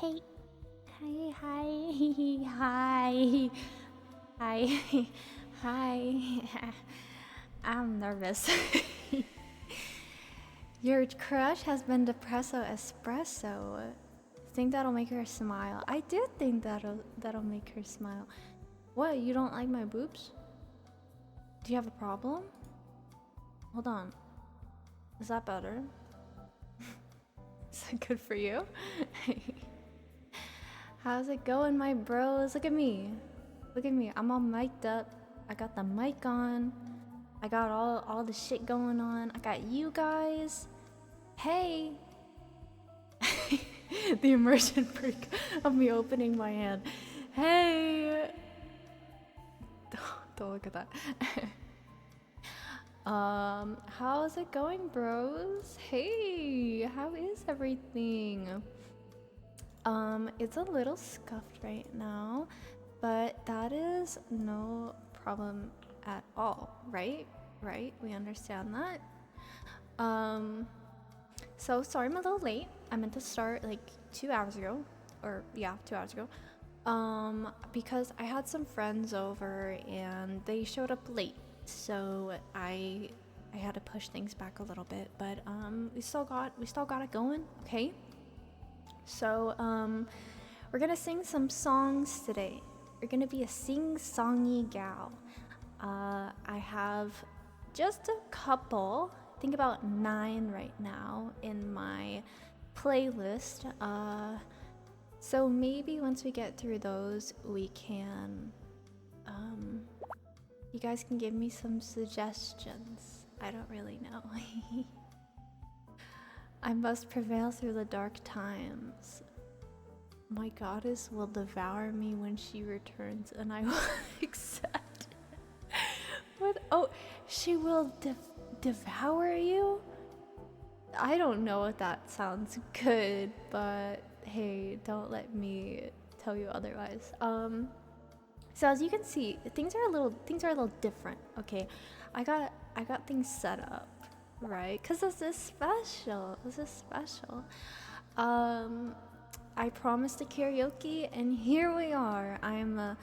Hey, hi, hi, hi, hi. I'm nervous. Your crush has been Depresso Espresso. Think that'll make her smile? I do think that'll make her smile. What? You don't like my boobs? Do you have a problem? Hold on. Is that better? Is that good for you? How's it going, my bros? Look at me. Look at me. I'm all mic'd up. I got the mic on. I got all the shit going on. I got you guys. Hey. The immersion freak of me opening my hand. Hey. Don't look at that. How's it going, bros? Hey, how is everything? It's a little scuffed right now, but that is no problem at all, right? Right? We understand that. So sorry I'm a little late. I meant to start like 2 hours ago, or yeah, 2 hours ago. Because I had some friends over and they showed up late, so I had to push things back a little bit, but we still got it going, okay? So we're gonna sing some songs today. We're gonna be a sing-songy gal. I have just a couple, I think about 9 right now in my playlist. So maybe once we get through those, we can, you guys can give me some suggestions. I don't really know. I must prevail through the dark times. My goddess will devour me when she returns, and I will accept. What? Oh, she will devour you? I don't know if that sounds good, but hey, don't let me tell you otherwise. So as you can see, things are a little different. Okay, I got things set up, right? Cause this is special. This is special. I promised a karaoke, and here we are. I'm a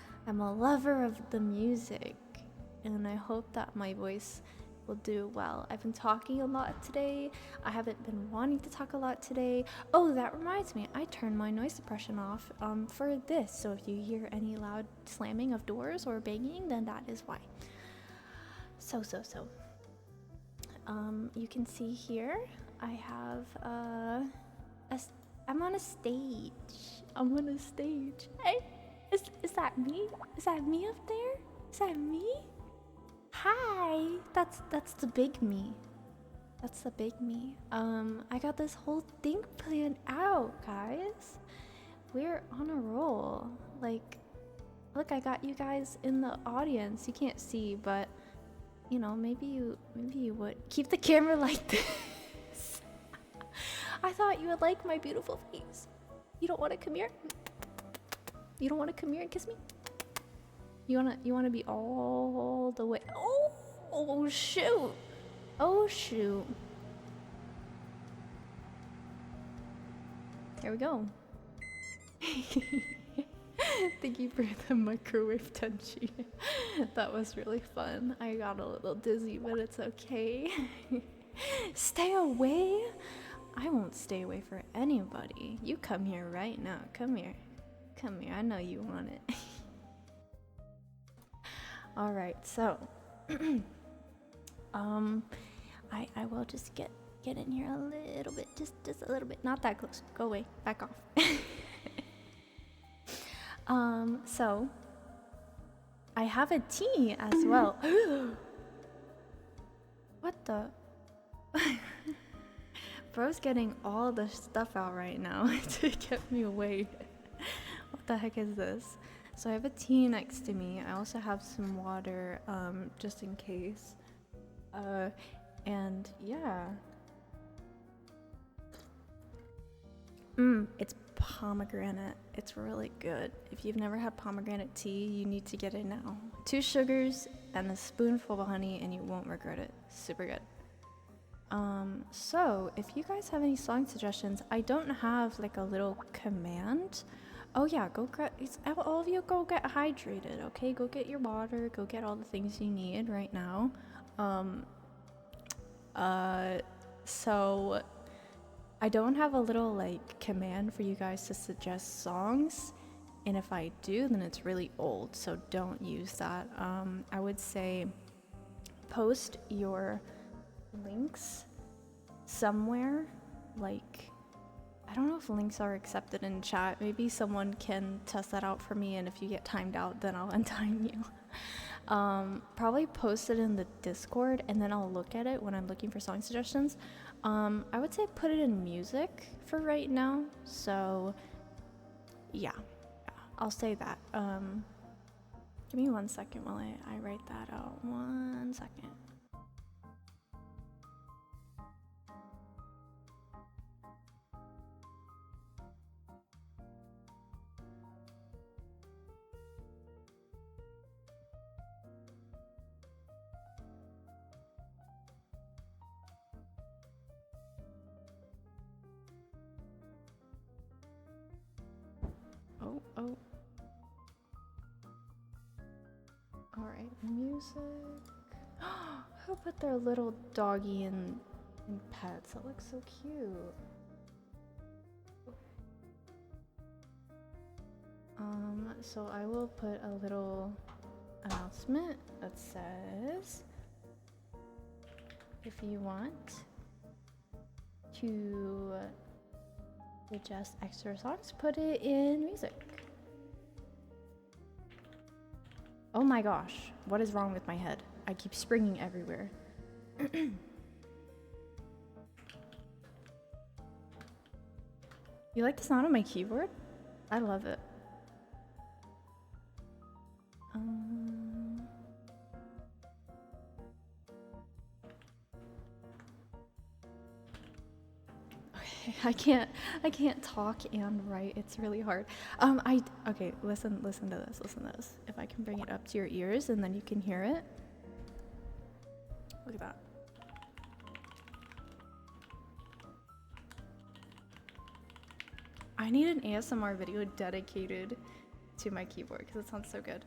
lover of the music, and I hope that my voice will do well. I've been talking a lot today. I haven't been wanting to talk a lot today. Oh, that reminds me, I turned my noise suppression off for this, so if you hear any loud slamming of doors or banging, then that is why. So. You can see here, I have I'm on a stage. I'm on a stage. Hey, is that me? Is that me up there? Is that me? Hi, that's the big me. That's the big me. I got this whole thing planned out, guys. We're on a roll. Like, look, I got you guys in the audience. You can't see, but you know, maybe you would keep the camera like this. I thought you would like my beautiful face. You don't want to come here? You don't want to come here and kiss me? You wanna be all the way? Oh shoot! Oh shoot! There we go. Thank you for the microwave Tenchi. That was really fun. I got a little dizzy, but it's okay. Stay away? I won't stay away for anybody. You come here right now. Come here. Come here. I know you want it. All right, so I will just get in here a little bit, just a little bit, not that close. Go away, back off. So I have a tea as well. What the? Bro's getting all the stuff out right now to get me away. What the heck is this? So I have a tea next to me. I also have some water, just in case. And yeah. It's pomegranate. It's really good. If you've never had pomegranate tea, you need to get it now. 2 sugars and a spoonful of honey, and you won't regret it. Super good. So if you guys have any song suggestions, I don't have like a little command. Oh yeah, go get all of you go get hydrated, okay? Go get your water, go get all the things you need right now. Um so I don't have a little like command for you guys to suggest songs. And if I do, then it's really old, so don't use that. I would say post your links somewhere, like I don't know if links are accepted in chat. Maybe someone can test that out for me, and if you get timed out, then I'll untime you. Probably post it in the Discord, and then I'll look at it when I'm looking for song suggestions. I would say put it in music for right now. So yeah, I'll say that. Give me 1 second while I write that out. 1 second. Oh. Alright, music. Who put their little doggy in pets? That looks so cute. So I will put a little announcement that says, if you want to suggest extra songs, put it in music. Oh my gosh, what is wrong with my head? I keep springing everywhere. You like the sound of my keyboard? I love it. Okay, I can't talk and write. It's really hard. Okay, listen to this. If I can bring it up to your ears and then you can hear it. Look at that. I need an ASMR video dedicated to my keyboard because it sounds so good.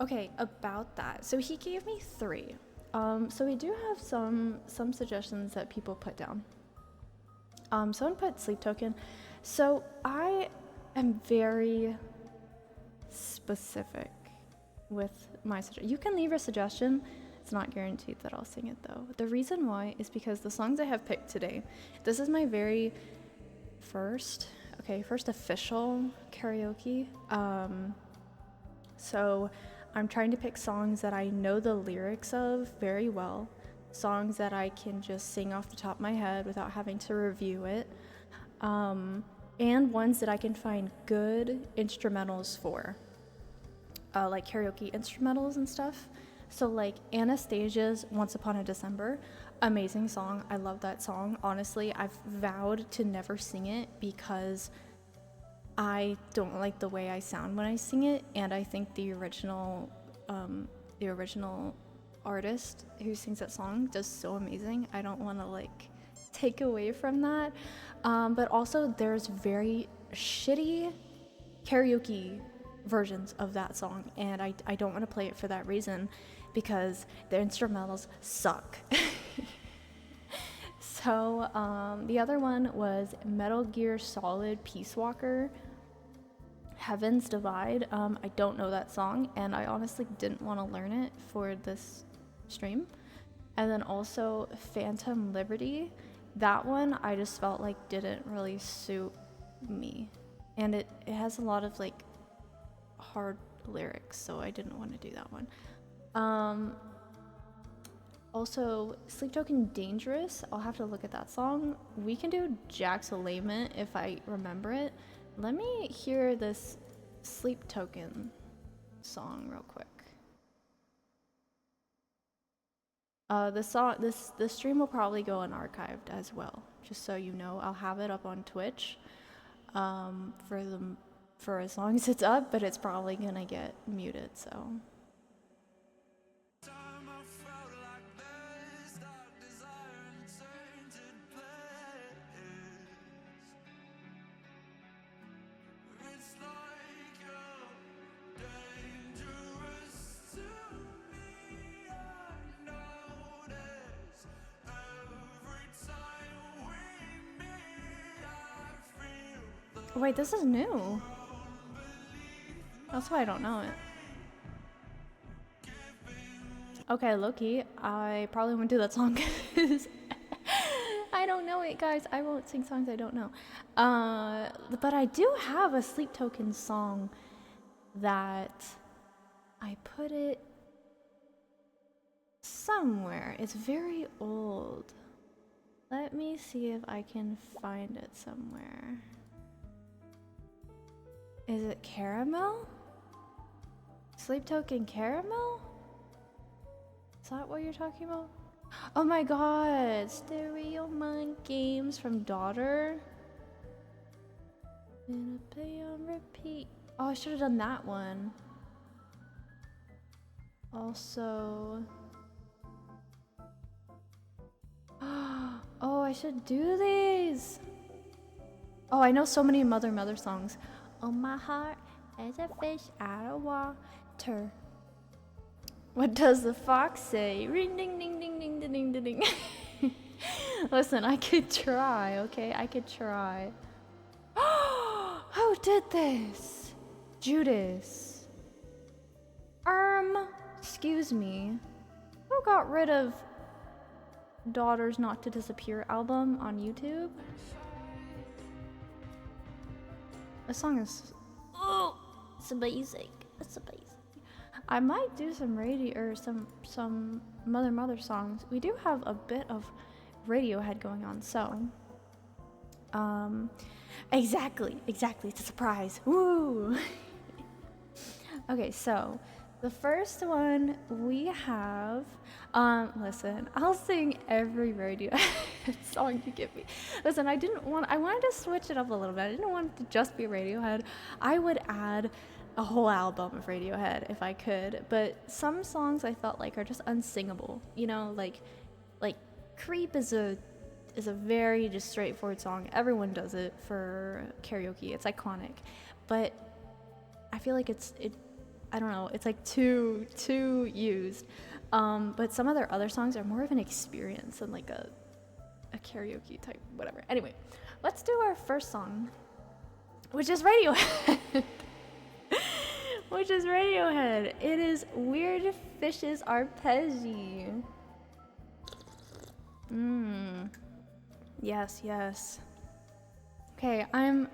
Okay, about that. So he gave me 3. So we do have some suggestions that people put down. Someone put Sleep Token. So I am very specific with my suggestion. You can leave a suggestion. It's not guaranteed that I'll sing it though. The reason why is because the songs I have picked today, this is my very first official karaoke. So I'm trying to pick songs that I know the lyrics of very well, songs that I can just sing off the top of my head without having to review it, and ones that I can find good instrumentals for, like karaoke instrumentals and stuff. So like Anastasia's Once Upon a December, amazing song. I love that song. Honestly, I've vowed to never sing it because I don't like the way I sound when I sing it, and I think the original artist who sings that song does so amazing. I don't want to like take away from that, but also there's very shitty karaoke versions of that song, and I don't want to play it for that reason, because the instrumentals suck. So the other one was Metal Gear Solid Peace Walker, Heaven's Divide. I don't know that song, and I honestly didn't want to learn it for this stream. And then also Phantom Liberty. That one I just felt like didn't really suit me, and it has a lot of like hard lyrics, so I didn't want to do that one. Also, Sleep Token Dangerous, I'll have to look at that song. We can do Jack's Lament if I remember it. Let me hear this Sleep Token song real quick. This stream will probably go unarchived as well, just so you know. I'll have it up on Twitch for as long as it's up, but it's probably gonna get muted, so. Wait, this is new. That's why I don't know it. Okay, Loki, I probably won't do that song because I don't know it, guys. I won't sing songs I don't know. But I do have a Sleep Token song that I put it somewhere. It's very old. Let me see if I can find it somewhere. Is it Caramel? Sleep Token Caramel? Is that what you're talking about? Oh my god! Stereo Mind Games from Daughter. Gonna play on repeat. Oh, I should have done that one. Also... Oh, I should do these! Oh, I know so many Mother songs. Oh, my heart is a fish out of water. What does the fox say? Ring ding ding ding ding ding ding ding ding. Listen, I could try, okay? I could try. Who did this? Judas. Excuse me. Who got rid of Daughters Not to Disappear album on YouTube? This song is... Oh! It's amazing. It's amazing. I might do some radio or some Mother songs. We do have a bit of Radiohead going on, so exactly. It's a surprise. Woo! Okay, so the first one we have listen, I'll sing every Radiohead song you give me. Listen, I wanted to switch it up a little bit. I didn't want it to just be Radiohead. I would add a whole album of Radiohead if I could, but some songs I felt like are just unsingable. You know, like Creep is a very just straightforward song. Everyone does it for karaoke. It's iconic. But I feel like I don't know, it's like too used. But some of their other songs are more of an experience than like a karaoke type whatever. Anyway, let's do our first song, which is Radiohead. Which is Radiohead. It is Weird Fish's Arpeggi. Yes. Okay, man,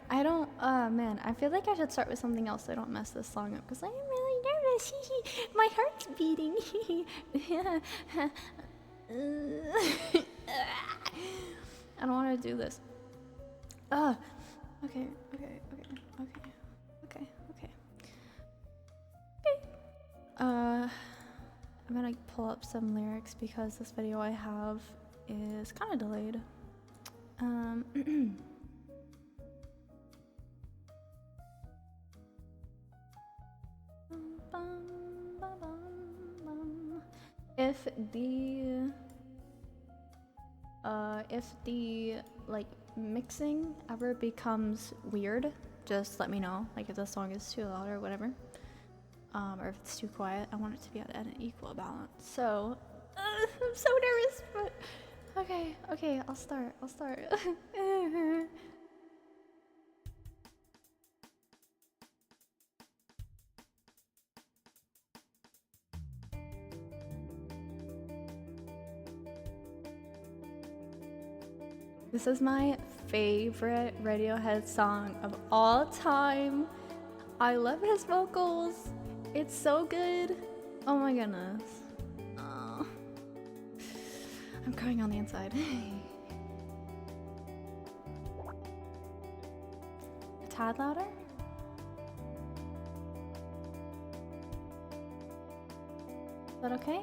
I feel like I should start with something else so I don't mess this song up because I'm really nervous. My heart's beating. I don't want to do this. Okay. I'm gonna pull up some lyrics because this video I have is kind of delayed. If the like mixing ever becomes weird, just let me know. Like if the song is too loud or whatever. Or if it's too quiet, I want it to be at an equal balance. So, I'm so nervous, but okay, I'll start. This is my favorite Radiohead song of all time. I love his vocals. It's so good. Oh my goodness. Oh. I'm crying on the inside. A tad louder? Is that okay?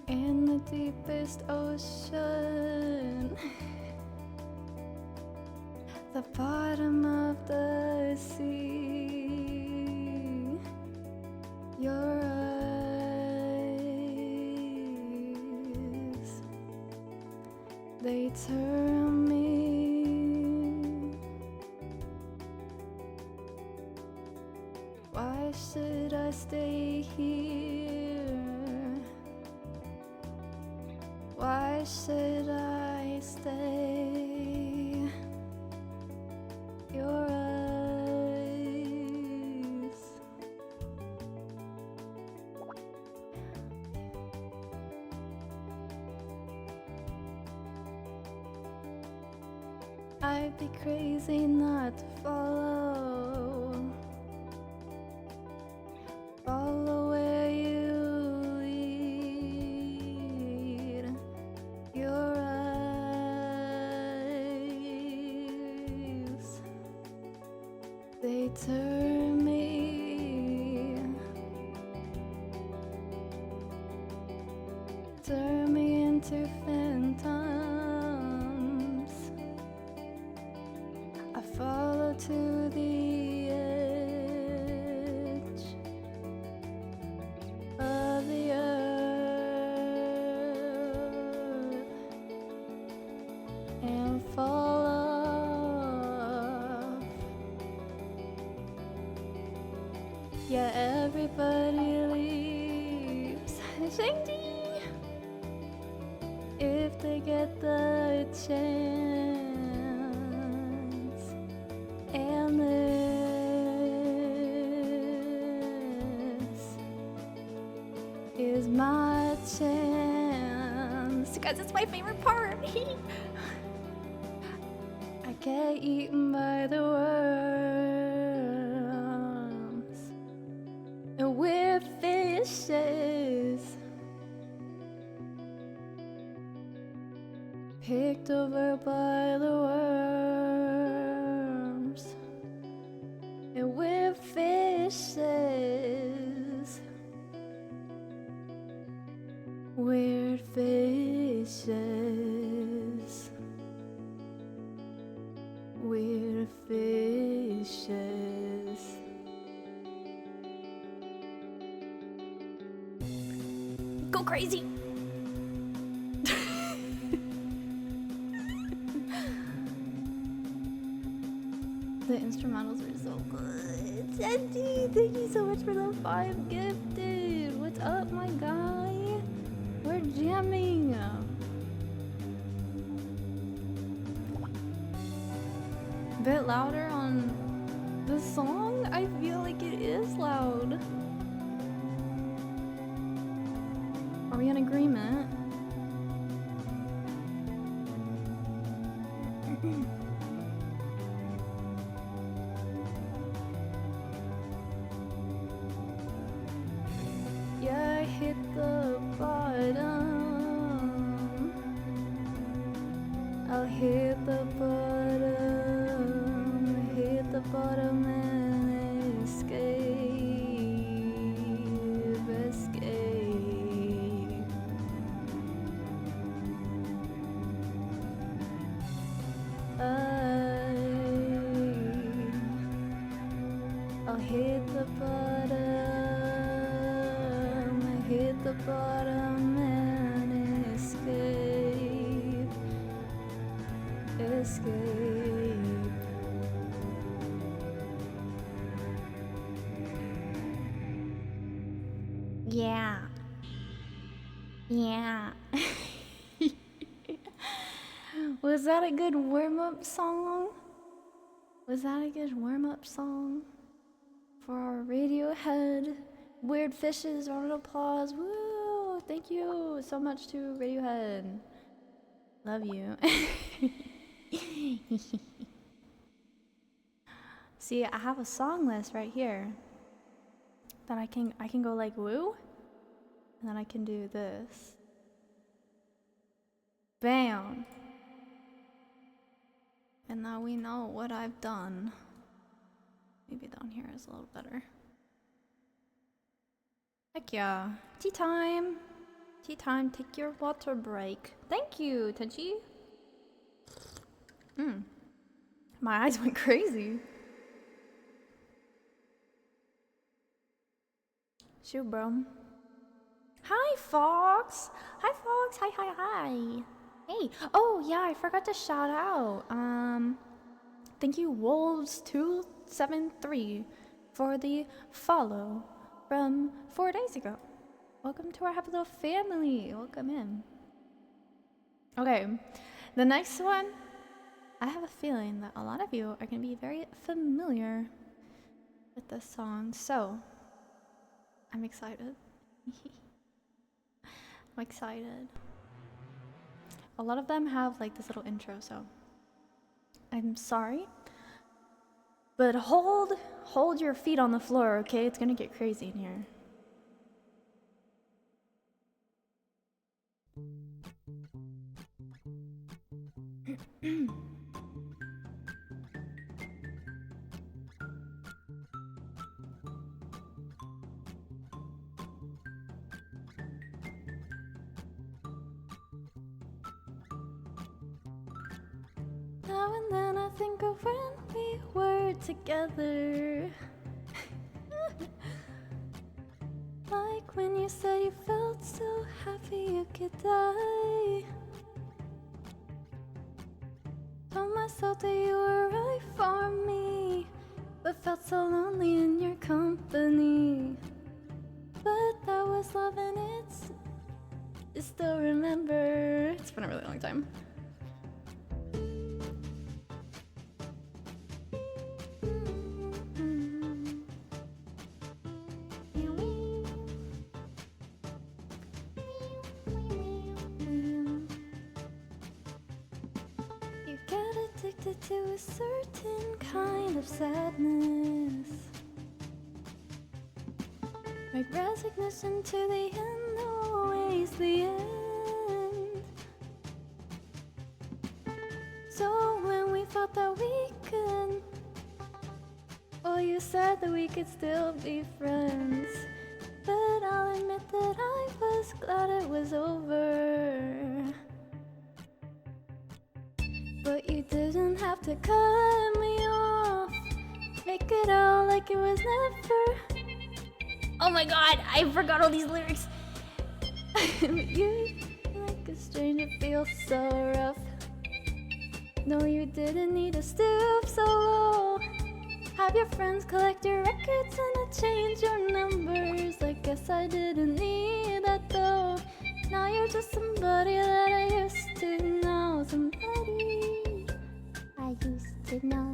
In the deepest ocean, the bottom of the sea, your eyes, they turn Why should I stay here? Why should I stay? Your eyes. I'd be crazy not to follow where you lead. Your eyes, they turn me into phantoms. I follow to the edge of the earth and fall off. Yeah, everybody leaves. Shang-Chi! If they get the chance, and this is my chance. Guys, it's my favorite part. I get eaten by the worms, and we're fishes. Picked over by the worms, and we're fishes. We're fishes. We're fishes. Go crazy! The instrumentals are so good. Sandy, thank you so much for the 5 gifted. What's up, my guy? We're jamming. A bit louder on the song? I feel like it is loud. Are we in agreement? Yeah, I hit the bottom. I'll hit the bottom and escape. I'll hit the bottom and escape. Yeah. Was that a good warm-up song? For our Radiohead Weird Fishes? Round of applause. Woo! Thank you so much to Radiohead. Love you. See, I have a song list right here that I can go like woo, and then I can do this. Bam! And now we know what I've done. Maybe down here is a little better. Heck yeah. Tea time. Take your water break. Thank you, Tenchi. My eyes went crazy. Shoot, bro. Hi, Fox. Hi. Hey. Oh, yeah, I forgot to shout out. Thank you, Wolves273, for the follow from 4 days ago. Welcome to our happy little family. Welcome in. Okay, the next one, I have a feeling that a lot of you are going to be very familiar with this song, so I'm excited. I'm excited. A lot of them have like this little intro, so I'm sorry. But hold your feet on the floor, okay? It's gonna get crazy in here. Now and then I think of when we were together. Like when you said you felt so happy you could die. Told myself that you were right for me, but felt so lonely in your company. But that was love and I still remember. It's been a really long time. To a certain kind of sadness, like resignation to the end, always the end. So when we thought that we could, well, you said that we could still be friends, but I'll admit that I was glad it was over. But you didn't have to cut me off, make it out like it was never. Oh my god, I forgot all these lyrics. You like a stranger, feels so rough. No, you didn't need to stoop so low. Have your friends collect your records and I change your numbers. I guess I didn't need that though. Now you're just somebody that I used to know. Somebody I used to know.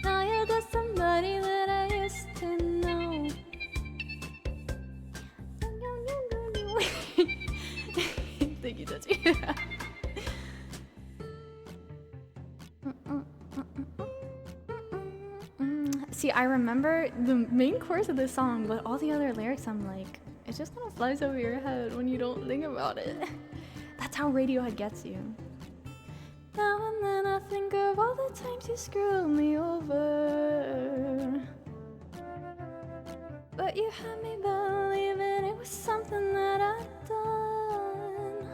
Now you're just somebody that I used to know. Thank you, Touchy. See, I remember the main chorus of this song, but all the other lyrics, I'm like, it just kind of flies over your head when you don't think about it. That's how Radiohead gets you. Now and then I think of all the times you screwed me over, but you had me believing it was something that I'd done.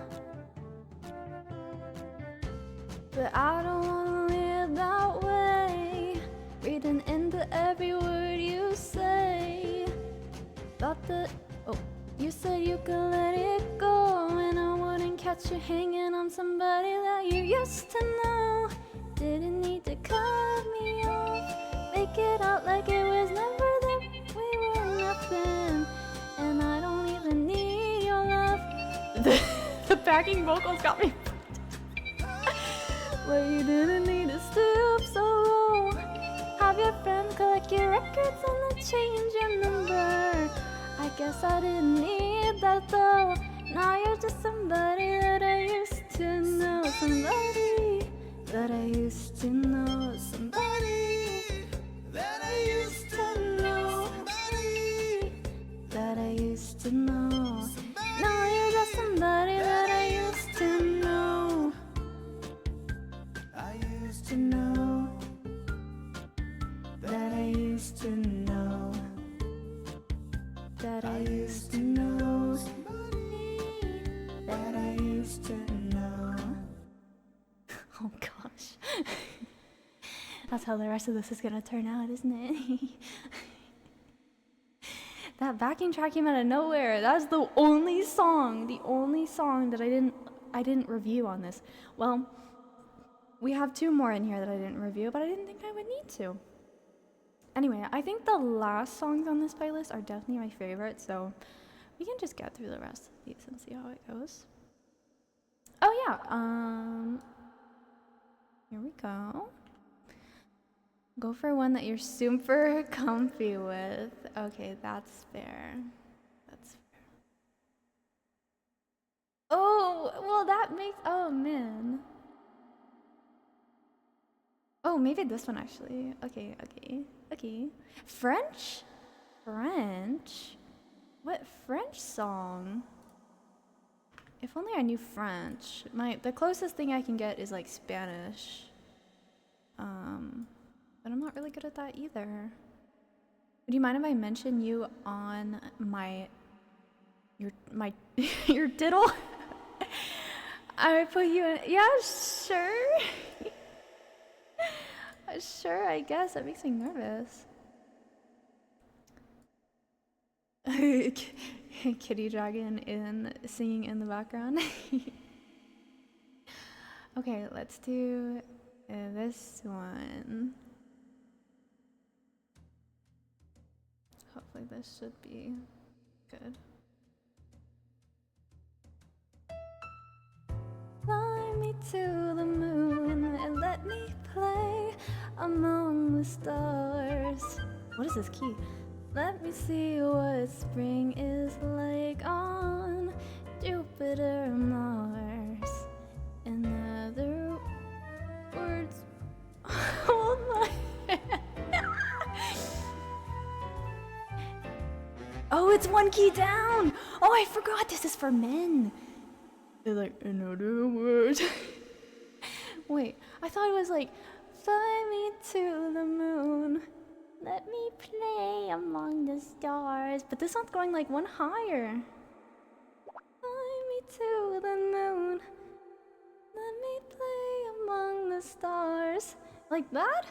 But I don't wanna live that way, reading into every word you say. Thought that, oh, you said you could let it go, and I wouldn't catch you hanging on somebody that you used to know. Didn't need to cut me off, make it out like it was never that we were nothing. And I don't even need your love. The backing vocals got me. Well, you didn't need to stoop so low. Have your friends collect your records and then change your number. I guess I didn't need that though. Now you're just somebody that I used to know. Somebody that I used to know. Somebody that I used to know. Somebody that I used to know. Now you're just somebody that I used to know. I used to know. That I used to know. That I used to know. That I used to know. Oh gosh. That's how the rest of this is gonna turn out, isn't it? That backing track came out of nowhere. That's the only song that I didn't review on this. Well, we have two more in here that I didn't review, but I didn't think I would need to. Anyway, I think the last songs on this playlist are definitely my favorite, so we can just get through the rest of these and see how it goes. Oh yeah, here we go. Go for one that you're super comfy with. Okay, that's fair. That's fair. Oh, well that makes, oh man. Oh, maybe this one actually. Okay, okay, okay. French? French? What French song? If only I knew French. The closest thing I can get is like Spanish. But I'm not really good at that either. Would you mind if I mention you on my your diddle? I put you in. Yeah, sure. Sure, I guess. That makes me nervous. Kitty Dragon singing in the background. Okay, let's do this one. Hopefully this should be good. Fly me to the moon and let me play among the stars. What is this key? Let me see what spring is like on Jupiter, Mars. In other words, hold my hand. Oh, it's one key down. Oh, I forgot. This is for men. They're like, in other words. Wait, I thought it was like, fly me to the moon. Let me play among the stars. But this one's going like one higher. Fly me to the moon. Let me play among the stars. Like that?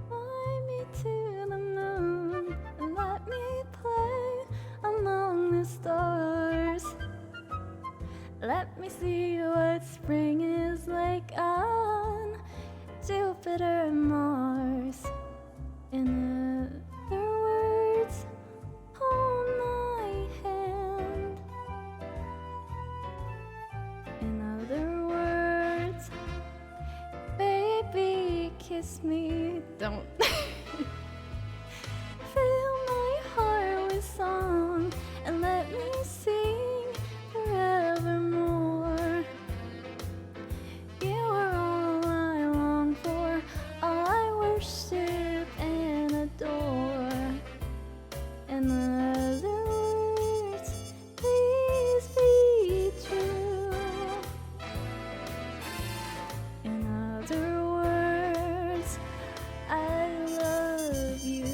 Fly me to the moon. And let me play among the stars. Let me see what spring is like on Jupiter and Mars. In other words, hold my hand. In other words, baby, kiss me. Don't. Fill my heart with song and let me sing forevermore. You are all I long for, all I worship and adore. In other words, please be true. In other words, I love you.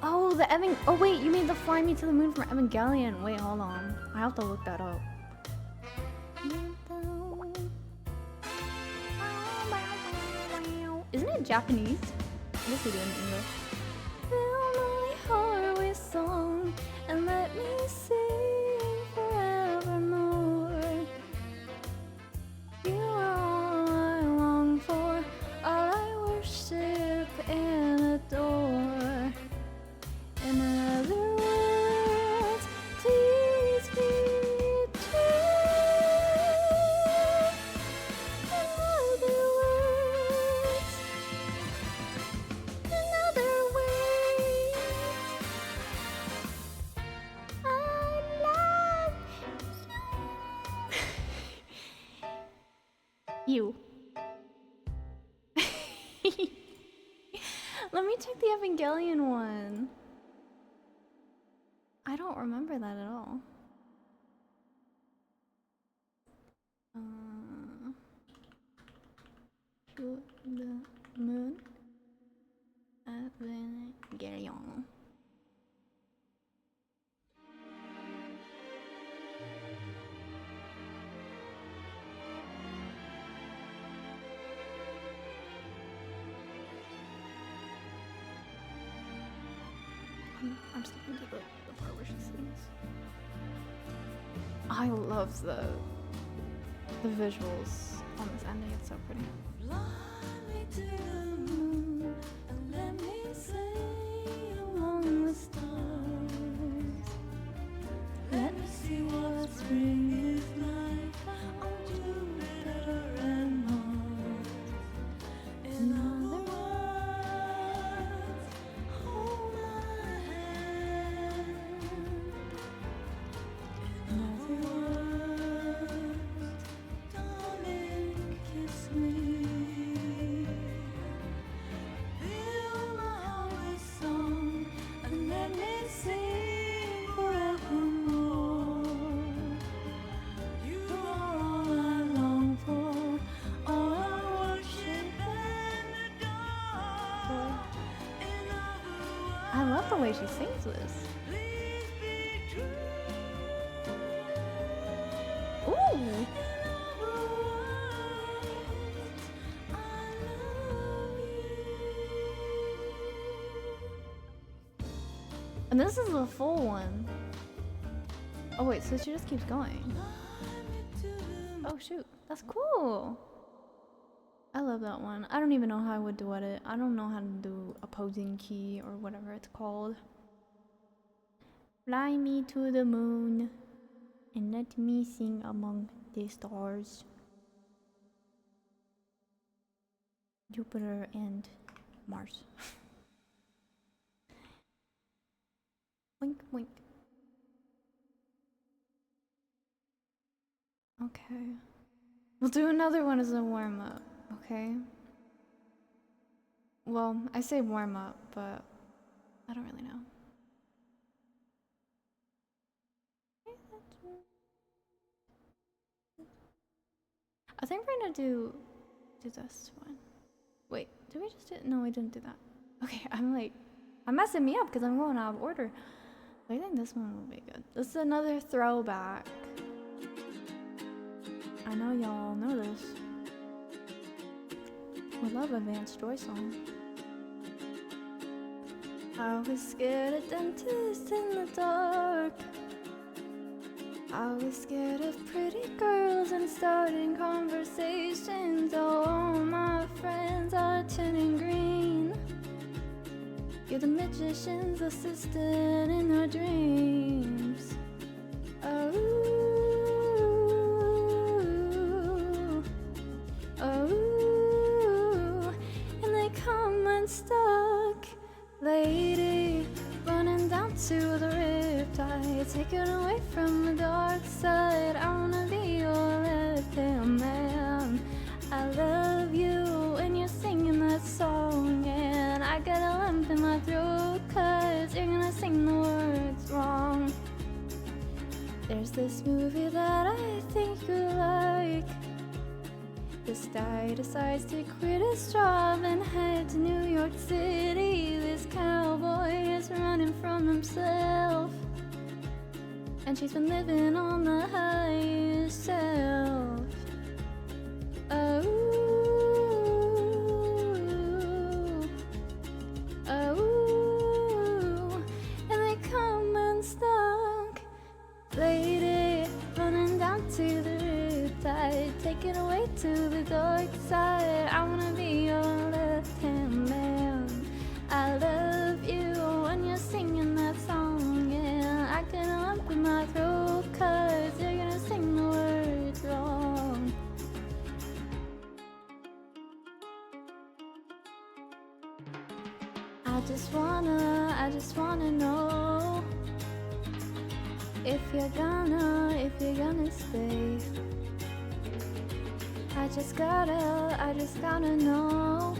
Oh, the Evan. Oh, wait, you mean the Fly Me to the Moon from Evangelion. Wait, hold on. I have to look that up. Isn't it Japanese? I guess they do it in English. Fill my heart with song and let me sing forevermore. You are all I long for, all I worship and adore. In other words, please be true. In other words, I love you. Let me check the Evangelion one. I don't remember that at all. To the moon, Evangelion. I'm just gonna do the part where she sings. I love the visuals on this ending. It's so pretty. Fly me to the moon and let me sail among the stars. Let me see what spring is like on Jupiter and Mars. In other words, hold my hand. In other words, darling, kiss me. Fill my heart with song and let me sing forevermore. You are all I long for, all I worship and adore. In other words, I love the way she sings this. Please be true. Ooh. In other words, I love you. And this is the full one. Oh wait, so she just keeps going. Oh shoot, that's cool. I love that one. I don't even know how I would duet it. I don't know how to do opposing key or whatever it's called. Fly me to the moon and let me sing among the stars. Jupiter and Mars. Wink, wink. Okay. We'll do another one as a warm-up, okay? Well, I say warm-up, but I don't really know. I think we're gonna do this one. Wait, did we just do it? No, we didn't do that. Okay, I'm messing me up because I'm going out of order. I think this one will be good. This is another throwback. I know y'all know this. We love a Vance Joy song. I was scared of dentists in the dark. I was scared of pretty girls and starting conversations. Oh, all my friends are turning green. You're the magician's assistant in our dreams. Oh, oh, and they come unstuck, lady, running down to the riptide, taken away from the dark side. I wanna be your left-hand man. I love you when you're singing that song, and I got a lump in my throat 'cause you're gonna sing the words wrong. There's this movie that I think you like. This guy decides to quit his job and head to New York City. This cowboy is running from himself, and she's been living on the highest shelf. Oh, oh, and they come unstuck, lady, running down to the riptide, taken away to the dark side. I wanna be your left-hand man. I love you when you're singing that song, and I get a lump in my throat 'cause you're gonna sing the words wrong. I just wanna know if you're gonna stay. I just gotta know.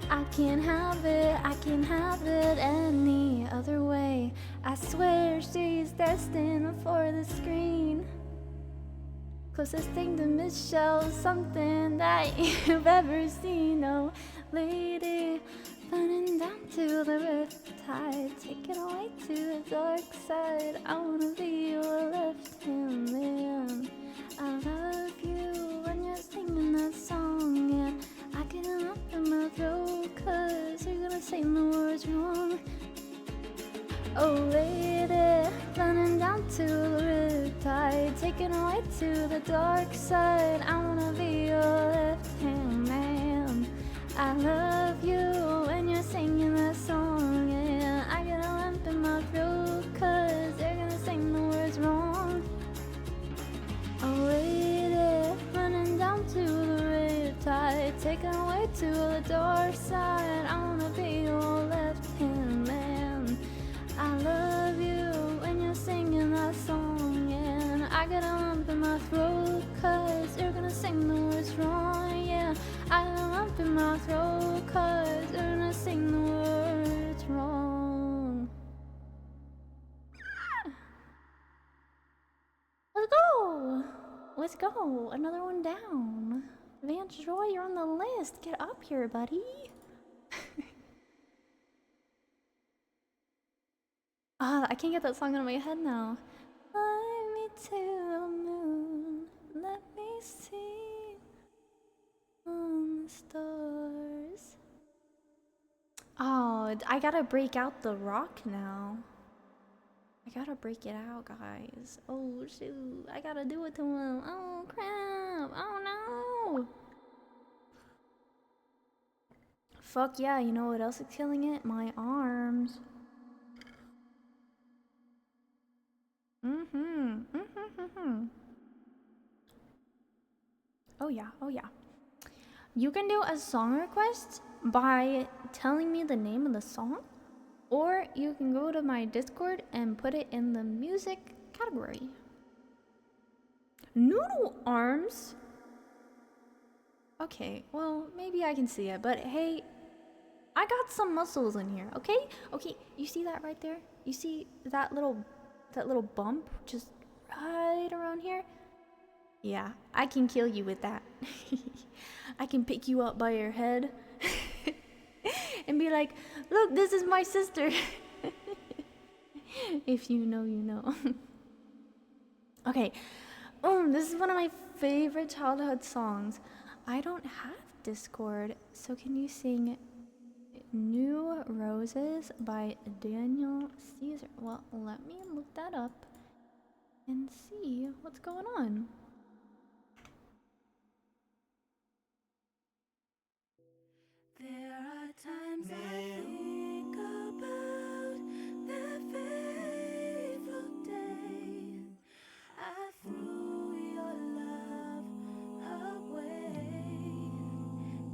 I can't have it any other way. I swear she's destined for the screen. Closest thing to Michelle, something that you've ever seen. Oh, lady, running down to the riptide, taken away to the dark side. I wanna be your left-hand man. I love you when you're singing that song, and I get a lump in my throat 'cause you're gonna sing the words wrong. Oh lady, running down to the riptide, taken away to the dark side. I wanna be your left-hand man. I love you when you're singing that song, yeah. I get a lump in my throat, cause they're gonna sing the words wrong. Oh lady, running down to the riptide, taken away to the dark side. I wanna be your left-hand man. I love you when you're singing that song, yeah. I get a lump in my throat, cause you're gonna sing the words wrong, yeah. I got a lump in my throat, cause you're gonna sing the words wrong. Let's go! Let's go! Another one down. Vance Joy, you're on the list. Get up here, buddy. I can't get that song out of my head now. Fly me to the moon, let me see on the stars. Oh, I gotta break out the rock now. I gotta break it out, guys. Oh shoot, I gotta do it to him. Oh crap, oh no. Fuck yeah, you know what else is killing it? My arms. Oh yeah, oh yeah. You can do a song request by telling me the name of the song, or you can go to my Discord and put it in the music category. Noodle arms? Okay, well, maybe I can see it, but hey, I got some muscles in here, okay? Okay, you see that right there? You see that little bump just right around here? Yeah, I can kill you with that. I can pick you up by your head and be like, look, this is my sister. If you know, you know. Okay, this is one of my favorite childhood songs. I don't have Discord, so can you sing New Roses by Daniel Caesar? Well, let me look that up and see what's going on. There are times I think about that fateful day I threw your love away.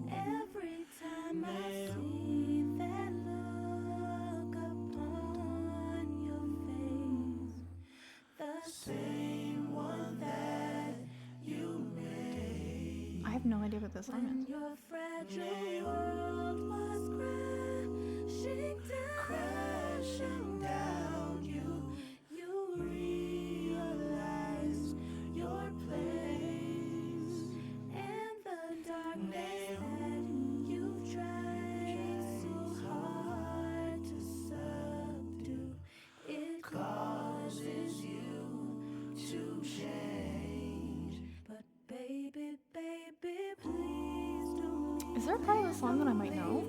Every time I see that look upon your face, the same one that you made. I have no idea what this song is. Your fragile world was crashing down. You realized your place and the darkness that you've tried so hard to subdue. It causes you to change, but baby, please don't. Is there a part of the song that I might know?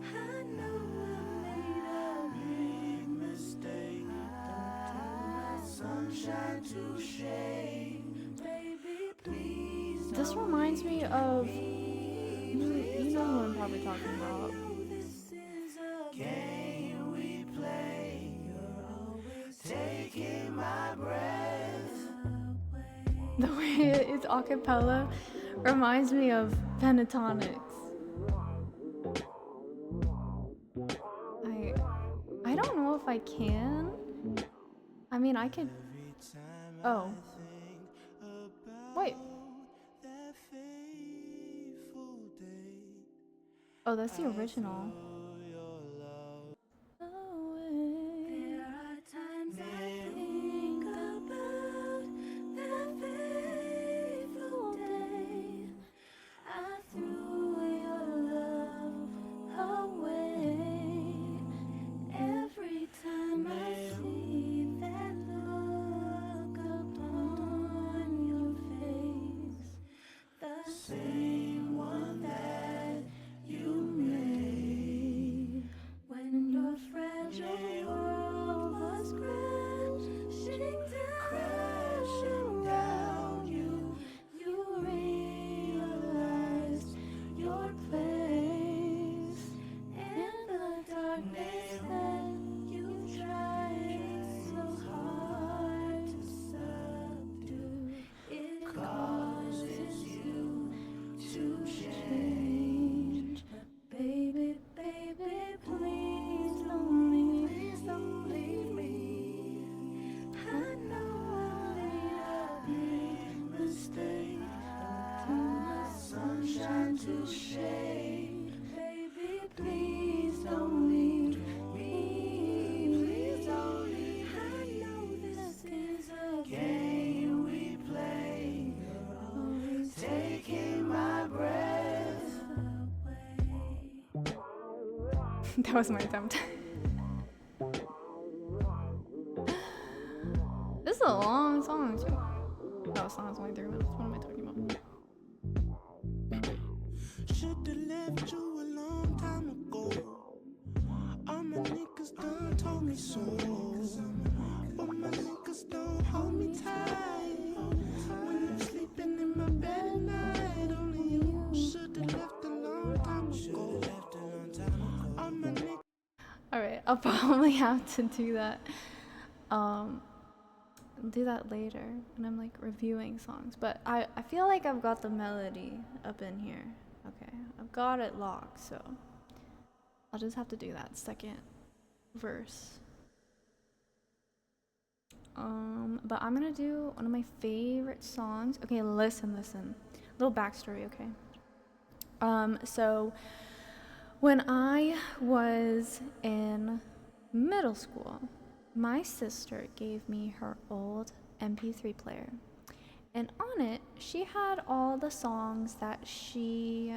I know I made a big mistake. Don't turn my sunshine to shade. Baby, please. This reminds me of you know who I'm probably talking about. This is a game we play. You're always taking my breath away. The way it's a cappella reminds me of Pentatonics. I don't know if I can. I mean, I could. Oh. Wait. Oh, that's the original. There are times I think about that fateful day I threw your love away. Every time I see that look upon your face, the same one that you made. to shame. Baby, please don't leave me. Please don't leave me. I know this is a game we play. You're always taking my breath away. That was my attempt. This is a long song too. Oh, song's only 3 minutes. What am I talking about? Should've left you a long time ago. All my niggas done told me so. But my niggas don't hold me tight. When I'm sleeping in my bed at night, only you should've left a long time ago. All my niggas. Alright, I'll probably have to do that. Do that later when I'm like reviewing songs. But I feel like I've got the melody up in here. Okay, I've got it locked, so I'll just have to do that second verse. But I'm gonna do one of my favorite songs. Okay, listen. Little backstory, okay? So when I was in middle school, my sister gave me her old MP3 player. And on it, she had all the songs that she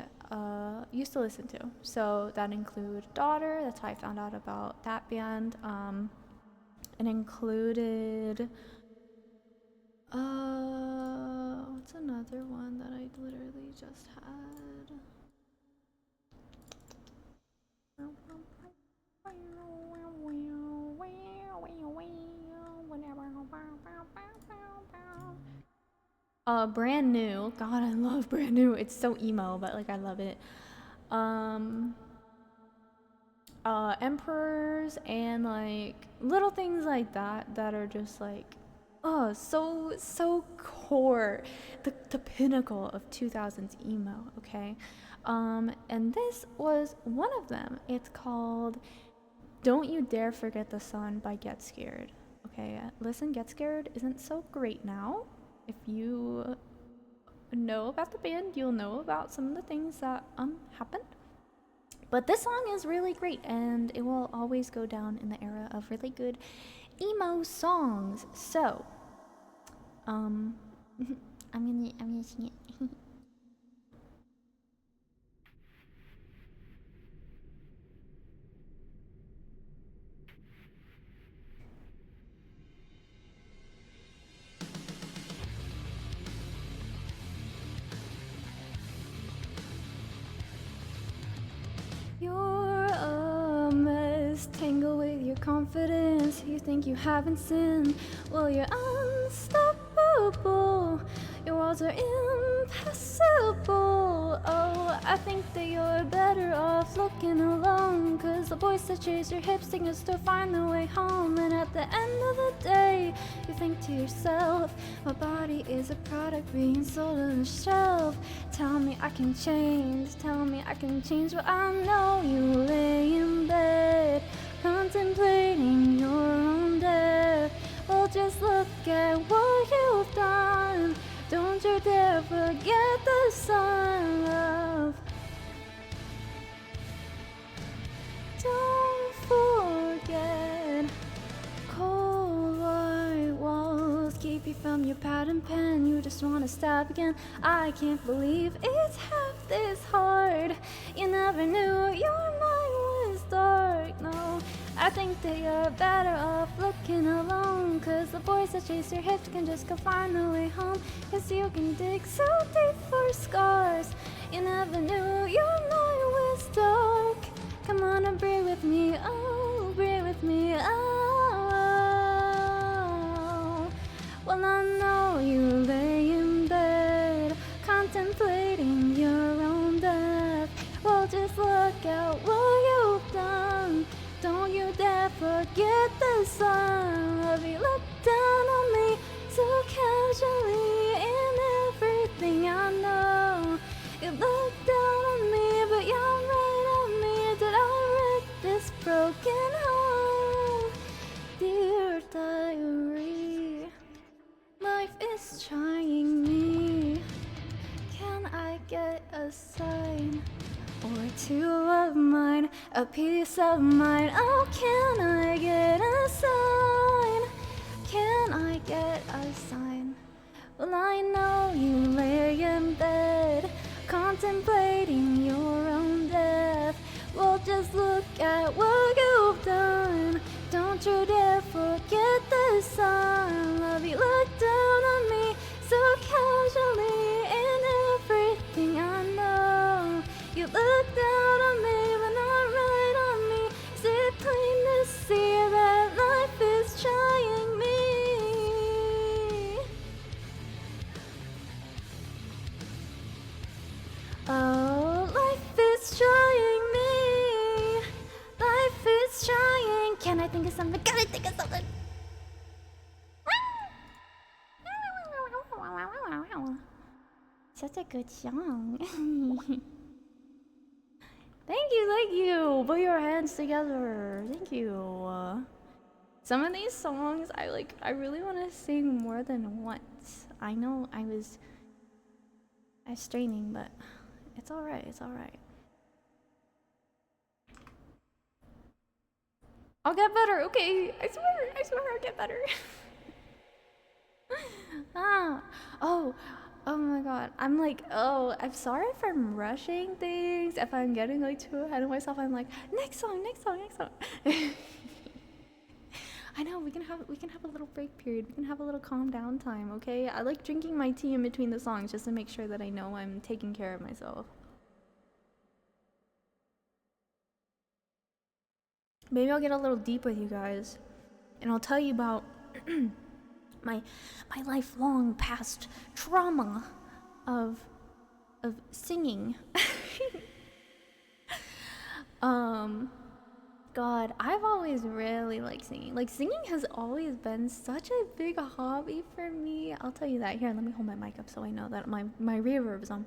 used to listen to. So that included Daughter, that's how I found out about that band. It included, what's another one that I literally just had? Brand New. God, I love Brand New. It's so emo, but like I love it. Emperors and like little things like that are just like, oh, so core. The pinnacle of 2000s emo, okay? And this was one of them. It's called Don't You Dare Forget the Sun by Get Scared. Okay, listen, Get Scared isn't so great now. If you know about the band, you'll know about some of the things that happened. But this song is really great, and it will always go down in the era of really good emo songs. So, I'm gonna sing it. You're a mess, tangled with your confidence. You think you haven't sinned, well, you're unstoppable. Your walls are impassable. Oh, I think that you're better off looking alone, 'cause the boys that chase your hips think you'll still find their way home. And at the end of the day, you think to yourself, my body is a product being sold on the shelf. Tell me I can change, well, I know you lay in bed, contemplating your own death. Well, just look at what you've done. Don't you dare forget the sun, love. Don't forget. Cold white walls keep you from your pad and pen. You just wanna stab again. I can't believe it's half this hard. You never knew your night was dark, no. I think that you're better off looking alone, 'cause the boys that chase your hips can just go find their way home. 'Cause you can dig so deep for scars. You never knew your night was dark. Come on and breathe with me, oh, breathe with me, oh. Well, I know you lay in bed, contemplating your own death. Well, just look at what you've done. Don't you dare forget the sun. Love, you look down on me so casually in everything I know. You look down on me, but you're right on me. Did I wreck this broken home? Dear diary, life is trying me. Can I get a sign or two of mine, a piece of mine? Oh, can I get a sign? Can I get a sign? Well, I know you lay in bed, contemplating your own death. Well, just look at what you've done. Don't you dare forget the sun. Love, you look down on me so casually in everything I know. You look down on me but not right on me. Is it plain to see that life is trying me? Oh, life is trying me. Life is trying. Can I think of something? Can I think of something? Such a good song. Thank you. Put your hands together. Thank you. Some of these songs I really want to sing more than once. I know I was straining, but it's alright, it's alright. I'll get better, okay? I swear I'll get better. Oh my god. I'm sorry if I'm rushing things, if I'm getting too ahead of myself. I'm like, next song. I know, we can have a little break period. We can have a little calm down time, okay? I like drinking my tea in between the songs just to make sure that I know I'm taking care of myself. Maybe I'll get a little deep with you guys, and I'll tell you about my lifelong past trauma of singing. God, I've always really liked singing. Singing has always been such a big hobby for me. I'll tell you that. Here, let me hold my mic up so I know that my reverb is on.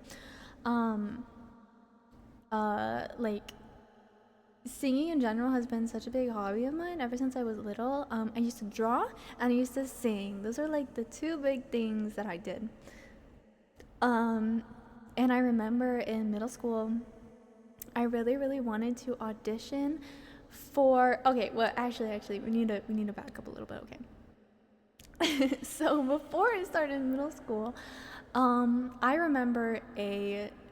Singing in general has been such a big hobby of mine ever since I was little. I used to draw and I used to sing. Those are the two big things that I did. And I remember in middle school, I really wanted to audition for, actually we need to back up a little bit, okay? So before I started middle school, I remember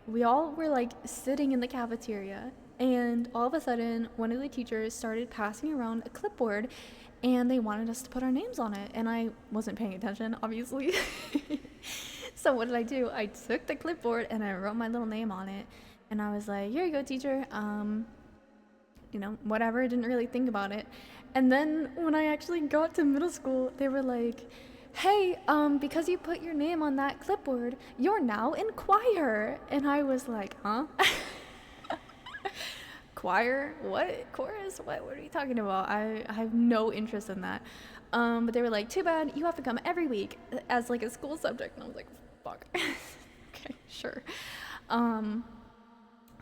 we all were sitting in the cafeteria, and all of a sudden one of the teachers started passing around a clipboard and they wanted us to put our names on it, and I wasn't paying attention, obviously. So what did I do? I took the clipboard and I wrote my little name on it, and I was like, here you go, teacher. Whatever, I didn't really think about it. And then when I actually got to middle school, they were like, hey, because you put your name on that clipboard, you're now in choir. And I was like, huh? Choir? What? Chorus? What are you talking about? I have no interest in that. But they were like, too bad, you have to come every week as a school subject. And I was like, fuck. Okay, sure.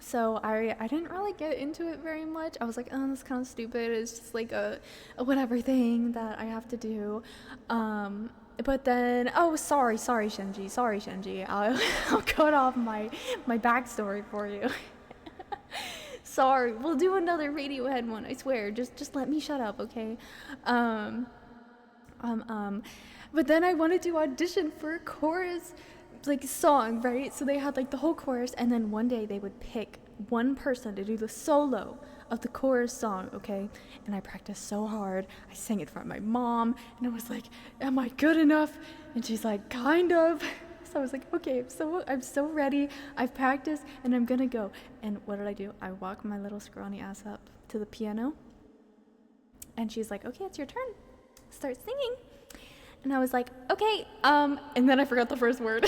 So I didn't really get into it very much. I was like, oh, that's kind of stupid. It's just a whatever thing that I have to do. But then, sorry Shinji. I'll cut off my backstory for you. Sorry, we'll do another Radiohead one, I swear. Just let me shut up, okay? But then I wanted to audition for a chorus song, right? So they had the whole chorus, and then one day they would pick one person to do the solo of the chorus song, okay? And I practiced so hard. I sang it in front of my mom, and I was like, am I good enough? And she's like, kind of. So I was like, okay, I'm so ready. I've practiced and I'm gonna go. And what did I do? I walked my little scrawny ass up to the piano, and she's like, okay, it's your turn. Start singing. And I was like, okay, and then I forgot the first word.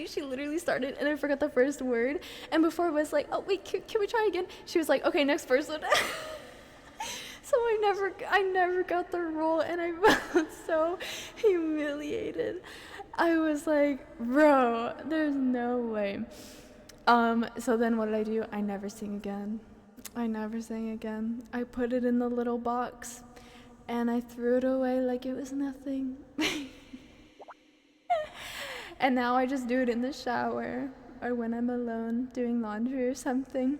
She literally started and I forgot the first word. And before it was like, oh wait, can we try again? She was like, okay, next person. So I never got the role, and I felt so humiliated. I was like, bro, there's no way. So then what did I do? I never sang again. I put it in the little box and I threw it away like it was nothing. And now I just do it in the shower or when I'm alone doing laundry or something.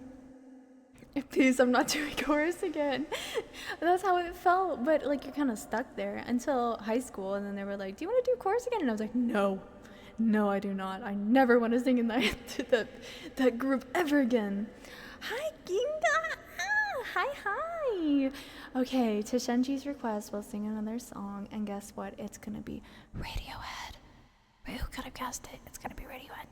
Please, I'm not doing chorus again. That's how it felt. But like you're kind of stuck there until high school, and then they were like, "Do you want to do chorus again?" And I was like, "No, no, I do not. I never want to sing in that group ever again." Hi, Ginga. Hi. Okay, to Shenji's request, we'll sing another song, and guess what? It's gonna be Radiohead. Who could have guessed it? It's gonna be Radiohead.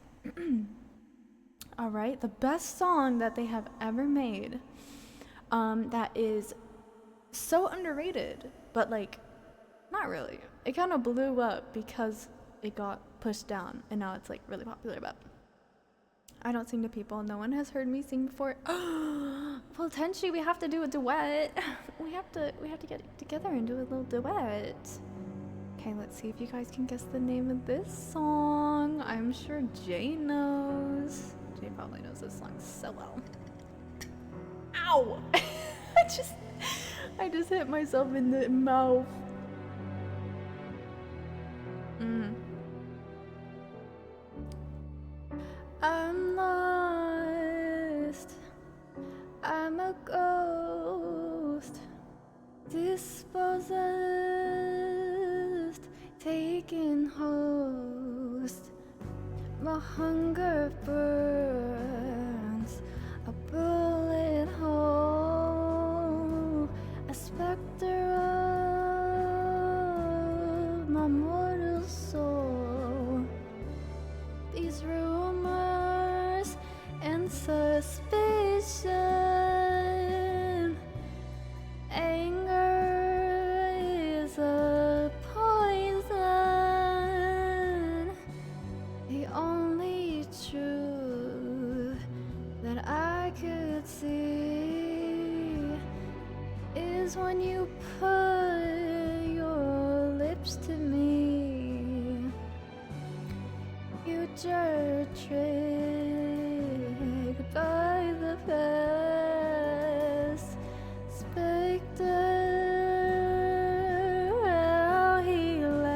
All right, the best song that they have ever made, that is so underrated, but like, not really. It kind of blew up because it got pushed down, and now it's like really popular, but I don't sing to people. No one has heard me sing before. Well, Tenchi, we have to do a duet. We have to get together and do a little duet. Okay, let's see if you guys can guess the name of this song. I'm sure Jay knows. Jay probably knows this song so well. Ow! I just hit myself in the mouth. I'm lost. I'm a ghost. Dispossessed. Taken host. My hunger burns. A bullet hole. A specter of my mortal soul. These rumors and suspicion. Anger is a poison. The only truth that I could see is when you put your lips to me. Future tricked by the past. Spectre, how he laughs.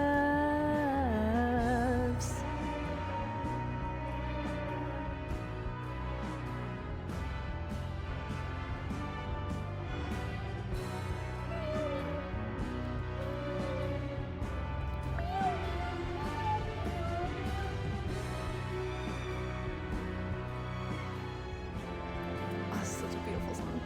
Oh, such a beautiful song.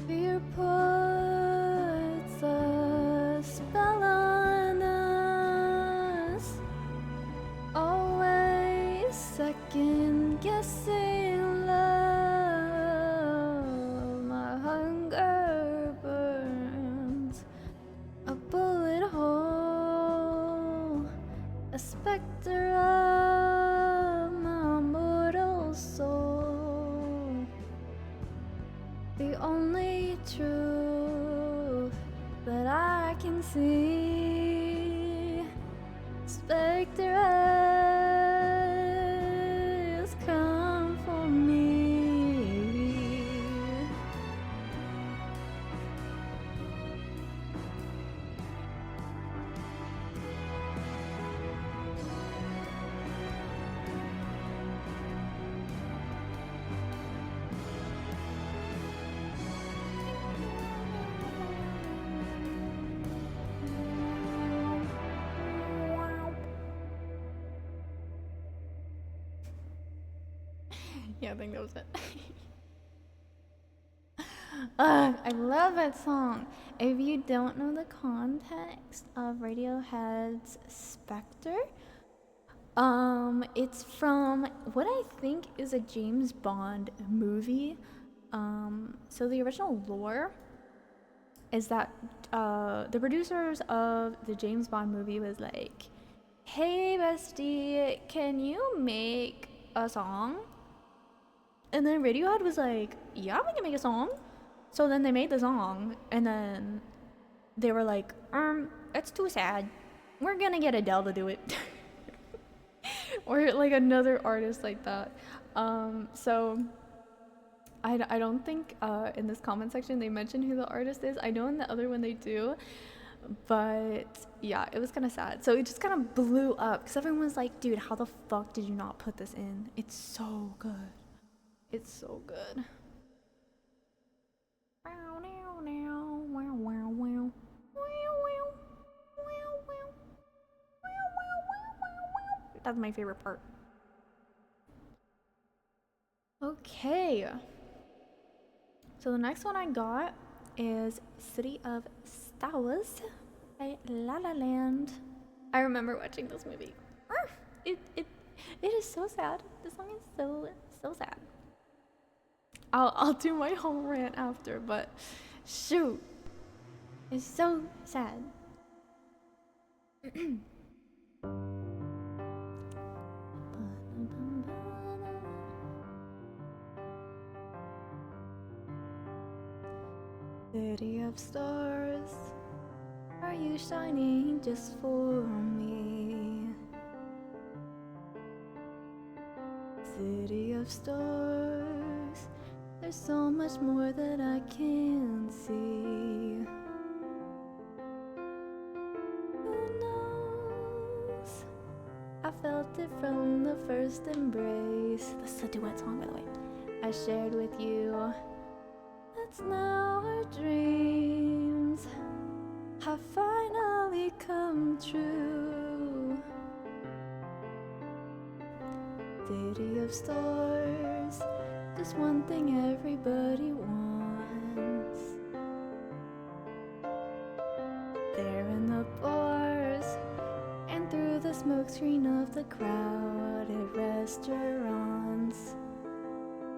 Fear puts a spell on us. Always second guessing love. My hunger burns. A bullet hole. A specter of my mortal soul. The only truth that I can see. Spectre has come for me. Yeah, I think that was it. I love that song. If you don't know the context of Radiohead's Spectre, it's from what I think is a James Bond movie. So the original lore is that the producers of the James Bond movie was like, "Hey bestie, can you make a song?" And then Radiohead was like, "Yeah, we can make a song." So then they made the song, and then they were like, it's too sad. We're gonna get Adele to do it." Or like another artist like that. So I don't think in this comment section they mention who the artist is. I know in the other one they do. But yeah, it was kind of sad. So it just kind of blew up because everyone was like, dude, how the fuck did you not put this in? It's so good. It's so good. That's my favorite part. Okay. So the next one I got is City of Stars by La La Land. I remember watching this movie. It is so sad. The song is so sad. I'll do my whole rant after, but shoot, it's so sad. City of stars, are you shining just for me? City of stars, there's so much more that I can't see. Who knows? I felt it from the first embrace. This is a duet song, by the way. I shared with you. That's now our dreams have finally come true. City of stars, just one thing everybody wants. There in the bars and through the smokescreen of the crowded restaurants,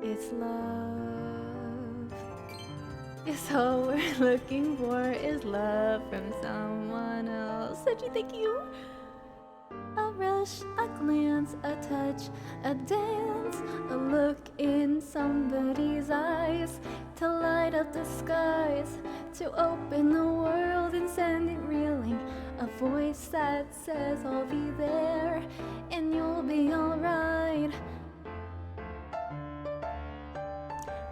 it's love. Yes, all we're looking for is love from someone else. Said you thank you. A rush, a glance, a touch, a dance, a look in somebody's eyes to light up the skies, to open the world and send it reeling. A voice that says I'll be there and you'll be alright.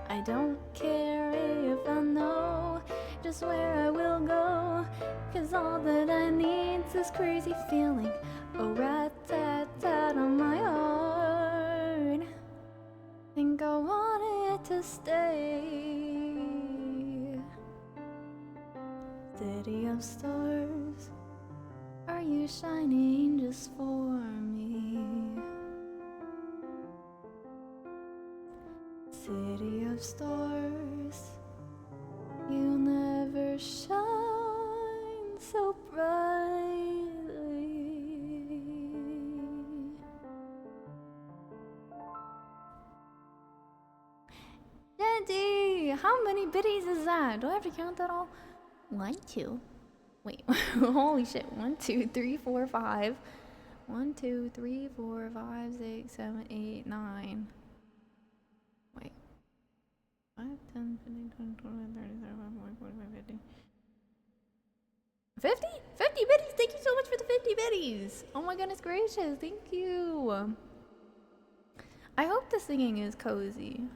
I don't care if I know just where I will go, 'cause all that I need's this crazy feeling, a rat-tat-tat on my heart. Think I want it to stay. City of stars, are you shining just for me? City of stars, you never shine so brightly. Daddy, how many biddies is that? Do I have to count that all? 1, 2. Wait, holy shit. 1, 2, 3, 4, 5. 1, 2, 3, 4, 5, 6, 7, 8, 9. Wait. 5, 10, 15, 20, 21, 30, 35, 40, 45, 50. 50? 50 biddies! Thank you so much for the 50 biddies! Oh my goodness gracious, thank you! I hope the singing is cozy.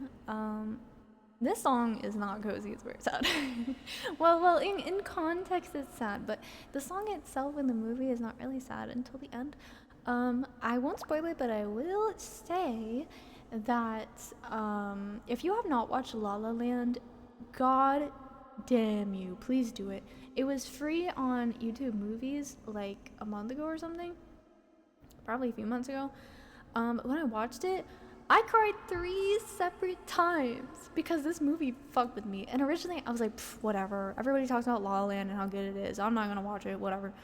This song is not cozy, it's very sad. well, in context it's sad, but the song itself in the movie is not really sad until the end. I won't spoil it, but I will say that if you have not watched La La Land, god damn you, please do it. It was free on YouTube Movies like a month ago or something, probably a few months ago. When I watched it, I cried 3 separate times because this movie fucked with me. And originally I was like, whatever, everybody talks about La La Land and how good it is, I'm not gonna watch it, whatever.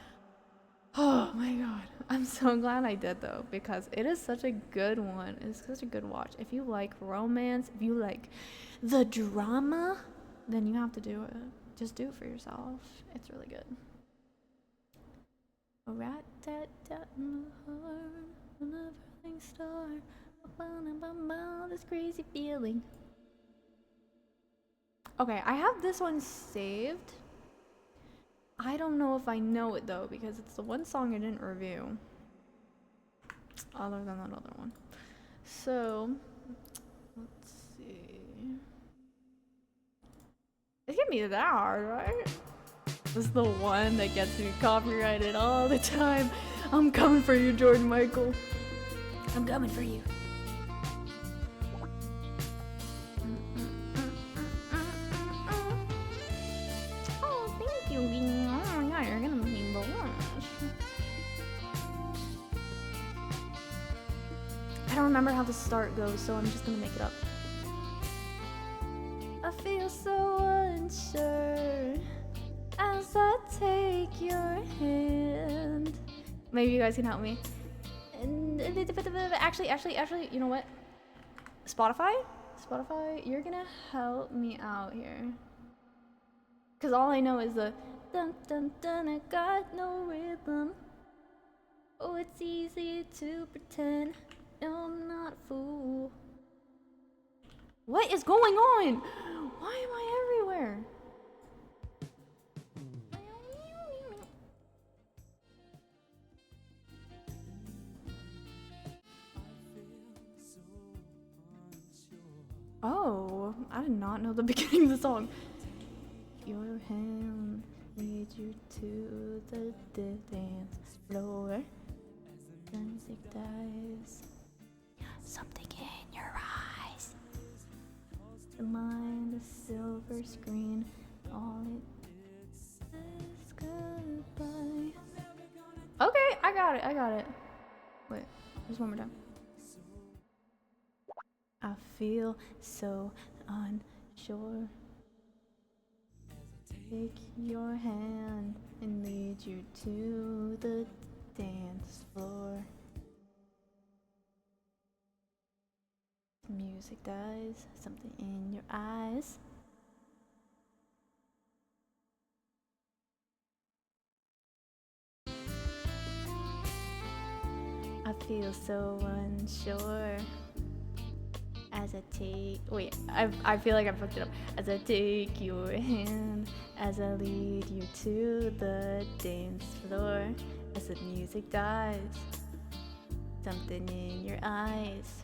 Oh my god, I'm so glad I did though, because it is such a good one. It's such a good watch. If you like romance, if you like the drama, then you have to do it. Just do it for yourself. It's really good. A rat tat tat in the heart, another thing star, this crazy feeling. Okay, I have this one saved. I don't know if I know it though, because it's the one song I didn't review other than that other one. So let's see. It's gonna be that hard, right? This is the one that gets me copyrighted all the time. I'm coming for you, Jordan Michael. I'm coming for you. Oh, thank you. Oh my god, you're gonna make me blush. I don't remember how the start goes, so I'm just gonna make it up. I feel so unsure as I take your hand. Maybe you guys can help me. Actually, you know what? Spotify, you're gonna help me out here. Cause all I know is the dun dun dun. I got no rhythm. Oh, it's easy to pretend. No, I'm not a fool. What is going on? Why am I everywhere? Oh, I did not know the beginning of the song. Your hand leads you to the dance floor. Music dies. Something in your eyes. The mind, a silver screen. All it says goodbye. Okay, I got it. Wait, just one more time. I feel so unsure. Take your hand and lead you to the dance floor. Music dies, something in your eyes. I feel so unsure. As I take, wait, I feel like I fucked it up. As I take your hand, as I lead you to the dance floor, as the music dies, something in your eyes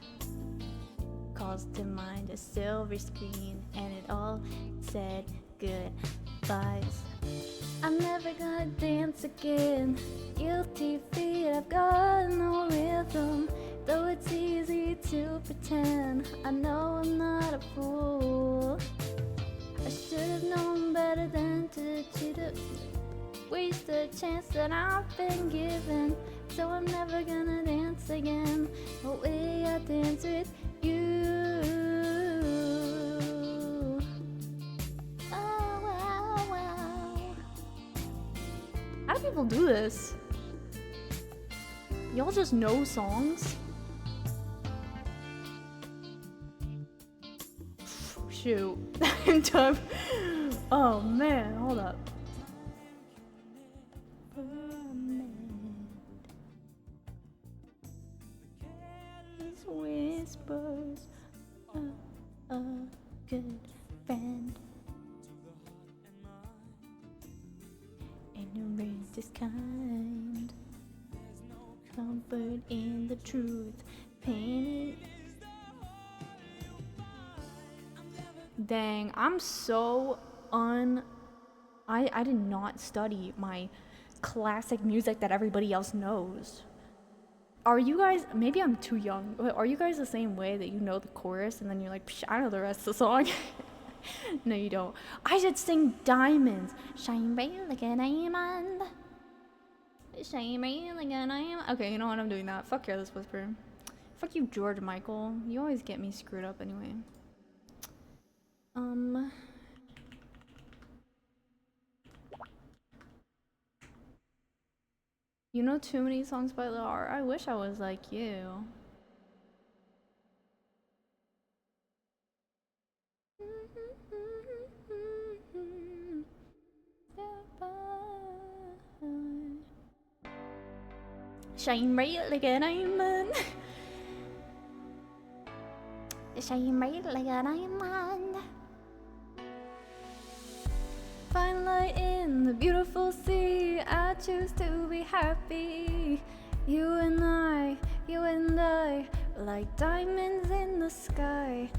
calls to mind a silver screen, and it all said goodbyes. I'm never gonna dance again. Guilty feet, I've got no rhythm. Though it's easy to pretend, I know I'm not a fool. I should have known better than to waste a chance that I've been given. So I'm never gonna dance again the way I dance with you. Oh, wow, wow. How do people do this? Y'all just know songs? Shoot. I'm done. Oh man, hold up. These whispers of a good friend. Ignorance is kind. Comfort in the truth. Pain. Dang, I'm so I did not study my classic music that everybody else knows. Are you guys, maybe I'm too young, but are you guys the same way that you know the chorus and then you're like, psh, I know the rest of the song? No, you don't. I should sing Diamonds. Shine bright like a diamond. Shine bright like a diamond. Okay, you know what, I'm doing that. Fuck Careless Whisper. Fuck you, George Michael. You always get me screwed up anyway. You know too many songs by Lar. I wish I was like you. Shine bright like a diamond. Shine bright like a diamond. Find light in the beautiful sea. I choose to be happy. You and I, like diamonds in the sky.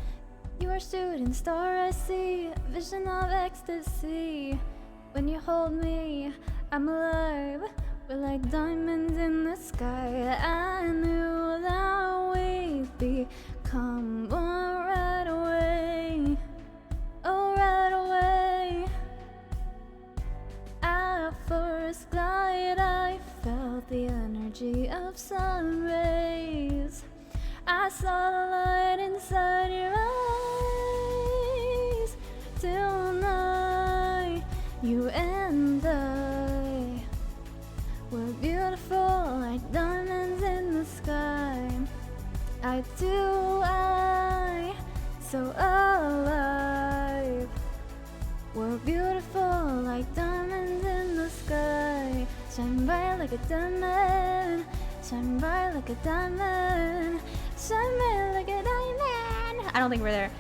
You are shooting star, I see, vision of ecstasy. When you hold me, I'm alive. We're like diamonds in the sky. I knew that we'd become one right away. Oh, right away. At first glide, I felt the energy of sun rays. I saw the light inside your eyes. Tonight, you and I were beautiful like diamonds in the sky. Eye to eye, so alive. We're beautiful like diamonds in the sky. Shine bright like a diamond. Shine bright like a diamond. Shine bright like a diamond. I don't think we're there.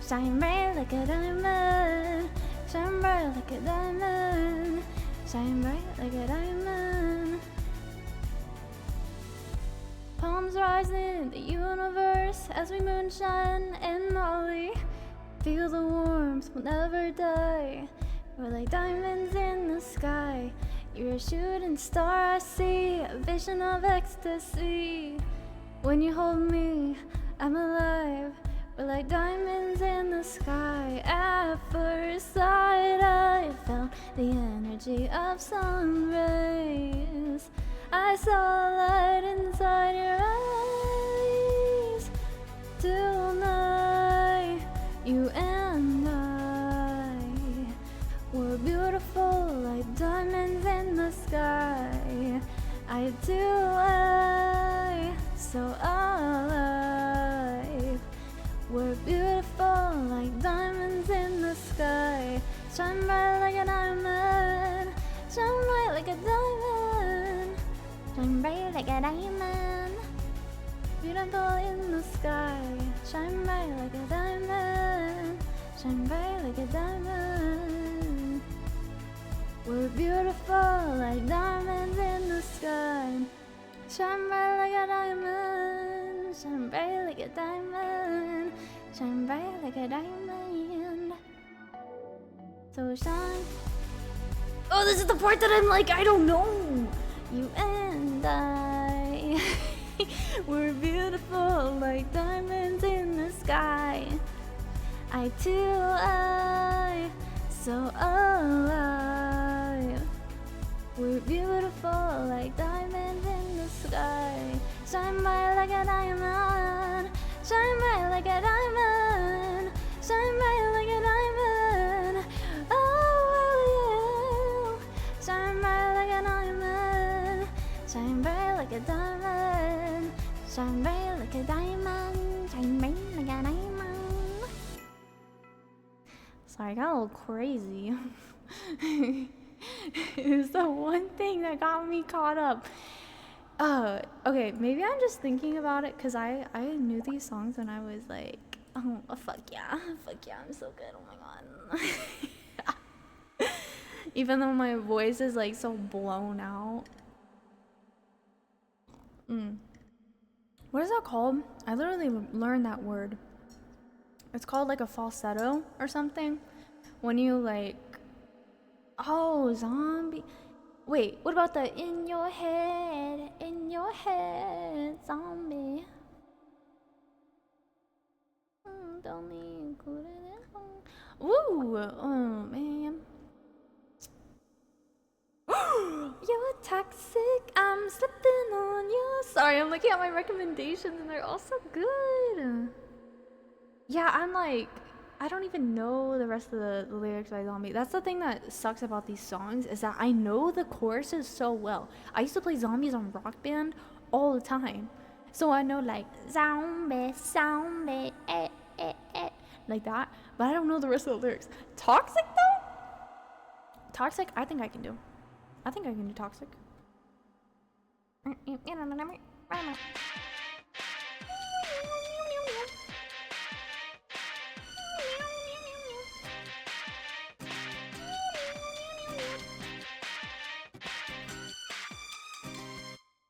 Shine bright like a diamond. Shine bright like a diamond. Shine bright like a diamond. Palms rise in the universe as we moonshine and Molly. Feel the warmth, we'll never die. We're like diamonds in the sky. You're a shooting star, I see a vision of ecstasy. When you hold me, I'm alive. We're like diamonds in the sky. At first sight, I felt the energy of sun rays. I saw light inside your eyes. Tonight, you and I were beautiful like diamonds in the sky. Eye to eye, so alive. We're beautiful like diamonds in the sky. Shine bright like a diamond. Shine bright like a diamond. Shine bright like a diamond. Beautiful in the sky. Shine bright like a diamond. Shine bright like a diamond. We're beautiful like diamonds in the sky. Shine bright like a diamond. Shine bright like a diamond. Shine bright like a diamond. So shine. Oh, this is the part that I'm like, I don't know. You and I we're beautiful like diamonds in the sky. Eye to eye, so alive. We're beautiful like diamonds in the sky. Shine bright like a diamond. Shine bright like a diamond. Shine bright like a diamond. Oh, shine bright like a diamond. Shine bright like a diamond. Shine bright like a diamond. Shine bright like a diamond. Sorry, I got a little crazy. It was the one thing that got me caught up. Okay, maybe I'm just thinking about it because I knew these songs when I was like, oh, fuck yeah, I'm so good, oh my god. Even though my voice is like so blown out. What is that called? I literally learned that word. It's called like a falsetto or something. When you like, oh, zombie. Wait, what about the in your head, zombie? Tell me, ooh, oh man. You're toxic, I'm slipping on you. Sorry, I'm looking at my recommendations and they're all so good. Yeah, I'm like, I don't even know the rest of the lyrics by Zombie. That's the thing that sucks about these songs, is that I know the choruses so well. I used to play Zombies on Rock Band all the time. So I know like, zombie, zombie, like that. But I don't know the rest of the lyrics. Toxic though? Toxic, I think I can do. I think I can do Toxic.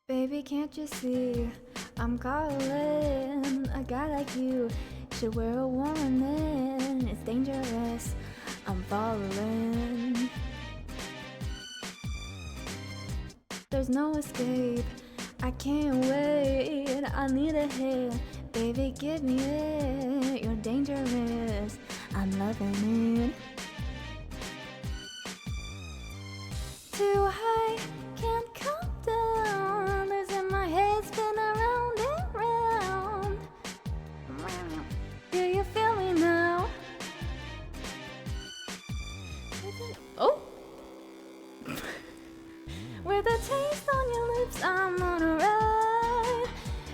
Baby, can't you see I'm calling? A guy like you should wear a woman. It's dangerous. I'm falling. There's no escape. I can't wait. I need a hit. Baby, give me it. You're dangerous. I'm loving it. Too high, can't come down. Losing my head, spin around and round. Do you feel me now? Oh! With a taste on your lips, I'm on a ride.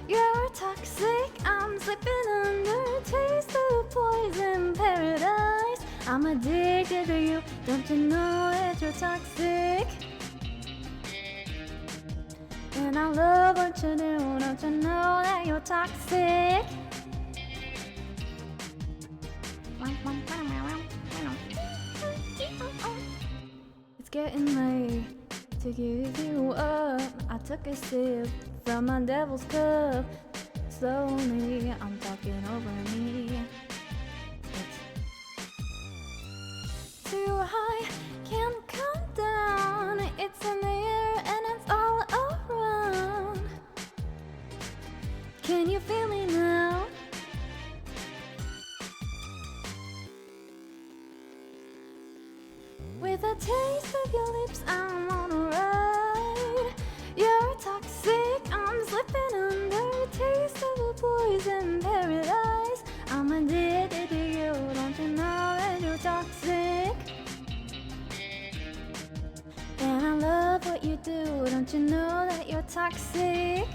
You're toxic, I'm slipping under. Taste of poison paradise. I'm addicted to you, don't you know that you're toxic? And I love what you do, don't you know that you're toxic? It's getting late to give you up. I took a sip from my devil's cup. Slowly, I'm talking over me. It's too high, can't come down. It's in the air and it's all around. Can you feel me now? With a taste of your lips, I'm on a ride. You're toxic, I'm slipping under. Taste of a poison paradise. I'm addicted to you, don't you know that you're toxic? And I love what you do, don't you know that you're toxic?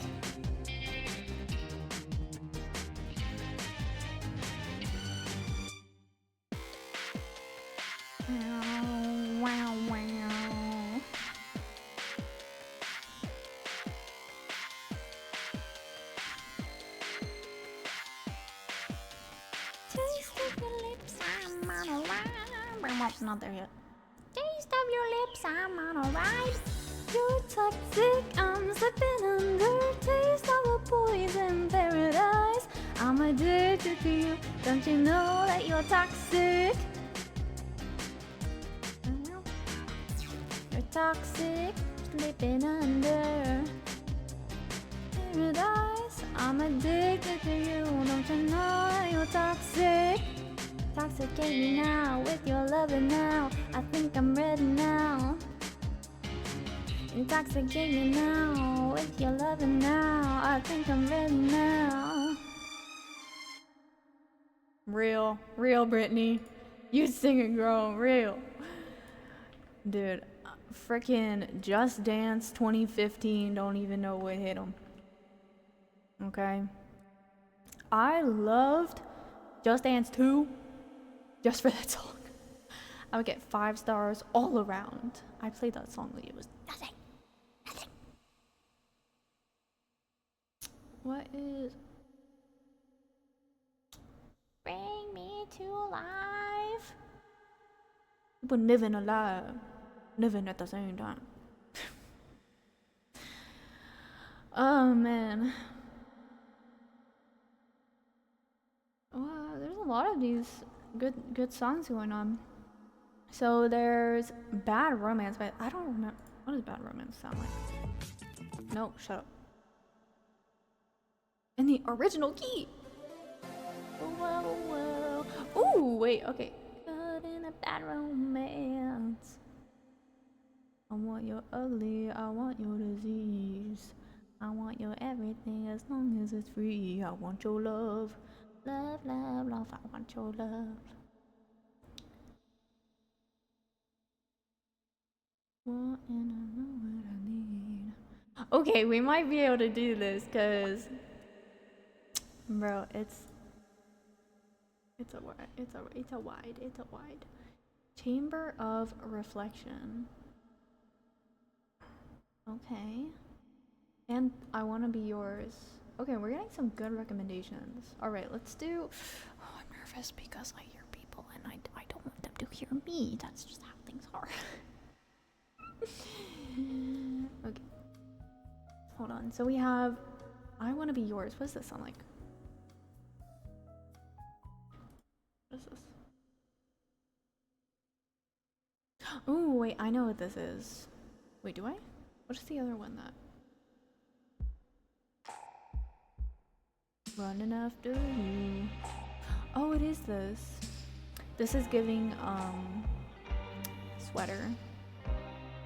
Wow, wow. Taste of your lips, I'm on a ride. Not there yet. Taste of your lips, I'm on a ride. You're toxic, I'm slipping under. Taste of a poison paradise. I'm addicted to you, don't you know that you're toxic? You're toxic, slipping under paradise. I'm addicted to you, don't you know that you're toxic? Toxicate me now with your loving now. I think I'm ready now. Intoxicate me now with your loving now. I think I'm ready now. Real Britney. You sing it, girl, real. Dude, frickin' Just Dance 2015, don't even know what hit him. Okay? I loved Just Dance 2 just for that song. I would get 5 stars all around. I played that song like it was nothing. What is... Bring me to life. But living alive. Living at the same time. Oh man. Wow, there's a lot of these good songs going on. So there's Bad Romance, but I don't remember. What does Bad Romance sound like? No, shut up. In the original key. Whoa, whoa. Ooh, wait, okay. Caught in a bad romance. I want your ugly, I want your disease. I want your everything as long as it's free. I want your love. Love, love, love, I want your love. Want and I know what I need. Okay, we might be able to do this, cause bro, it's a wide chamber of reflection. Okay. And I want to be yours. Okay, we're getting some good recommendations. All right, let's do... Oh, I'm nervous because I hear people and I don't want them to hear me. That's just how things are. Okay. Hold on. So we have I Want to Be Yours. What does this sound like? What is this? I know what this is. Wait, do I? What's the other one that? Running after you. Oh, it is this. This is giving, sweater.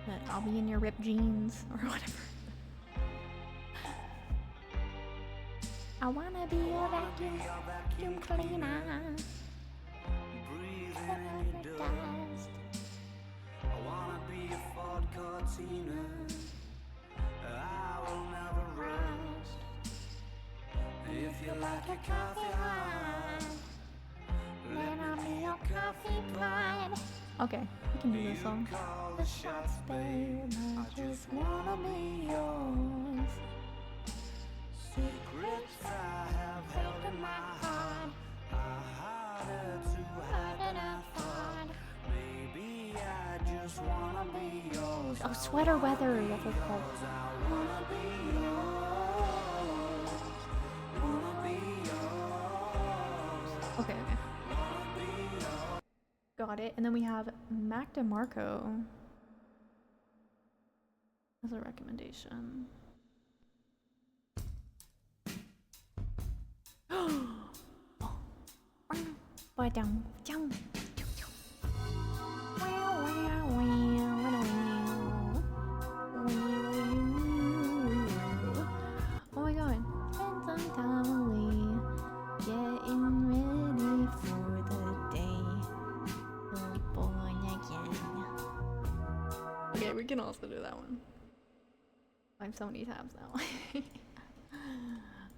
That I'll be in your ripped jeans or whatever. I wanna be your vacuum cleaner. Breathing in your dust. I wanna be a Ford Cortina. I will never rust. If you like your coffee hot, then I'll be your coffee pot. Okay, we can do this song. Call the shots, babe. I just wanna be yours. Secrets I have held in my heart are harder to hide than I thought. Maybe I just wanna be yours. Oh, sweater weather. That's what it's called. I wanna be yours. Wanna be yours. Okay. Got it. And then we have Mac DeMarco as a recommendation. Oh my god. Spend some time away, getting ready for the day. Born again. Okay, we can also do that one. I have so many tabs now.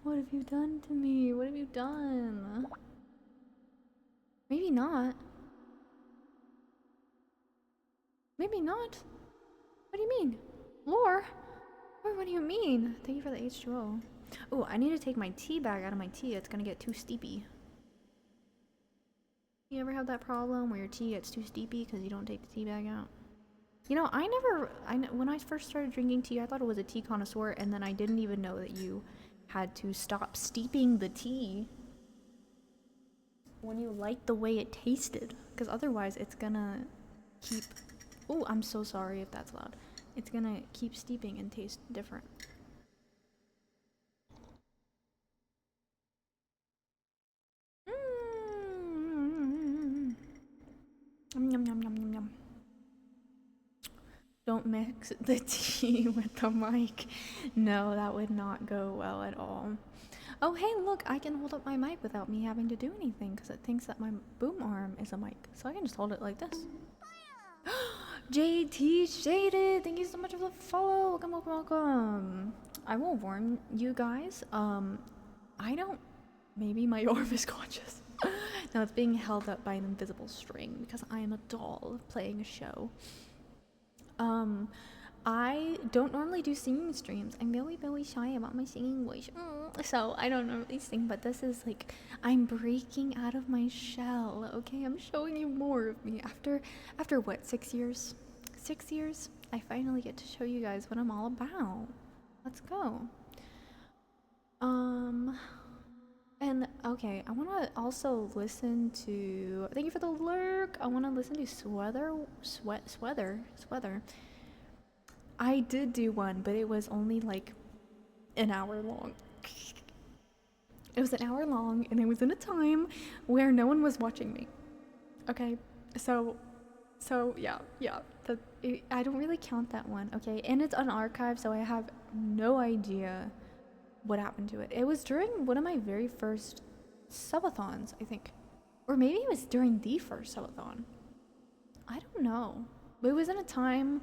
What have you done to me? What have you done? Maybe not. Maybe not. What do you mean? Lore? What do you mean? Thank you for the H2O. Oh, I need to take my tea bag out of my tea. It's gonna get too steepy. You ever have that problem where your tea gets too steepy because you don't take the tea bag out? You know, when I first started drinking tea, I thought it was a tea connoisseur, and then I didn't even know that you had to stop steeping the tea when you liked the way it tasted, because otherwise it's gonna keep... Oh, I'm so sorry if that's loud. It's gonna keep steeping and taste different. Yum, yum, yum, yum, yum. Don't mix the tea with the mic. No, that would not go well at all. Oh, hey, look, I can hold up my mic without me having to do anything because it thinks that my boom arm is a mic. So I can just hold it like this. JT Shaded, thank you so much for the follow. Welcome, welcome, welcome. I will warn you guys, maybe my orb is conscious. No, it's being held up by an invisible string because I am a doll playing a show. I don't normally do singing streams. I'm really, really shy about my singing voice. So I don't normally sing, but this is like, I'm breaking out of my shell, okay? I'm showing you more of me. After what, 6 years? 6 years? I finally get to show you guys what I'm all about. Let's go. And okay, I want to also listen to, thank you for the lurk. I want to listen to Sweater. I did do one, but it was only like an hour long. It was an hour long, and it was in a time where no one was watching me. Okay, so yeah, I don't really count that one, okay? And it's unarchived, so I have no idea what happened to it. It was during one of my very first subathons, I think. Or maybe it was during the first subathon. I don't know. But it was in a time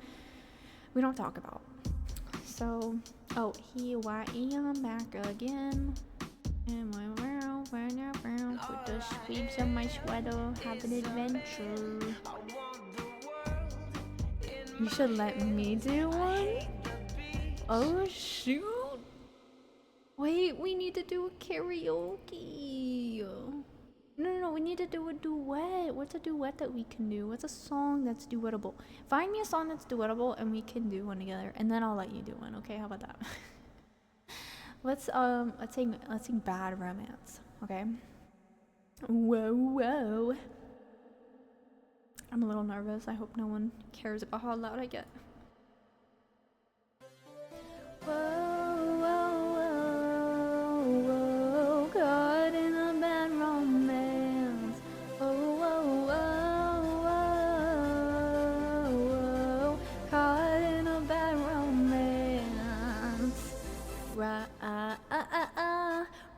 we don't talk about. So, oh, here I am back again. And my world round with the sweeps of my sweater, have an adventure. You should let me do one? Oh, shoot. Wait, we need to do a karaoke. No, we need to do a duet. What's a duet that we can do? What's a song that's duettable? Find me a song that's duettable and we can do one together, and then I'll let you do one, okay? How about that? Let's sing Bad Romance, okay? Whoa. I'm a little nervous. I hope no one cares about how loud I get. Whoa, whoa, whoa, whoa, caught in a bad romance. Whoa, whoa, whoa, whoa, whoa, caught in a bad romance.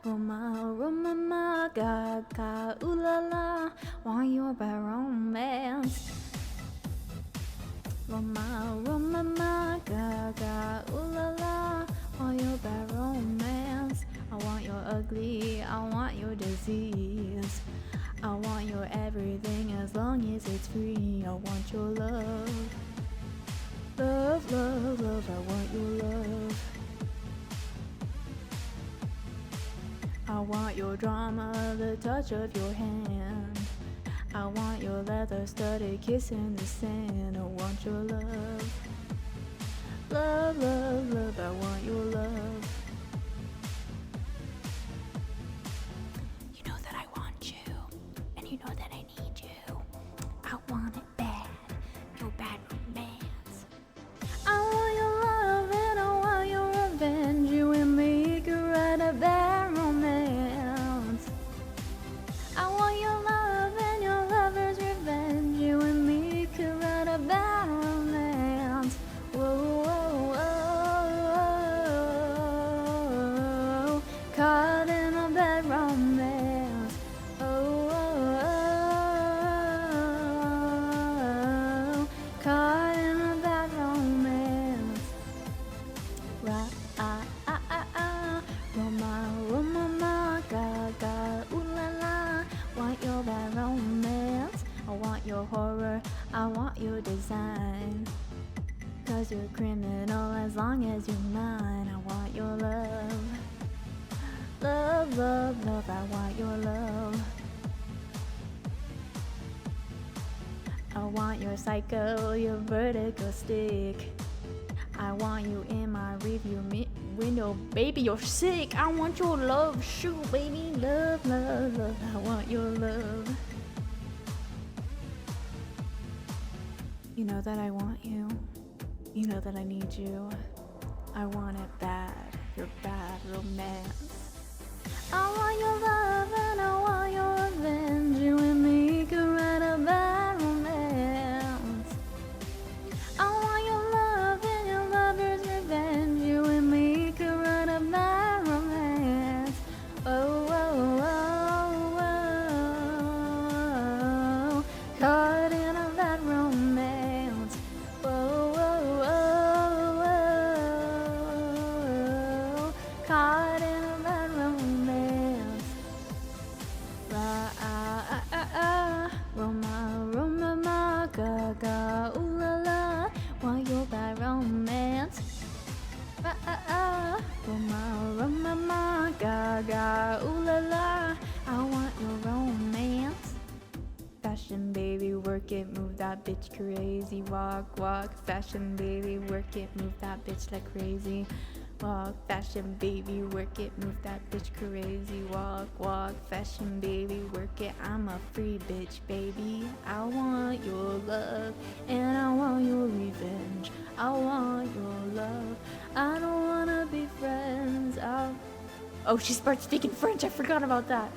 Roma, Roma, ma, ga, ga, ooh la la, want your bad romance. Roma, Roma, ma, ga, ga, ooh la la, want your bad romance. I want your ugly, I want your disease. I want your everything as long as it's free. I want your love. Love, love, love, I want your love. I want your drama, the touch of your hand. I want your leather-studded kiss in the sand. I want your love. Love, love, love, I want your love. You know that I want you, and you know that I need you. I want it bad, your bad romance. I want your love and I want your revenge. You and me could write a bad romance. I want your love and your lover's revenge. You and me could write a bad romance. Whoa, whoa, whoa, caught in a bad romance. Oh, oh, oh, caught in a bad romance. Roma, Roma, ma, ga, ga, ooh la la, want your bad romance. I want your horror, I want your design. 'Cause you're criminal as long as you're mine. I want your love. Love, love, love, I want your love. I want your psycho, your vertigo stick. I want you in my review window, baby, you're sick. I want your love, shoot, baby, love, love, love. I want your love. You know that I want you. You know that I need you. I want it bad, your bad romance. I want your love and I want your revenge. You and me could write a bad romance. I want your love and your lover's revenge. You and me could write a bad romance. Oh, oh, oh, oh, caught in a bad romance. Whoa, whoa, whoa, whoa, caught in a bad romance. Roma, Roma, ma, ga, ga, ooh la la, want your bad romance. Roma, Roma, ma, ga, ga, ooh la la, I want your romance. Fashion baby, work it, move that bitch crazy. Walk, walk, fashion baby, work it, move that bitch like crazy. Walk, fashion baby, work it, move that bitch crazy. Walk, walk, fashion baby, work it. I'm a free bitch, baby. I want your love and I want your revenge. I want your love. I don't wanna be friends. Oh, she starts speaking French. I forgot about that.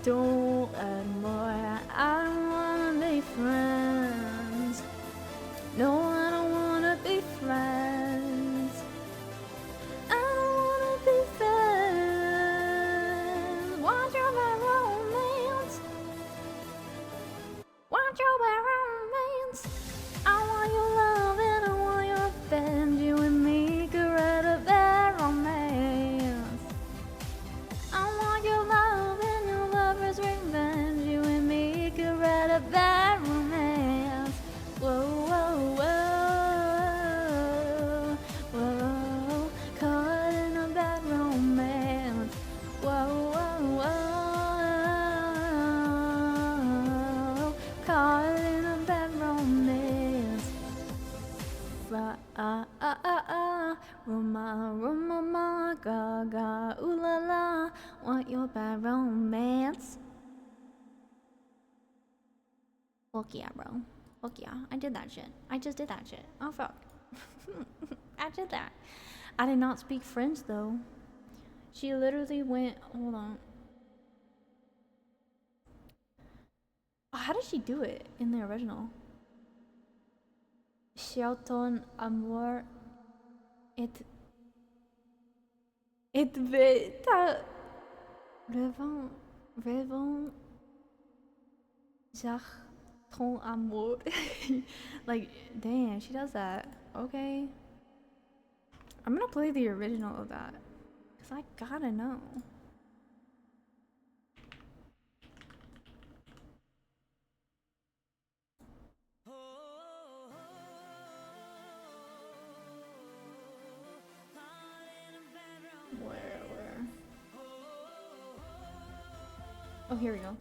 Don't add more. I don't wanna be friends. No, I don't wanna be friends. I don't wanna be friends. Want your bad romance? Want your bad romance? I want your love and I want your revenge. You and me could write a bad romance. I want your love and your lover's revenge. You and me could write a bad romance. Whoa, whoa, whoa, whoa, caught in a bad romance. Whoa, whoa, whoa, caught in a bad romance. Roma, Roma, ma, ga, ga, ooh la la, want your bad romance. Fuck yeah, bro. Fuck yeah. I did that shit. I just did that shit. Oh, fuck. I did that. I did not speak French, though. She literally went... Hold on. How did she do it in the original? Shelton amour et veta revend Jacques ton amour. Like, damn, she does that. Okay. I'm gonna play the original of that. Cause I gotta know. Where? Oh, here we go.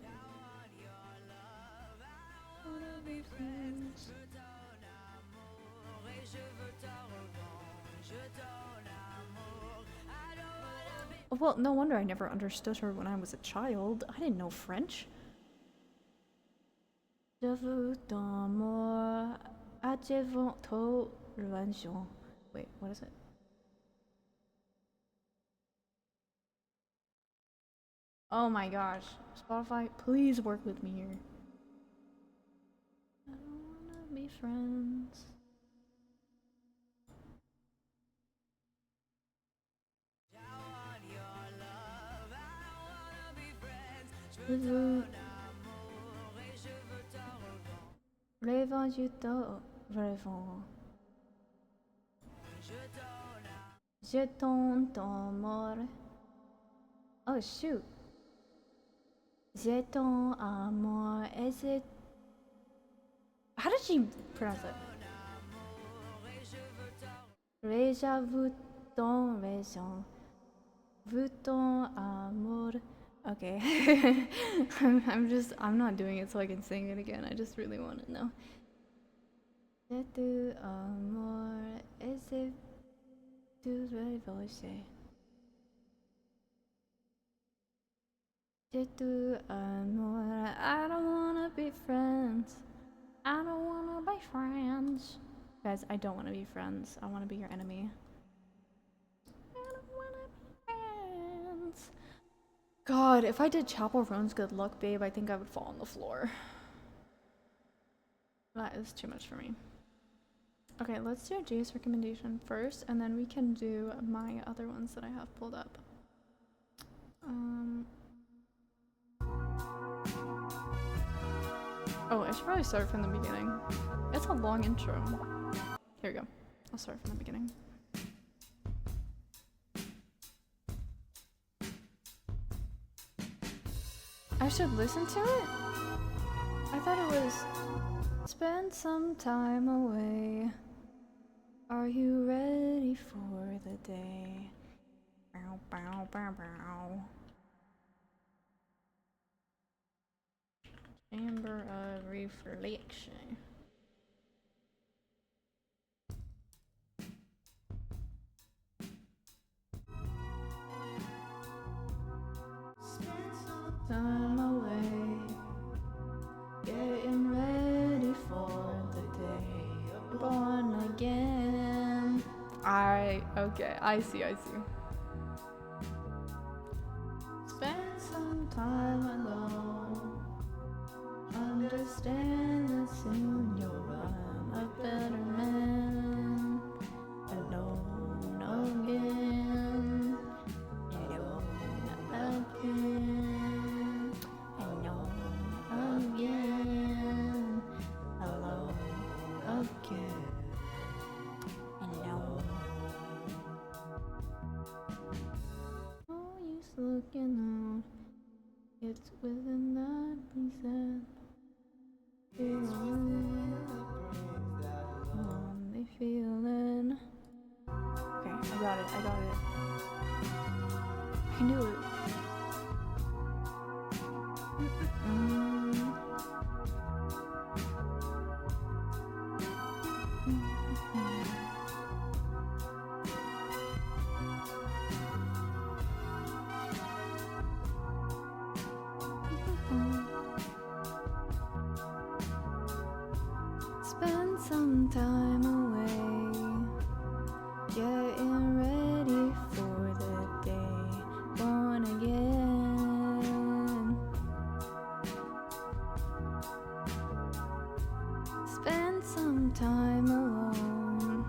Well, no wonder I never understood her when I was a child. I didn't know French. Je veux d'amour, adjevant to revention. Wait, what is it? Oh my gosh. Spotify, please work with me here. I don't wanna be friends. Je veux rêver du temps, rêvant. Je t'en amour. Oh shoot. Je t'en amour et je... How did she pronounce it? Reja vous ton raison. Vous ton amour. Okay. I'm not doing it so I can sing it again. I just really want to know. Je tu amour et je tu révolution. Je tu amour. I don't wanna be friends. I don't wanna be friends. Guys, I don't want to be friends. I want to be your enemy. I don't want to be friends. God, if I did Chapel Roan's Good Luck, babe, I think I would fall on the floor. That is too much for me. Okay, let's do Jay's recommendation first, and then we can do my other ones that I have pulled up. Oh, I should probably start from the beginning. It's a long intro. Here we go. I'll start from the beginning. I should listen to it? I thought it was spend some time away. Are you ready for the day? Bow, bow, bow, bow. Chamber of Reflection. Time away, getting ready for the day. Born again. Okay, I see. Spend some time alone. Understand that soon you'll run a better man. Alone again. Alone again. Alone again. Alone again. Alone. Oh, you're looking out. It's within that reason. Lonely feeling. Okay, I got it. I knew it. some time away, getting ready for the day, born again. Spend some time alone,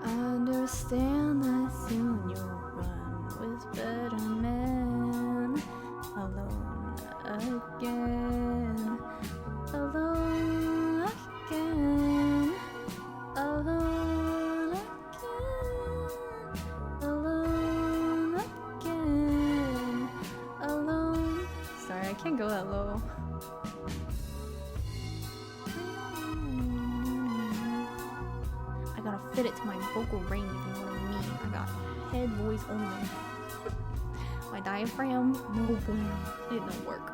understand that soon you'll run with better men. Alone again, alone again, alone again, alone again, alone. Sorry, I can't go that low. I gotta fit it to my vocal range, if you know what I mean. I got head voice only. My diaphragm, no bueno. It don't work.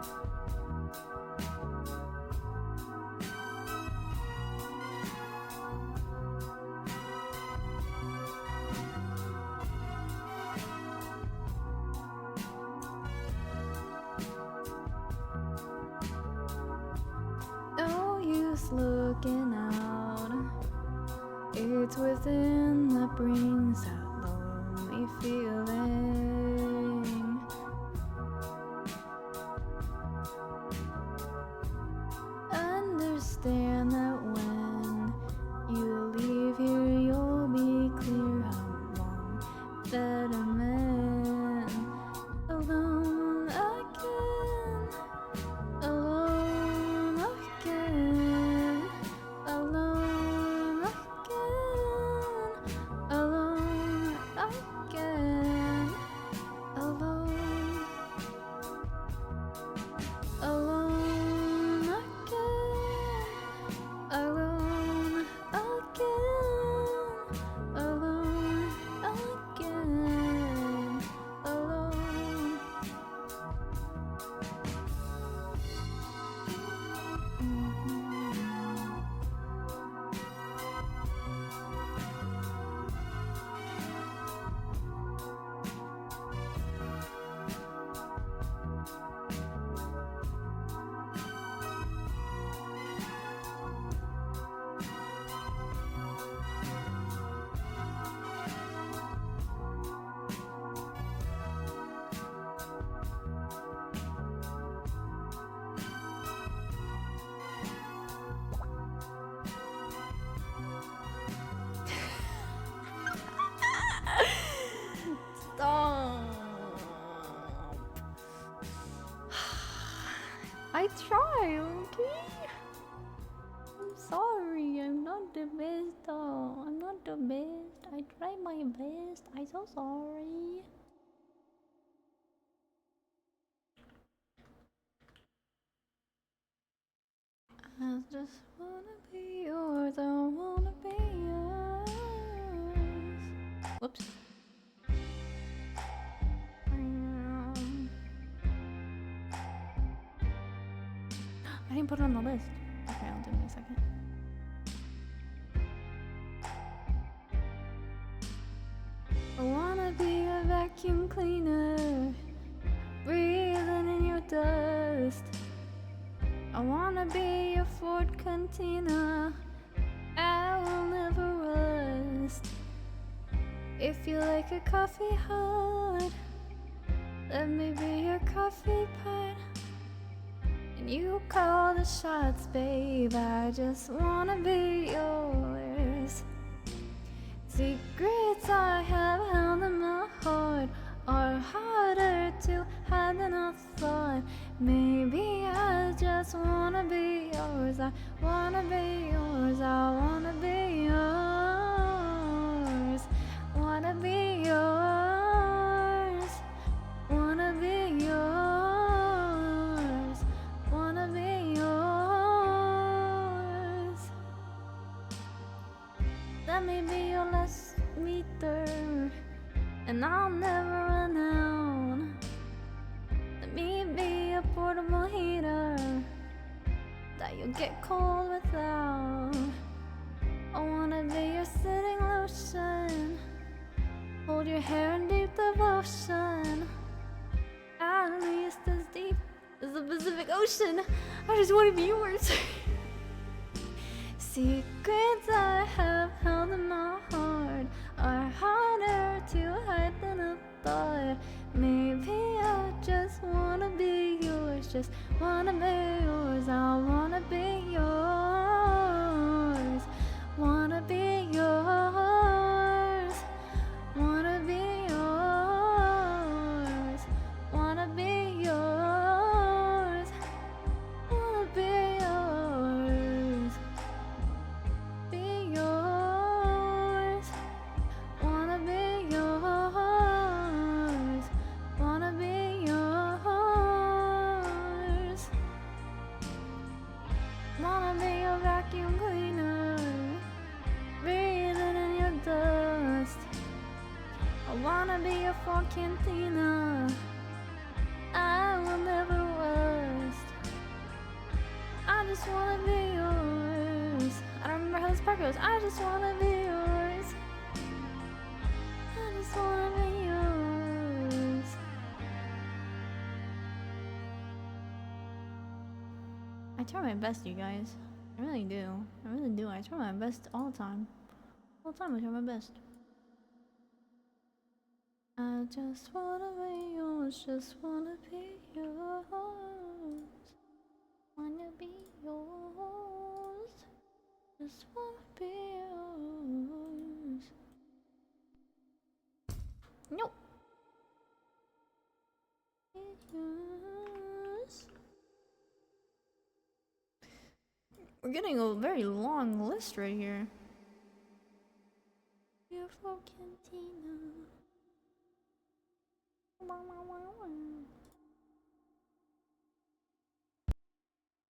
No use looking out. It's within that brings that lonely feeling. Understand that when you leave here, you'll be clear among better men. Alone again, alone again, alone again, alone again, alone, alone again, alone again, alone again, alone. Stop. I try, okay? I'm sorry, I'm not the best though. I'm not the best. I try my best. I'm so sorry. I just wanna be yours. I wanna be yours. Whoops. I didn't put it on the list. Okay, I'll do it in a second. I wanna be a vacuum cleaner, breathing in your dust. I wanna be a Ford Cantina, I will never rust. If you like a coffee hut, let me be your coffee pot. And you call the shots, babe, I just wanna be yours. Secrets I have held in my heart are harder to hide than I thought. Maybe I just wanna be yours. I wanna be yours. I wanna be yours. Wanna be yours. Wanna be yours. Wanna be yours. Let me be your last meter, and I'll never run out. Let me be a portable heater that you'll get cold without. I wanna be your sitting lotion, hold your hair in deep devotion. At least as deep as the Pacific Ocean. I just wanna be yours. Secrets I have held in my heart are harder to hide than I thought. Maybe I just wanna be yours, just wanna be yours. I wanna be yours, wanna be yours, wanna be yours, wanna be yours, wanna be yours. Be yours, wanna be yours, wanna be yours, wanna be your vacuum cleaner, breathing in your dust. I wanna be your fork cantina, I will never rust. I just wanna be yours. I don't remember how this part goes. I just wanna be yours. I just wanna be yours. I try my best, you guys. I really do. I really do. I try my best all the time. All the time I try my best. I just wanna be yours. Just wanna be yours. Wanna be yours. Just wanna be yours. Nope. Yours. We're getting a very long list right here. Beautiful cantina.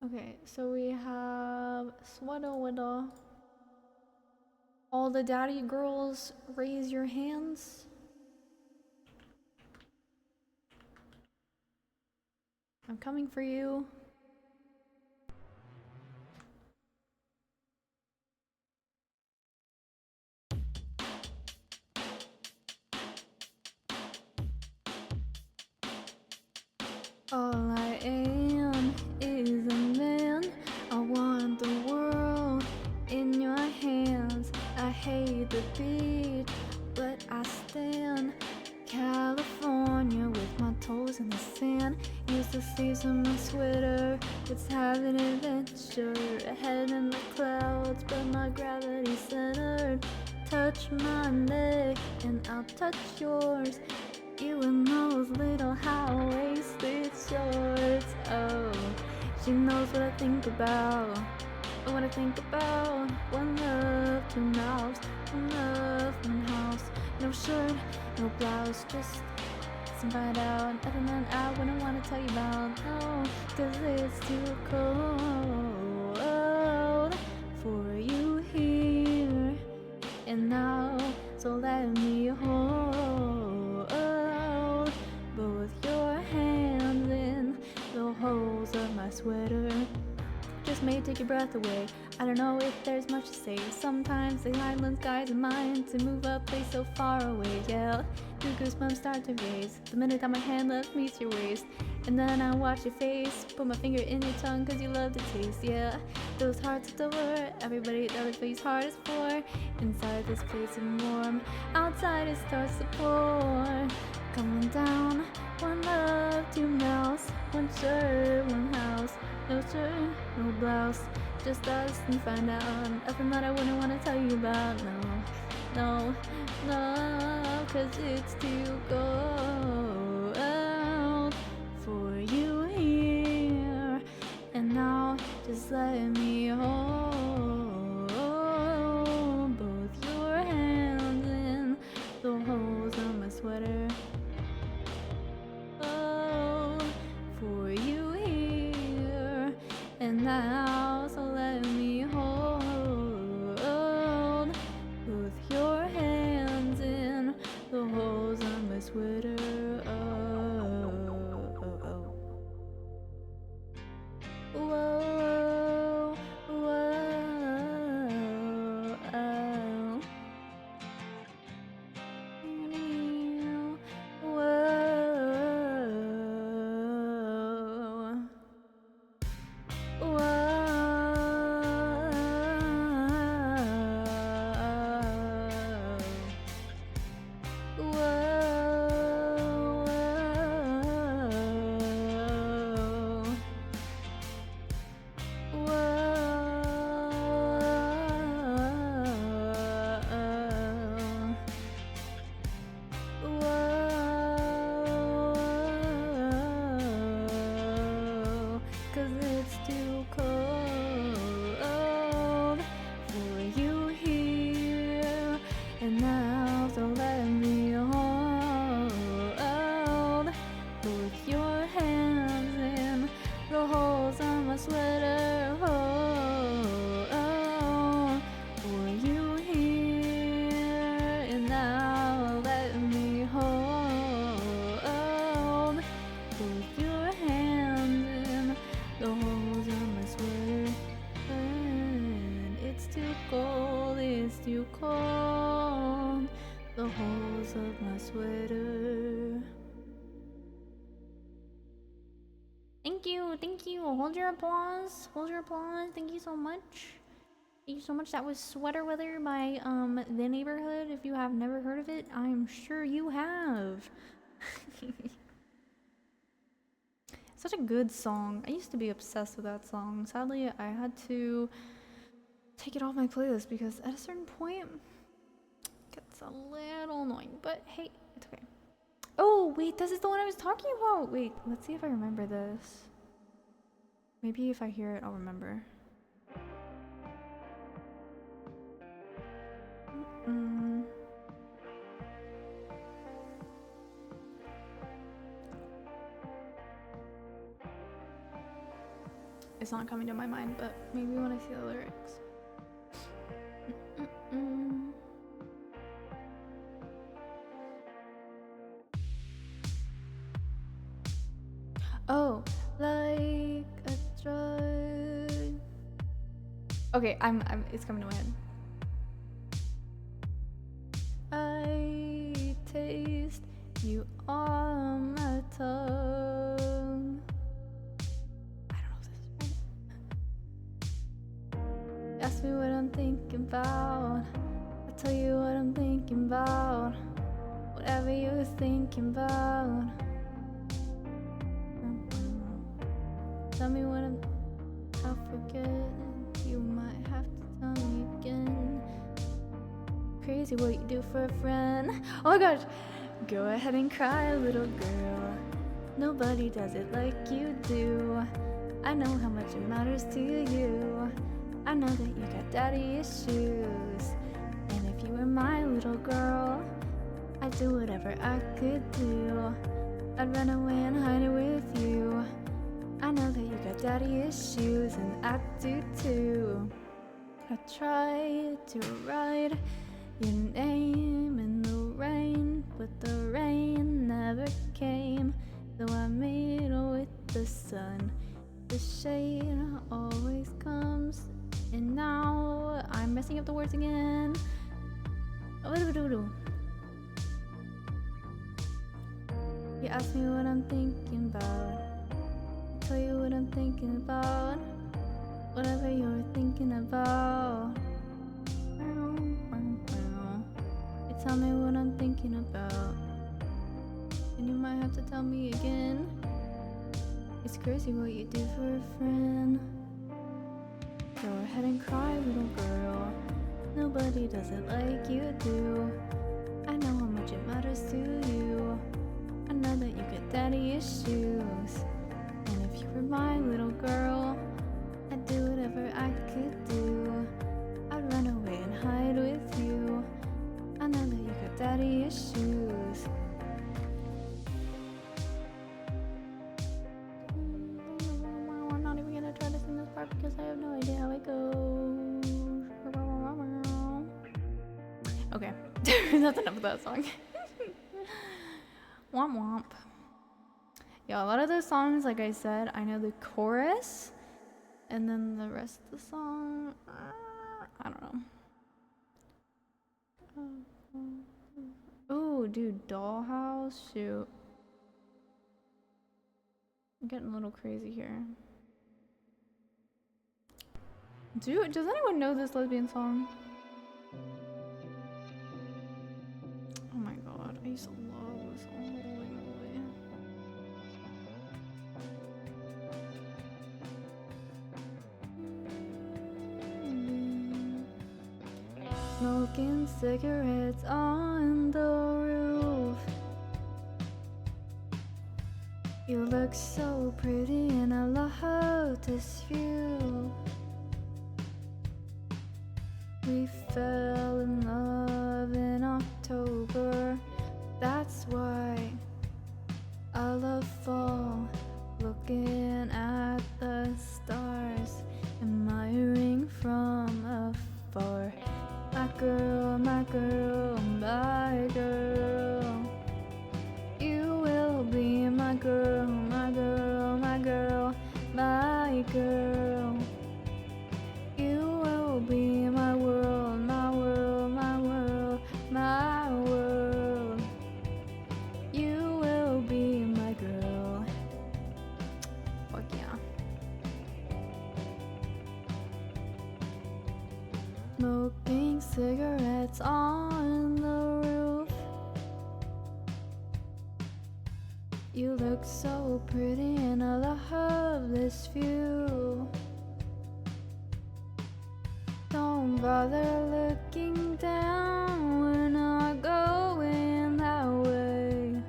Okay, so we have Sweater Widow. All the daddy girls, raise your hands. I'm coming for you. All I am is a man. I want the world in your hands. I hate the beach, but I stand. California with my toes in the sand. Used to season my sweater. Let's have an adventure. Head in the clouds, but my gravity centered. Touch my neck and I'll touch yours. You in those little high-waisted shorts. Oh, she knows what I think about. What I think about. One love, two mouths. One love, one house. No shirt, no blouse, just some find out. Other than I wouldn't want to tell you about. No, cause it's too cold for you here and now. So let me hold both your hands in the holes of my sweater. Just may take your breath away. I don't know if there's much to say. Sometimes the island skies are mine to move up, place so far away. Yeah, your goosebumps start to raise the minute that my hand left meets your waist. And then I watch your face, put my finger in your tongue cause you love the taste. Yeah, those hearts adore everybody the other place heart is for. Inside this place is warm, outside it starts to pour. Coming down, one love, two mouths. One shirt, one house. No shirt, no blouse, just us and find out. Nothing that I wouldn't want to tell you about. No, cause it's too cold for you here and now. Just let me hold both your hands in the holes of my sweater. Oh, for you here and now, so let me hold both your hands in the holes on my sweater. Oh. Whoa, the holes of my sweater. Thank you, thank you. Hold your applause. Hold your applause. Thank you so much. Thank you so much. That was Sweater Weather by The Neighborhood. If you have never heard of it, I'm sure you have. Such a good song. I used to be obsessed with that song. Sadly, I had to take it off my playlist because at a certain point it gets a little annoying. But hey, it's okay. Oh, wait, this is the one I was talking about. Wait, let's see if I remember this. Maybe if I hear it, I'll remember. It's not coming to my mind, but maybe when I see the lyrics. Oh, like a drug. Okay, it's coming to my head. I taste you on my tongue. I don't know if this is right. Ask me what I'm thinking about. I'll tell you what I'm thinking about. Whatever you're thinking about. Tell me what I'll forget. You might have to tell me again. Crazy what you do for a friend. Oh my gosh. Go ahead and cry, little girl. Nobody does it like you do. I know how much it matters to you. I know that you got daddy issues. And if you were my little girl, I'd do whatever I could do. I'd run away and hide it with you. I know that you got daddy issues, and I do too. I tried to write your name in the rain, but the rain never came. Though I made it with the sun, the shade always comes. And now I'm messing up the words again. You ask me what I'm thinking about. Tell you what I'm thinking about. Whatever you're thinking about. You tell me what I'm thinking about. And you might have to tell me again. It's crazy what you do for a friend. Go ahead and cry, little girl. Nobody does it like you do. I know how much it matters to you. I know that you got daddy issues. And if you were my little girl, I'd do whatever I could do. I'd run away and hide with you. I know that you got daddy issues. I'm not even gonna try to sing this part because I have no idea how it goes. Okay, that's enough of that song. Womp womp. Yeah, a lot of those songs, like I said, I know the chorus, and then the rest of the song, I don't know. Oh, dude, Dollhouse, shoot. I'm getting a little crazy here. Dude, does anyone know this lesbian song? Oh my god, I used to love this song. Smoking cigarettes on the roof. You look so pretty and I love this view. We fell in love in October. That's why I love fall. Looking at the stars, admiring from afar. My girl, my girl, my girl. You will be my girl, my girl, my girl, my girl. You will be my world, my world, my world. lights on the roof. You look so pretty and I love this view. Don't bother looking down, we're not going that way.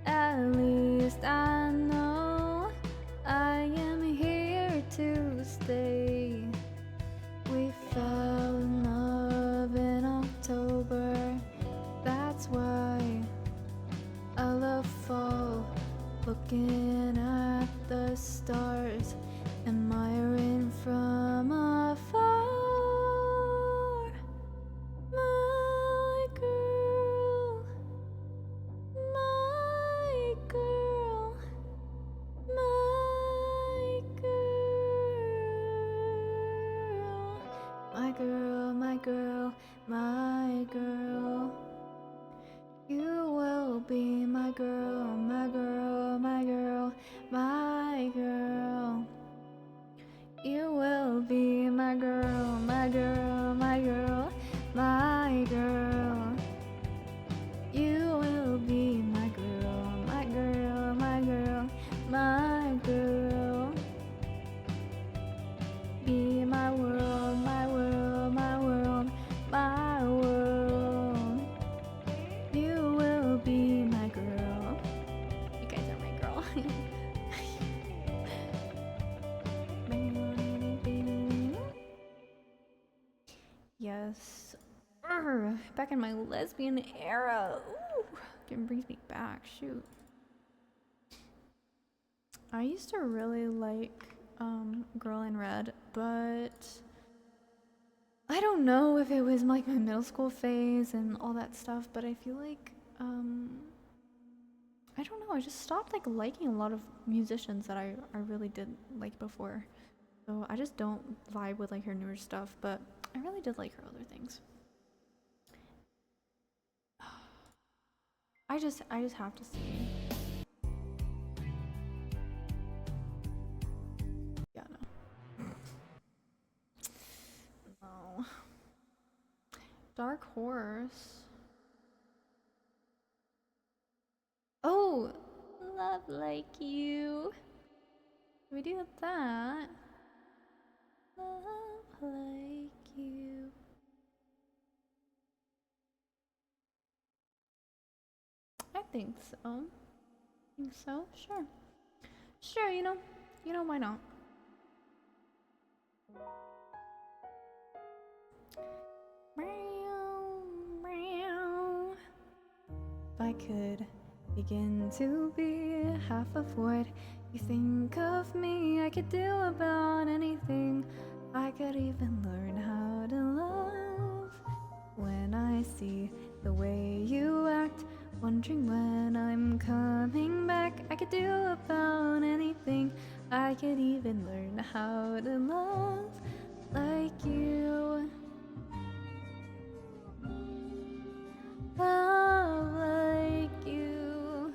At least I know I am here to stay. We fell in love in October, that's why I love fall. Looking at the stars, admiring from afar. My girl, my girl, my girl, my girl, my girl, my girl. You will be my girl, my girl, my girl, my girl. You will be my girl, my girl, my girl, my girl. You will be my girl, my girl, my girl, my girl. Be my world, my world, my world, my world. You will be my girl. You guys are my girl. Yes. Back in my lesbian era. Ooh, it brings me back. Shoot. I used to really like Girl in Red, but I don't know if it was like my middle school phase and all that stuff, but I feel like I don't know, I just stopped like liking a lot of musicians that I really did like before. So I just don't vibe with like her newer stuff, but I really did like her other things. I just have to see. Yeah, no. No. Dark Horse. Oh, Love Like You. We do that. Love like you. I think so. Think so? Sure. Sure, you know, why not? If I could begin to be half of what you think of me, I could do about anything. I could even learn how to love. When I see the way you act, wondering when I'm coming back, I could do about anything. I could even learn how to love like you. Love like you.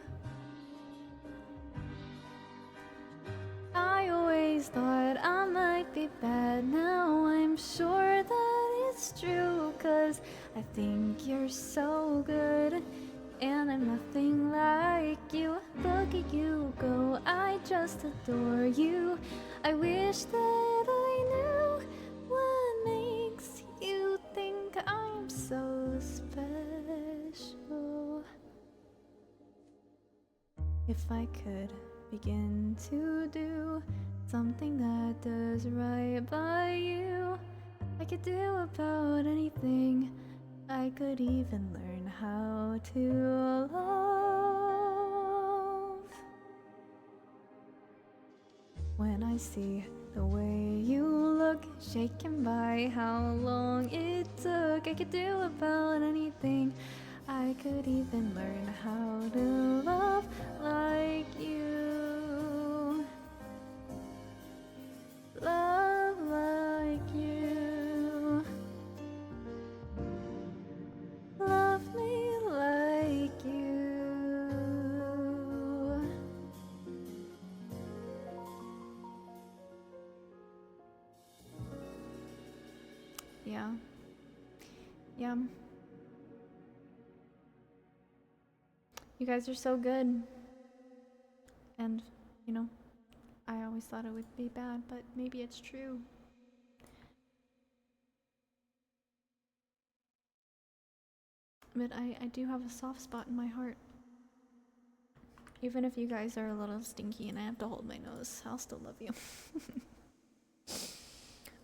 I always thought I might be bad, now I'm sure that it's true, 'cause I think you're so good, and I'm nothing like you. Look at you go, I just adore you. I wish that I knew what makes you think I'm so special. If I could begin to do something that does right by you, I could do about anything. I could even learn how to love. When I see the way you look, shaken by how long it took, I could do about anything. I could even learn how to love like you. Love like you. Love me like you. Yeah. Yeah. them. You guys are so good. And, you know, I always thought it would be bad, but maybe it's true. But I do have a soft spot in my heart. Even if you guys are a little stinky and I have to hold my nose, I'll still love you.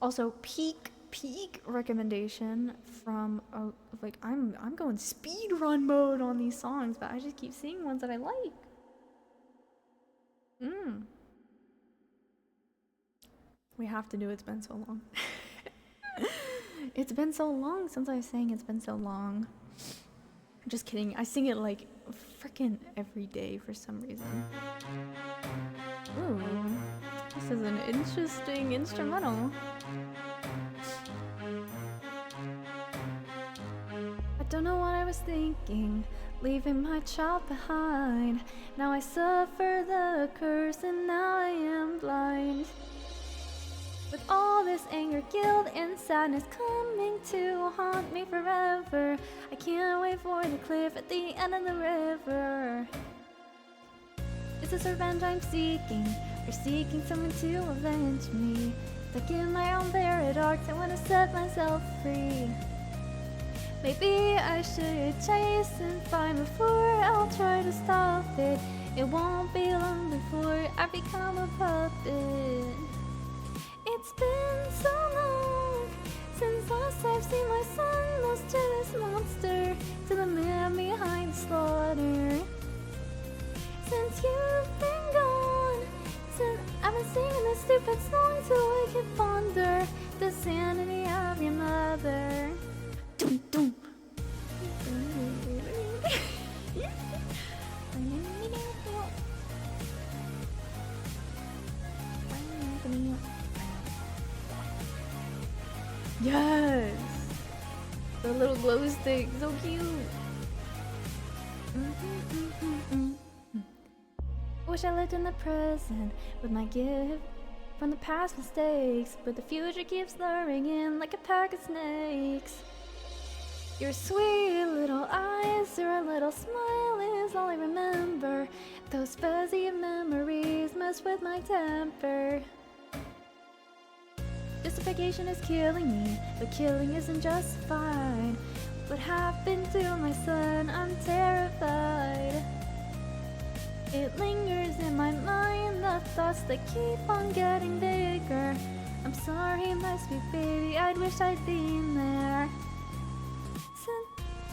Also, peak recommendation from like I'm going speed run mode on these songs, but I just keep seeing ones that I like. We have to do It's Been So Long. It's been so long since I sang It's Been So Long. Just kidding. I sing it like freaking every day for some reason. Ooh, this is an interesting instrumental. I don't know what I was thinking, leaving my child behind. Now I suffer the curse and now I am blind. With all this anger, guilt, and sadness coming to haunt me forever, I can't wait for the cliff at the end of the river. Is this revenge I'm seeking, or seeking someone to avenge me? Stuck in my own paradox, I want to set myself free. Maybe I should chase and find before I'll try to stop it. It won't be long before I become a puppet. It's been so long since last I've seen my son lost to this monster, to the man behind the slaughter. Since you've been gone, since I've been singing this stupid song so I can ponder the sanity of your mother. Dum, dum. Yes! The little glow stick, so cute! Wish I lived in the present with my gift from the past mistakes, but the future keeps luring in like a pack of snakes. Your sweet little eyes or a little smile is all I remember. Those fuzzy memories mess with my temper. Justification is killing me, but killing isn't justified. What happened to my son? I'm terrified. It lingers in my mind, the thoughts that keep on getting bigger. I'm sorry, my sweet baby, I'd wish I'd been there. It's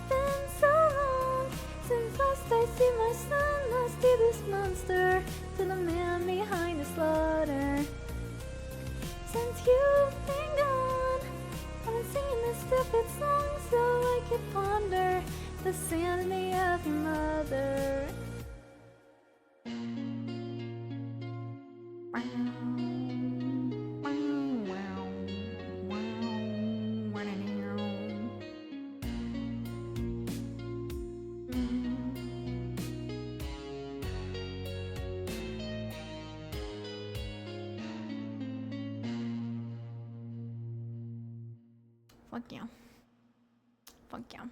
been so long since last I see my son lost to this monster, to the man behind the slaughter. Since you've been gone, I've been singing this stupid song so I could ponder the sanity of your mother. Fuck yeah. Fuck yeah.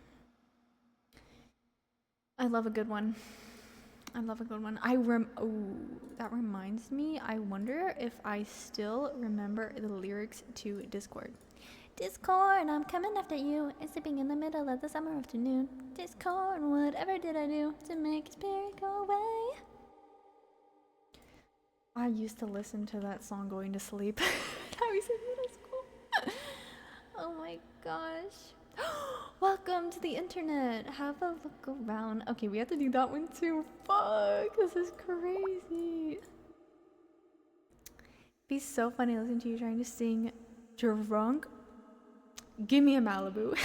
I love a good one. I love a good one. Oh, that reminds me. I wonder if I still remember the lyrics to Discord. Discord, I'm coming after you. It's sleeping in the middle of the summer afternoon. Discord, whatever did I do to make your spirit go away? I used to listen to that song going to sleep. I was in middle school. Oh my gosh. Welcome to the internet. Have a look around. Okay, we have to do that one too. Fuck, this is crazy. Be so funny listening to you trying to sing drunk. Give me a Malibu.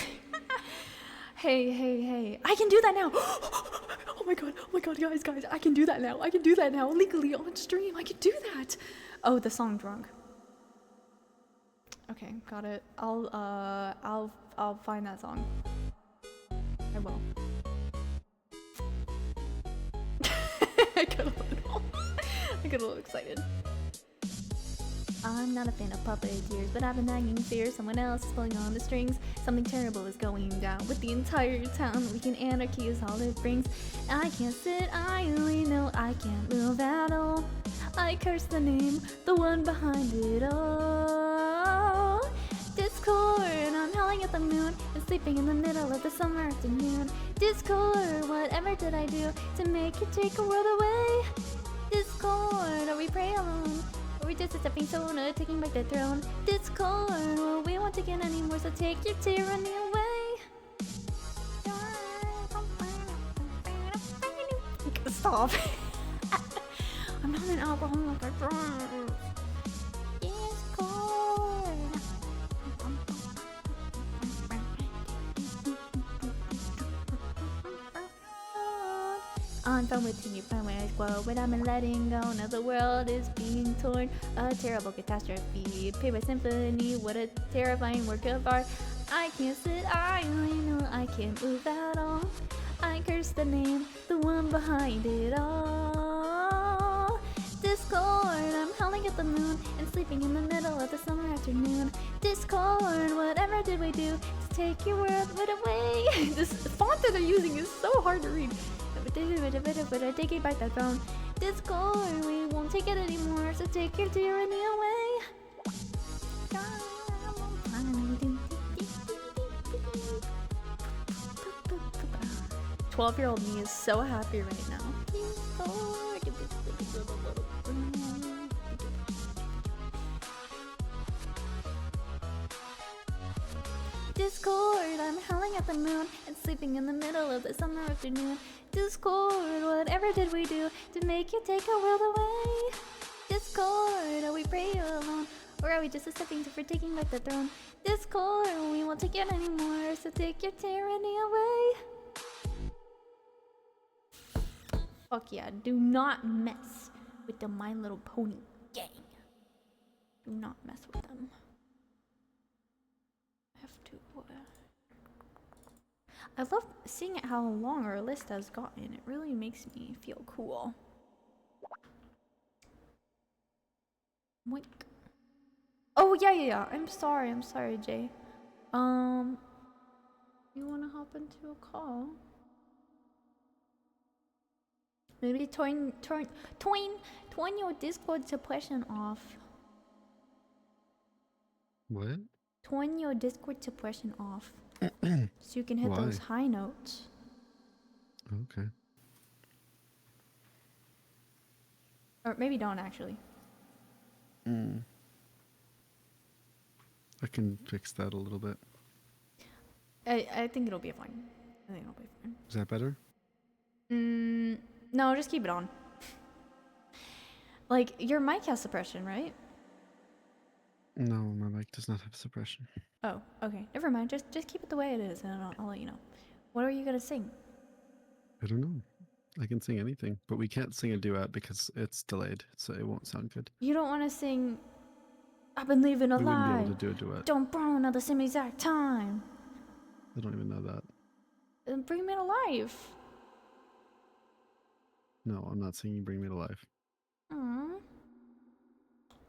Hey. I can do that now. Oh my god, guys, I can do that now. I can do that now legally on stream. I can do that. Oh, the song Drunk. Okay, got it. I'll find that song. I will. I got a little excited. I'm not a fan of puppeteers, but I've been nagging fear. Someone else is pulling on the strings. Something terrible is going down with the entire town. Weekend anarchy is all it brings. I can't sit idly, no, I can't move at all. I curse the name, the one behind it all. Discord, I'm howling at the moon and sleeping in the middle of the summer afternoon. Discord, whatever did I do to make you take a world away? Discord, are we prey alone? Or we just a stepping stone, taking back the throne? Discord, well, we won't take it anymore, so take your tyranny away. Stop. I'm not an alcoholic, I promise. Discord. On phone with you, find where I go, but I'm letting go. Now the world is being torn. A terrible catastrophe. Paper symphony, what a terrifying work of art. I can't sit idly, no, I can't move at all. I curse the name, the one behind it all. Discord, I'm howling at the moon and sleeping in the middle of the summer afternoon. Discord, whatever did we do to take your world away? This font that they're using is so hard to read. Taking back that phone. Discord, we won't take it anymore, so take your tyranny away. 12-year-old me is so happy right now. Discord, I'm howling at the moon and sleeping in the middle of the summer afternoon. Discord, whatever did we do to make you take our world away? Discord, are we prey alone? Or are we just a stepping stone for taking back the throne? Discord, we won't take it anymore, so take your tyranny away. Fuck yeah, do not mess with the My Little Pony gang. Do not mess with them. I have to... I love seeing how long our list has gotten. It really makes me feel cool. Wink. Oh yeah. I'm sorry, Jay. You wanna hop into a call? Maybe turn your Discord suppression off. What? Turn your Discord suppression off. So you can hit those high notes. Okay. Or maybe don't actually. I can fix that a little bit. I think it'll be fine. I think it'll be fine. Is that better? No, just keep it on. Like, your mic has suppression, right? No, my mic does not have suppression. Oh, okay. Never mind. Just keep it the way it is, and I'll let you know. What are you gonna sing? I don't know. I can sing anything, but we can't sing a duet because it's delayed, so it won't sound good. You don't want to sing I've been living a We lie. wouldn't be able to do a duet. Don't burn at the same exact time. I don't even know that. Then bring me to life. No, I'm not singing Bring Me to Life. Aww.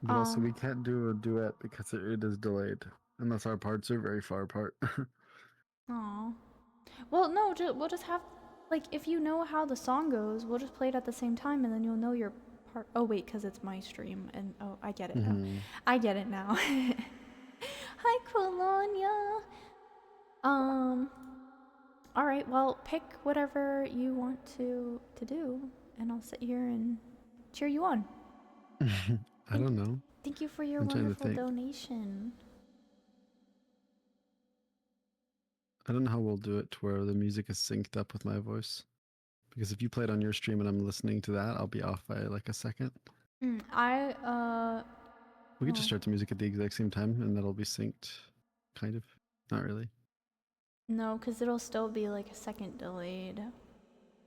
But also, we can't do a duet because it is delayed, unless our parts are very far apart. Aw. Well, no, we'll just have, like, if you know how the song goes, we'll just play it at the same time, and then you'll know your part. Oh, wait, because it's my stream, and oh, I get it now. I get it now. Hi, Colonia. All right, well, pick whatever you want to do, and I'll sit here and cheer you on. I don't know. Thank you for your I'm trying to wonderful think. donation. I don't know how we'll do it to where the music is synced up with my voice. Because if you play it on your stream and I'm listening to that, I'll be off by like a second. We could just start the music at the exact same time and that'll be synced. Kind of. Not really. No, because it'll still be like a second delayed.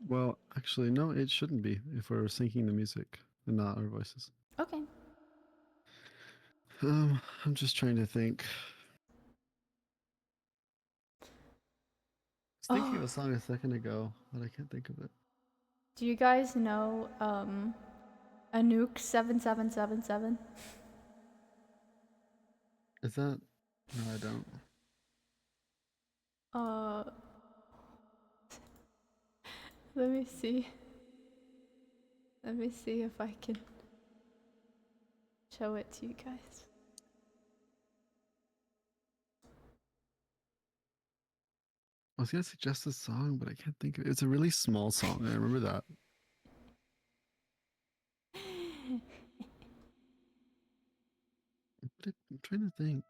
Well, actually, no, it shouldn't be if we're syncing the music and not our voices. Okay. I'm just trying to think. I was thinking of a song a second ago, but I can't think of it. Do you guys know Anouk 7777? Is that? No, I don't. Uh, let me see. Let me see if I can show it to you guys. I was gonna suggest a song, but I can't think of it. It's a really small song. I remember that. I'm trying to think.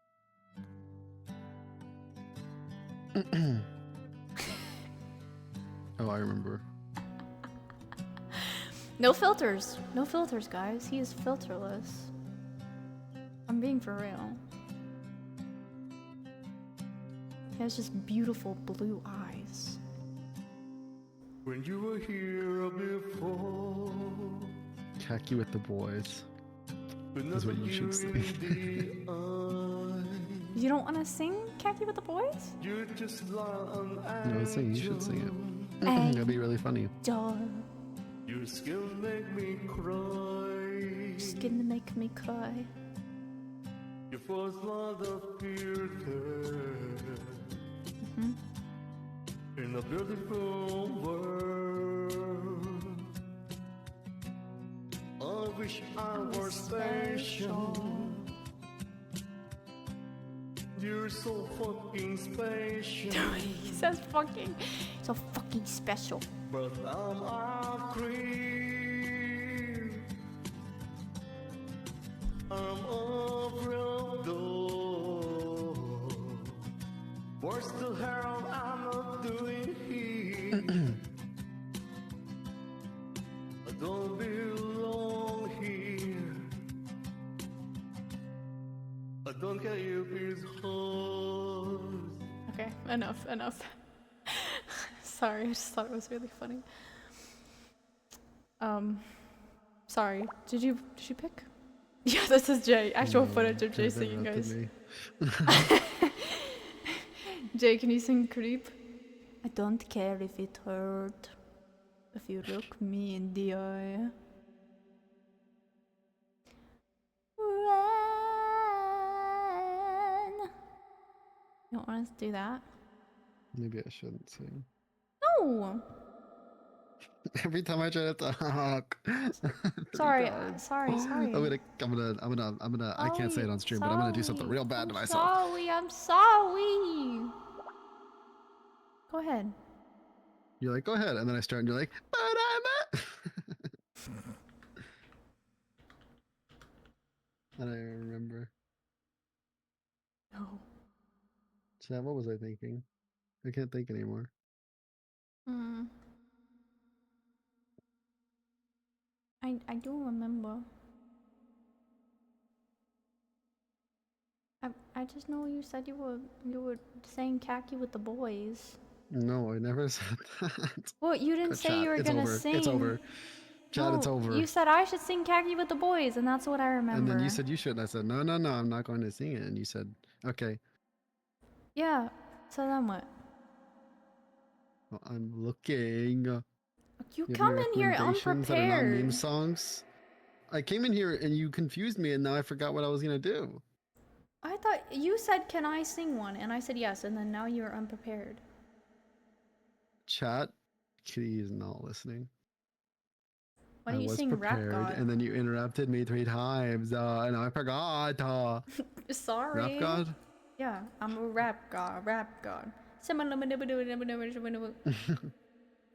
Oh, I remember. No filters. No filters, guys. He is filterless. I'm being for real. He has just beautiful blue eyes. When you were here before, Khaki with the boys. but That's what nothing you should here sing. in the eye. You don't want to sing Khaki with the Boys? You're just like an No, I was saying you should sing it. Hey. That'd be really funny. Door. Your skin make me cry. Skin to make me cry. Your first love of filter in a beautiful world. I wish I were special. You're so fucking special. He says fucking. So fucking special. But I'm a creep. I'm a real dog. What's the hell I'm not doing here? I don't belong here. I don't care if it's hard. Okay, enough. Sorry, I just thought it was really funny. Sorry. Did you pick? Yeah, this is Jay. Actual footage of Jay singing, guys. Jay, can you sing Creep? I don't care if it hurt. If you look me in the eye. Run. You don't want us to do that? Maybe I shouldn't sing. No! Every time I try to talk. Sorry, God. sorry. I'm gonna. I can't say it on stream, but I'm gonna do something real bad to myself. I'm sorry. Go ahead. You're like, go ahead, and then I start, and you're like, but I'm. And I remember. No. Chat, what was I thinking? I can't think anymore. I do remember. I just know you said you were saying khaki with the boys. No, I never said that. Well, you didn't say Chat, you were it's gonna over. sing. It's over. Chat, it's No, over. You said I should sing khaki with the boys, and that's what I remember. And then you said you should, and I said, no, I'm not going to sing it. And you said, okay. Yeah. So then what? Well, I'm looking. You You have come any in here recommendations that are not meme unprepared. songs? I came in here and you confused me, and now I forgot what I was gonna do. I thought you said, "Can I sing one?" And I said yes, and then now you're unprepared. Chat, Kitty is not listening. Why don't I you was sing prepared, Rap God? and then you interrupted me 3 times, and I forgot. Sorry. Rap God? Yeah, I'm a rap god. Rap god.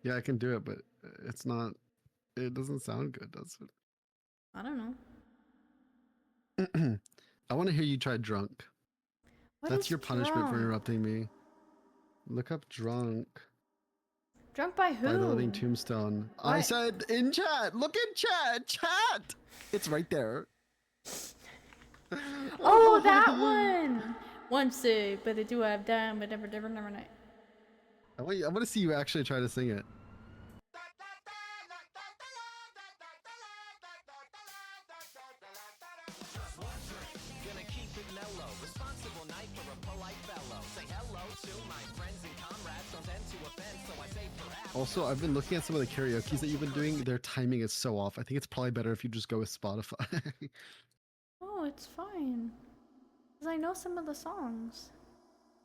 Yeah, I can do it, but it's not. It doesn't sound good, does I don't know. it? I want to hear you try drunk. What That's is your punishment for drunk? interrupting me. Look up drunk Drunk by who? by the Living Tombstone. I What? said in chat. Look in chat. Chat. It's right there. Oh, that one. One say, but they do have time, but never night. I want to see you actually try to sing it. Gonna keep it mellow, responsible night for a polite fellow. Say hello to my friends and comrades, don't tend to offend, so I say perhaps. Also, I've been looking at some of the karaoke's that you've been doing. Their timing is so off. I think it's probably better if you just go with Spotify. Oh, it's fine. Cause I know some of the songs.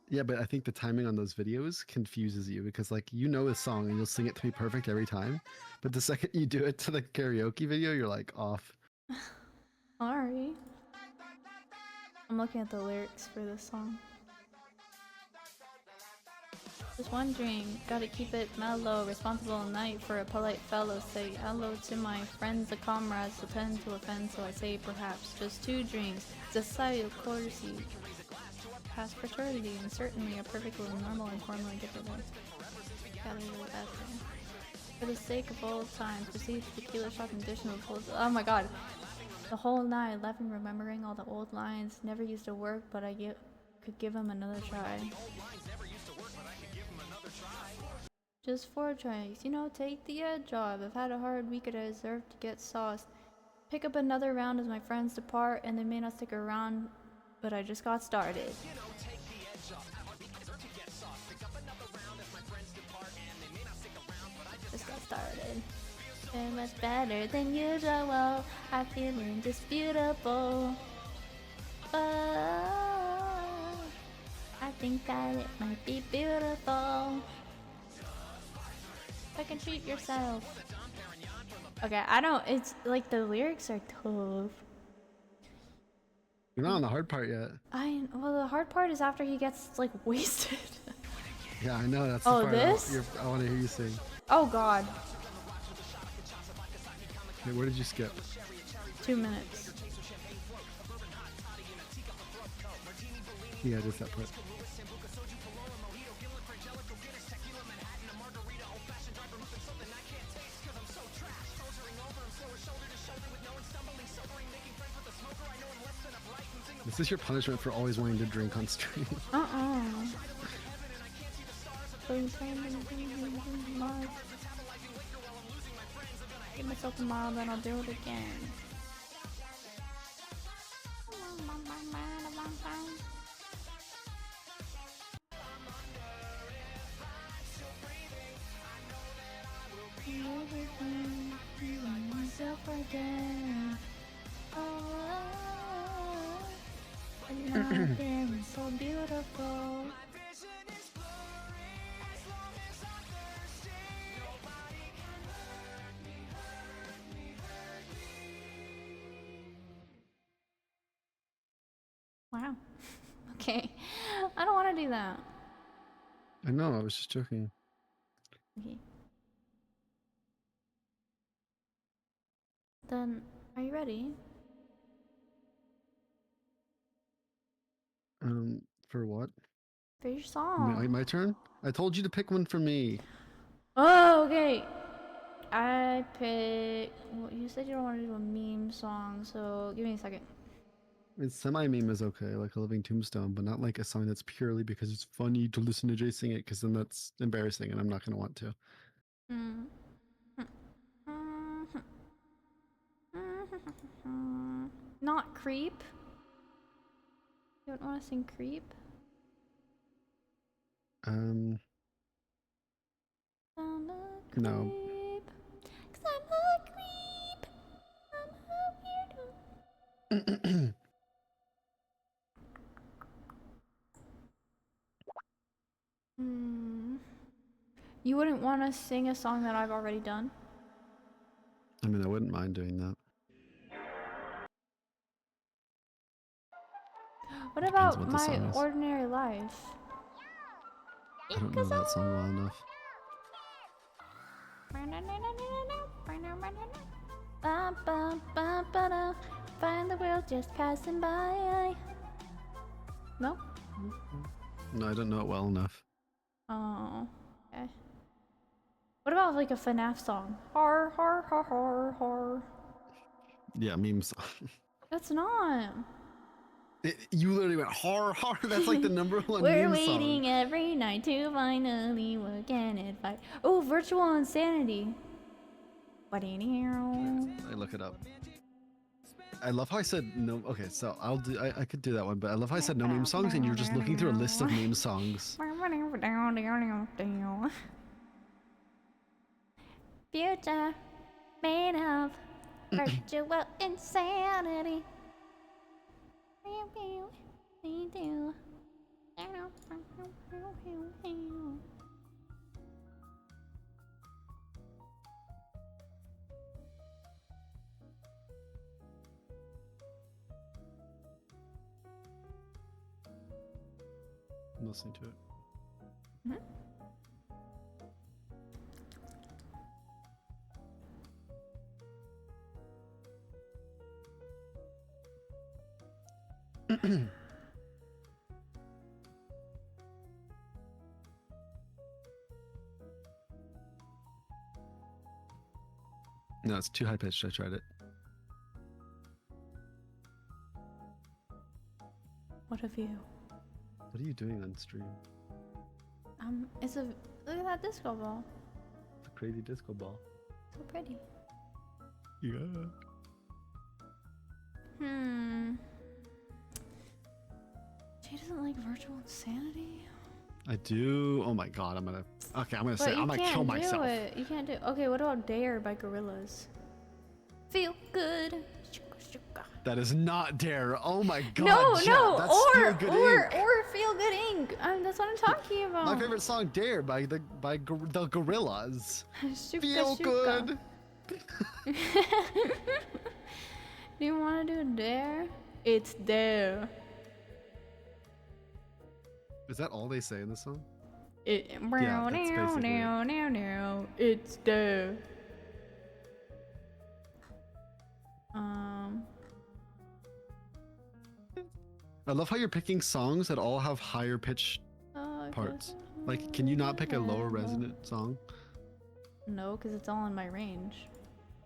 Yeah, but I think the timing on those videos confuses you because like you know a song and you'll sing it to be perfect every time, but the second you do it to the karaoke video, you're like off. Sorry. I'm looking at the lyrics for this song. Just wondering, gotta keep it mellow, responsible night for a polite fellow. Say hello to my friends, the comrades, so tend to offend, so I say perhaps just 2 drinks. Societal courtesy, past fraternity, and certainly a perfectly normal and formally different way. Gotta leave it that thing. For the sake of old time, proceed to tequila shot and dish with full. Oh my god. The whole night, laughing, remembering all the old lines. Never used to work, but could give him another try. Just 4 tries, you know, take the edge off. I've had a hard week and I deserve to get sauced. Pick up another round as my friends depart, and they may not stick around, but I just got started. Just got started. So much better than usual. I'm feeling disputable. But I think that it might be beautiful. Fucking treat yourself. Okay, I don't. It's like the lyrics are tough. You're not on the hard part yet. Well, the hard part is after he gets like wasted. Yeah, I know. That's Oh, the part this? I want to hear you sing. Oh god. Hey, where did you skip? 2 minutes. Yeah, just that part. This is your punishment for always wanting to drink on stream. Give myself tomorrow, then I'll do it again. Myself again. Nothing so beautiful. Wow. Okay. I don't want to do that. I know, I was just joking. Okay. Then, are you ready? For what? For your song. My turn? I told you to pick one for me. Oh, okay. I pick. Well, you said you don't want to do a meme song, so give me a second. It's semi-meme is okay, like a Living Tombstone, but not like a song that's purely because it's funny to listen to Jay sing it, because then that's embarrassing and I'm not going to want to. Not Creep. You don't want to sing Creep? No. I'm a creep. 'Cause I'm a creep. I'm a weirdo. You wouldn't want to sing a song that I've already done? I mean, I wouldn't mind doing that. What Depends about what the My song is. Ordinary Life? I don't know that song well enough. Find the world just passing by. No? No, I don't know it well enough. Oh, okay. What about like a FNAF song? Har har har har har. Yeah, meme song. That's not. You literally went har har. That's like the number one We're meme waiting song. every night to finally work and it fight. Oh, Virtual Insanity. I look it up. I love how I said no. Okay, so I could do that one, but I love how I said no meme songs, and you're just looking through a list of meme songs. Future made of virtual insanity. They do. I'm listening to it. Mhm. No, it's too high pitched. I tried it. What of you? What are you doing on stream? It's a look at that disco ball. The crazy disco ball. So pretty. Yeah. She doesn't like virtual insanity. I do. Oh my god, I'm gonna. Okay, I'm gonna say. I'm gonna kill myself. It. You can't do. Okay, what about Dare by Gorillaz? Feel good. Shuka, shuka. That is not Dare. Oh my god. No, Jet, no, that's Feel Good Inc. or Feel Good Inc. That's what I'm talking about. My favorite song, Dare, by the Gorillaz. Shuka, Feel shuka. good. Do you want to do Dare? It's Dare. Is that all they say in this song? It. Yeah, that's basically it. It's Dare. I love how you're picking songs that all have higher pitch parts. Like, can you not pick a lower resonant song? No, because it's all in my range.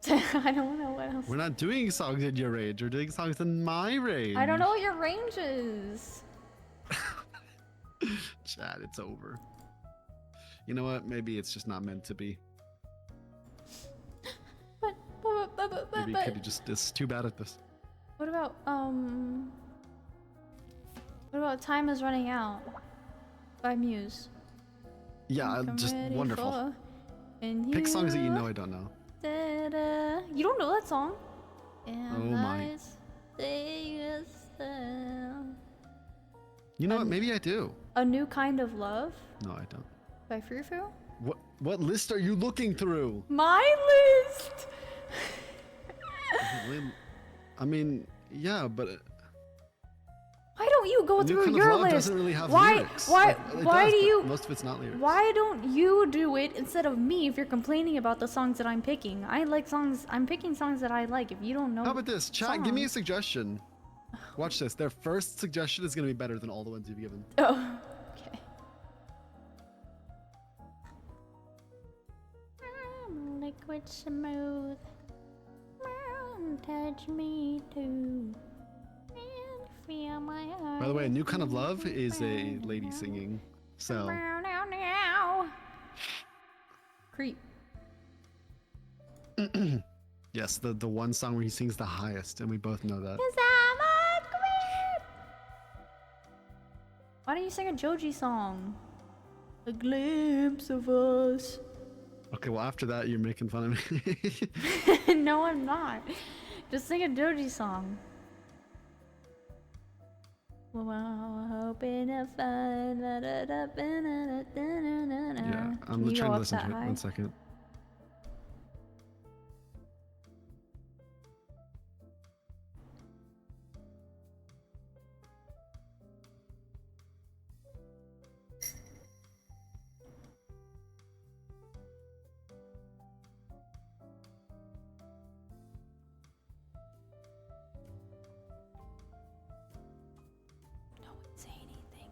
I don't know what else. We're not doing songs in your range. We're doing songs in my range. I don't know what your range is. Chad, it's over. You know what?Maybe it's just not meant to be. But Maybe Kitty just is too bad at this. what about Time Is Running Out by Muse? Yeah, I'm just ready wonderful. for- and Pick songs that you you- know I don't know. Da-da. You don't know that song? Oh my. You know what? Maybe I do. A New Kind of Love No, I don't. by Frou Frou? What list are you looking through? My list! I mean, yeah, but Why don't you go New through Kind of your Love list? doesn't really have why lyrics. why Like, it why does, do but you most of it's not lyrics. Why don't you do it instead of me if you're complaining about the songs that I'm picking? I like songs. I'm picking songs that I like. If you don't know How about this? Chat, give me a songs- suggestion. Watch this. Their first suggestion is going to be better than all the ones you've given. Oh, okay. Liquid smooth. Touch me too. And feel my heart. By the way, A New Kind of Love is a lady singing. So, Creep. yes, the one song where he sings the highest, and we both know that. 'Cause I'm a creep. Why don't you sing a Joji song? A glimpse of us. Okay, well, after that, you're making fun of me. No, I'm not. Just sing a Joji song. Well, hoping to find. Yeah, I'm Can you trying go to up listen that to it. high? 1 second. No one say anything.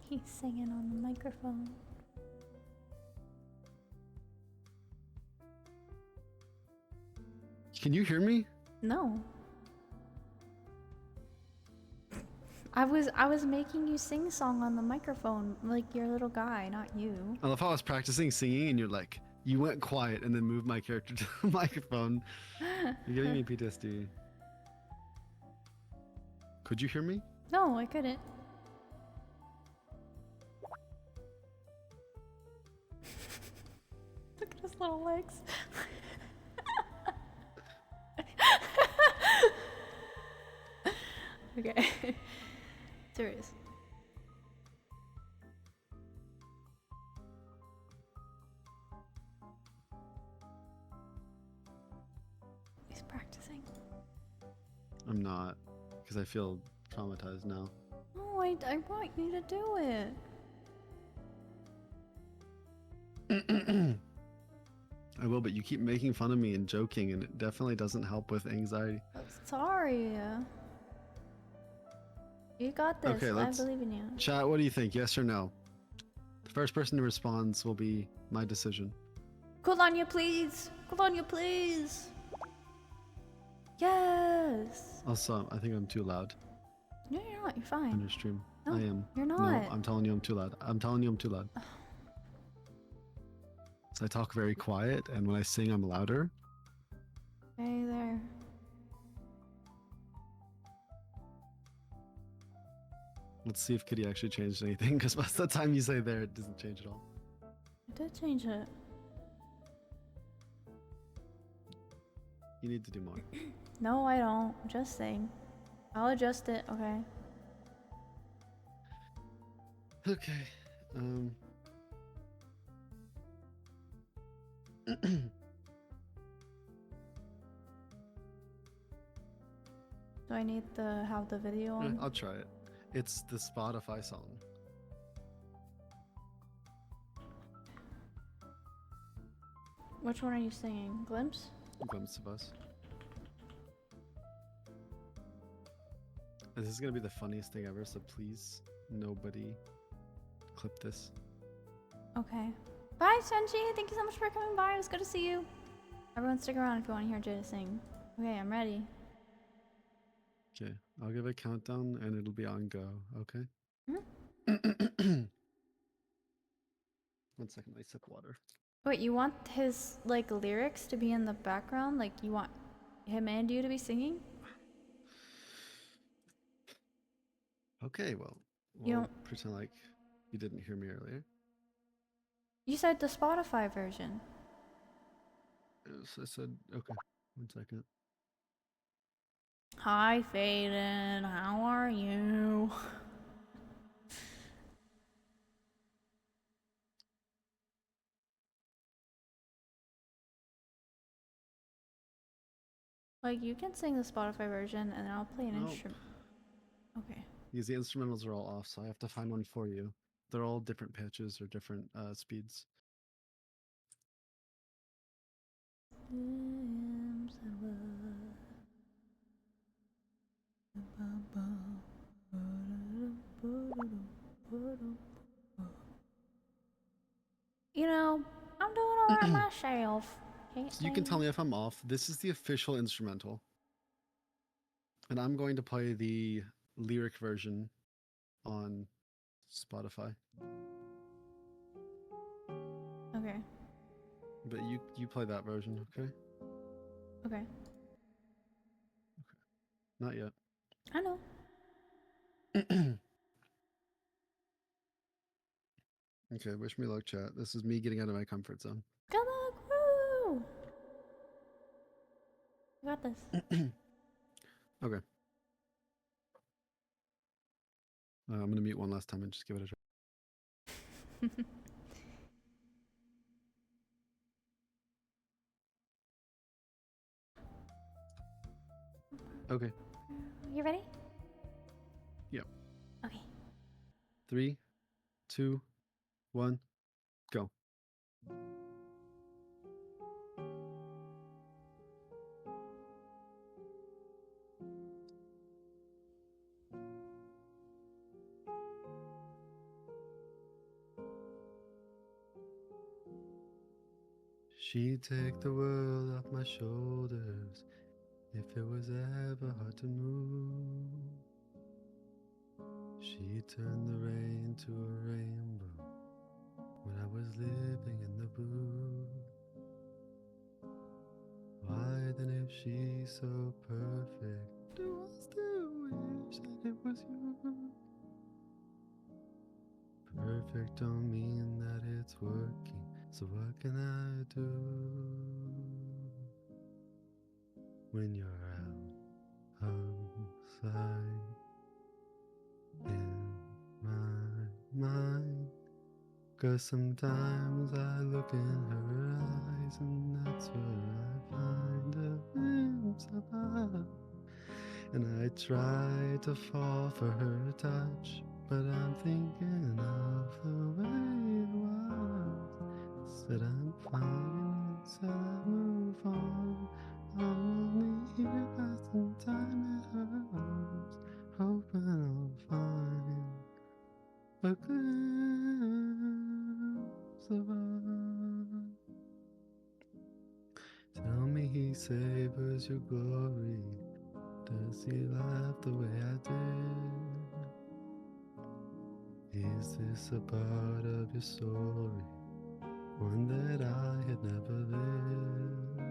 He's singing on the microphone. Can you hear me? No. I was making you sing song on the microphone, like your little guy, not you. I love how I was practicing singing, and you're like, you went quiet and then moved my character to the microphone. You're giving me PTSD. Could you hear me? No, I couldn't. Look at his little legs. Okay. Serious. He's practicing. I'm not, because I feel traumatized now. Oh, I want you to do it. I will, but you keep making fun of me and joking, and it definitely doesn't help with anxiety. Sorry. You got this. Okay, I let's- believe in you. Chat, what do you think? Yes or no? The first person who responds will be my decision. Cool on you, please. Cool on you, please. Yes. Also, I think I'm too loud No, you're not. You're on fine. your stream. No, I am. you're No, not. I'm telling you I'm too loud. I'm telling you I'm too loud. So I talk very quiet, and when I sing, I'm louder. Hey there. Let's see if Kitty actually changed anything, because most of the time you say there, it doesn't change at all. I did change it. You need to do more. No, I don't. I'm just saying. I'll adjust it, okay? Okay. Do I need to have the video on? I'll try it. It's the Spotify song. Which one are you singing? Glimpse? Glimpse of Us. This is gonna be the funniest thing ever, so please, nobody clip this. Okay. Bye, Senji. Thank you so much for coming by. It was good to see you. Everyone stick around if you want to hear Jada sing. Okay, I'm ready. Okay, I'll give a countdown and it'll be on go, okay? Mhm. 1 second, I sip water. Wait, you want his, like, lyrics to be in the background? Like, you want him and you to be singing? Okay, well, You we'll don't- pretend like you didn't hear me earlier. You said the Spotify version. Yes, I said, okay, 1 second. Hi, Faden. How are you? Like, you can sing the Spotify version and I'll play an Nope. instrument. Okay. Because the instrumentals are all off, so I have to find one for you. They're all different pitches or different speeds. You know, I'm doing alright myself. Can't So you can say- tell me if I'm off. This is the official instrumental. And I'm going to play the lyric version on Spotify. Okay. But you play that version, okay? Okay. Not yet. I know. Okay, wish me luck, chat. This is me getting out of my comfort zone. Good luck. Woo! You got this. Okay. I'm gonna mute one last time and just give it a try. Okay. You ready? Yep. Okay. 3, 2, 1, go. She'd take the world off my shoulders if it was ever hard to move. She'd turn the rain to a rainbow when I was living in the blue. Why then, if she's so perfect, do I still wish that it was you? Perfect don't mean that it's working. So what can I do when you're outside in my mind? 'Cause sometimes I look in her eyes and that's where I find a glimpse of love. And I try to fall for her touch, but I'm thinking of the way it was. Said I'm fine, said I move on. I'm only here passing time at her arms, hoping I'll find a glimpse of us. Tell me he savors your glory. Does he laugh the way I did? Is this a part of your story? One that I had never lived?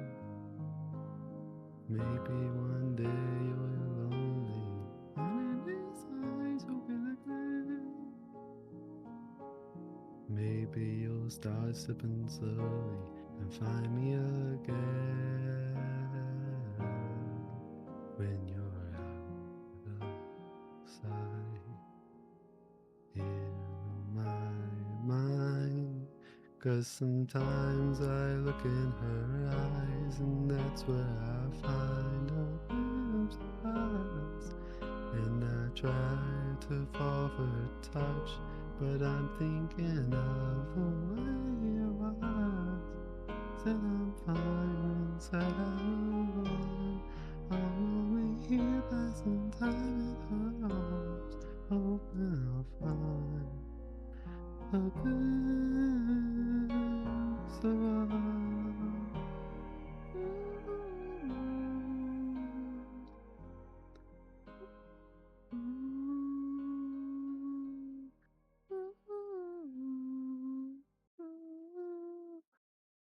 Maybe one day you're lonely, and in his eyes you'll get a glimpse. Maybe you'll start sipping slowly and find me again when you're outside in my mind. 'Cause sometimes I look in her eyes and that's where I find a glimpse of us. And I try to fall for her touch, but I'm thinking of the way it was. Said I'm fine, said I'm wrong. I'm only here passing time at her arms, hoping I'll find a glimpse of us.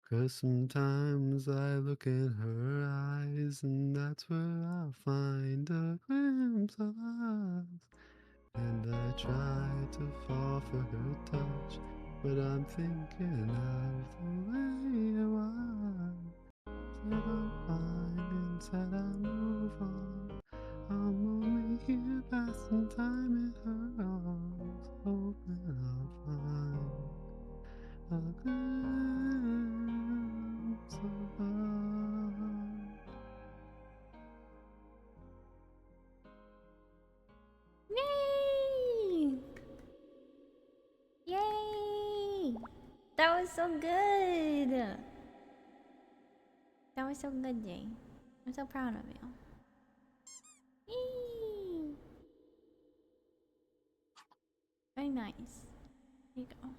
Cause sometimes I look in her eyes and that's where I find a glimpse of us. And I try to fall for her touch, but I'm thinking of the way it was. Said I'm fine and said I move on. I'm only here passing time in her arms, hoping I'll find a glimpse of us. Yay! Yay! That was so good. That was so good, Jay. I'm so proud of you. Yay! Very nice. There you go.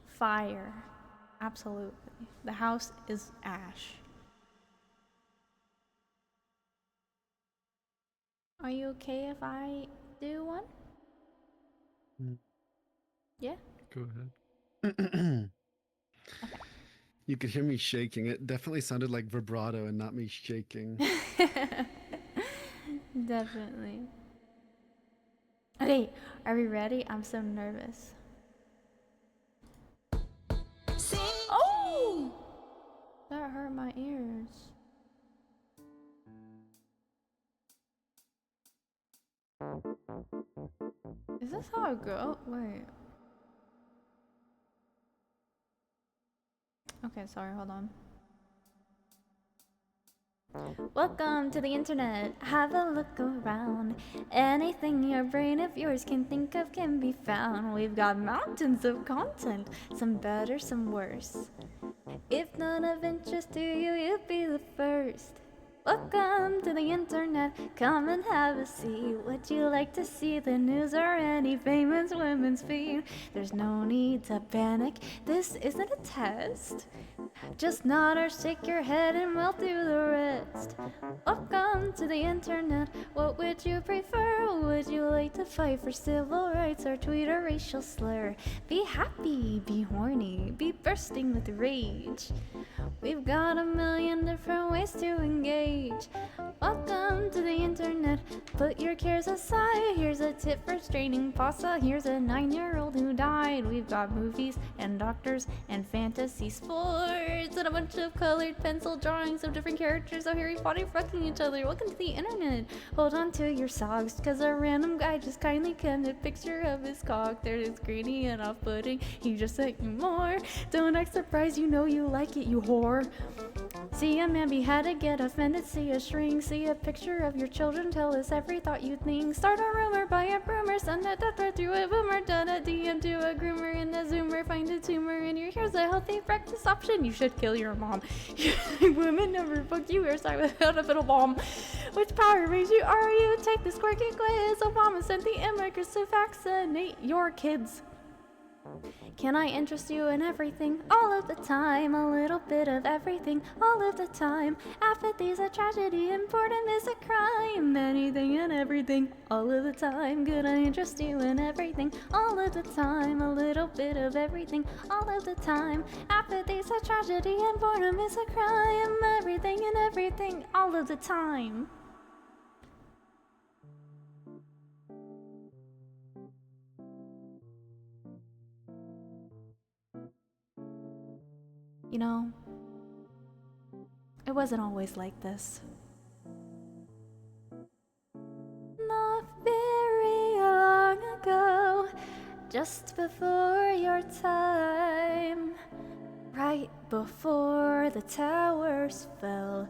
Fire. Absolutely. The house is ash. Are you okay if I do one? Yeah? Go ahead. You could hear me shaking. It definitely sounded like vibrato and not me shaking. Definitely. Okay, are we ready? I'm so nervous. Oh! That hurt my ears. Is this how I grow? Wait. Okay, sorry, hold on. Welcome to the internet. Have a look around. Anything your brain of yours can think of can be found. We've got mountains of content, some better, some worse. If none of interest to you, you'll be the first. Welcome to the internet, come and have a seat. Would you like to see the news or any famous women's feed? There's no need to panic, this isn't a test. Just nod or shake your head and we'll do the rest. Welcome to the internet, what would you prefer? Would you like to fight for civil rights or tweet a racial slur? Be happy, be horny, be bursting with rage. We've got a million different different ways to engage. Welcome to the internet. Put your cares aside. Here's a tip for straining pasta. Here's a 9-year-old who died. We've got movies and doctors and fantasy sports and a bunch of colored pencil drawings of different characters of Harry Potter fucking each other. Welcome to the internet. Hold on to your socks, cause a random guy just kindly sent a picture of his cock. There is greedy and off-putting. He just sent you more. Don't act surprised, you know you like it, you whore. See a man beheaded, get offended, see a shrink, see a picture of your children, tell us every thought you think. Start a rumor, buy a broomer, send a death threat through a boomer, done a DM to a groomer and a zoomer, find a tumor in your hair's a healthy breakfast option. You should kill your mom. Women never fuck you or sorry without a little bomb. Which Power Ranger are you? Take this quirky quiz. Obama sent the immigrants to vaccinate your kids. Can I interest you in everything? All of the time, a little bit of everything, all of the time. Apathy's a tragedy, important is a crime. Anything and everything, all of the time. Could I interest you in everything? All of the time, a little bit of everything, all of the time. Apathy's a tragedy, and boredom is a crime. Everything and everything, all of the time. You know, it wasn't always like this. Not very long ago, just before your time, right before the towers fell,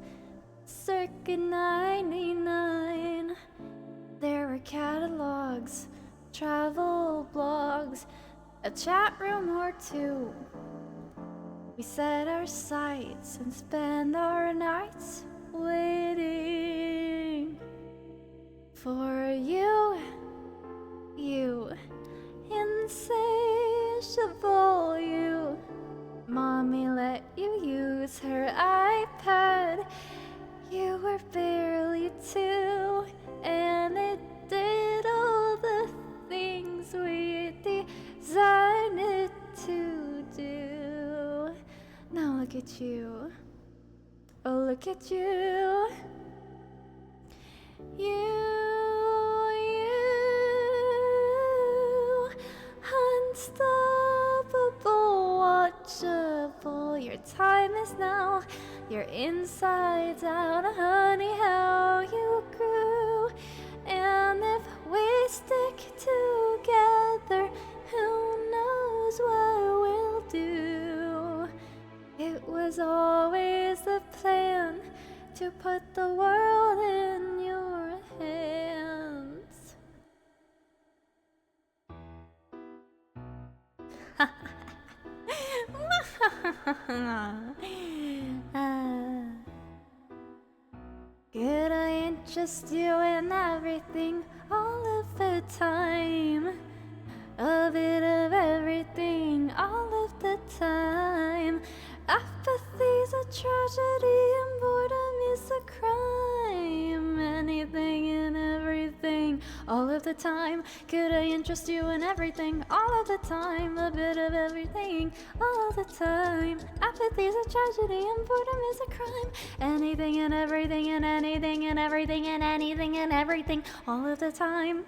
circa 99, there were catalogs, travel blogs, a chat room or two. We set our sights and spend our nights waiting for you, you, insatiable you. Mommy let you use her iPad. You were barely 2, and it did all the things we designed it to do. Now look at you. Oh, look at you. You, unstoppable, watchable. Your time is now. Your insides out, honey, how you grew. And if we stick together, who knows what we'll do. It was always the plan to put the world in your hands. Could I interest you in everything all of the time? A bit of everything all of the time. Apathy's a tragedy and boredom is a crime. Anything and everything all of the time. Could I interest you in everything all of the time? A bit of everything all of the time. Apathy's a tragedy and boredom is a crime. Anything and everything and anything and everything and anything and everything all of the time.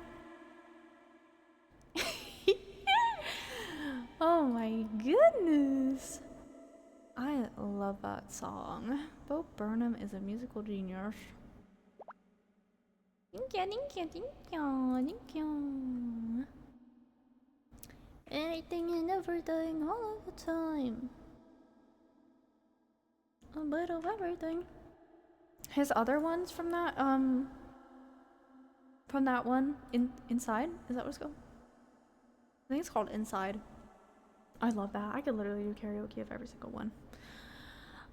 Oh my goodness. I love that song. Bo Burnham is a musical genius. Thank you, thank you, thank you, thank you. Anything and everything all of the time. A bit of everything. His other ones from that one, Inside? Is that what it's called? I think it's called Inside. I love that. I could literally do karaoke of every single one.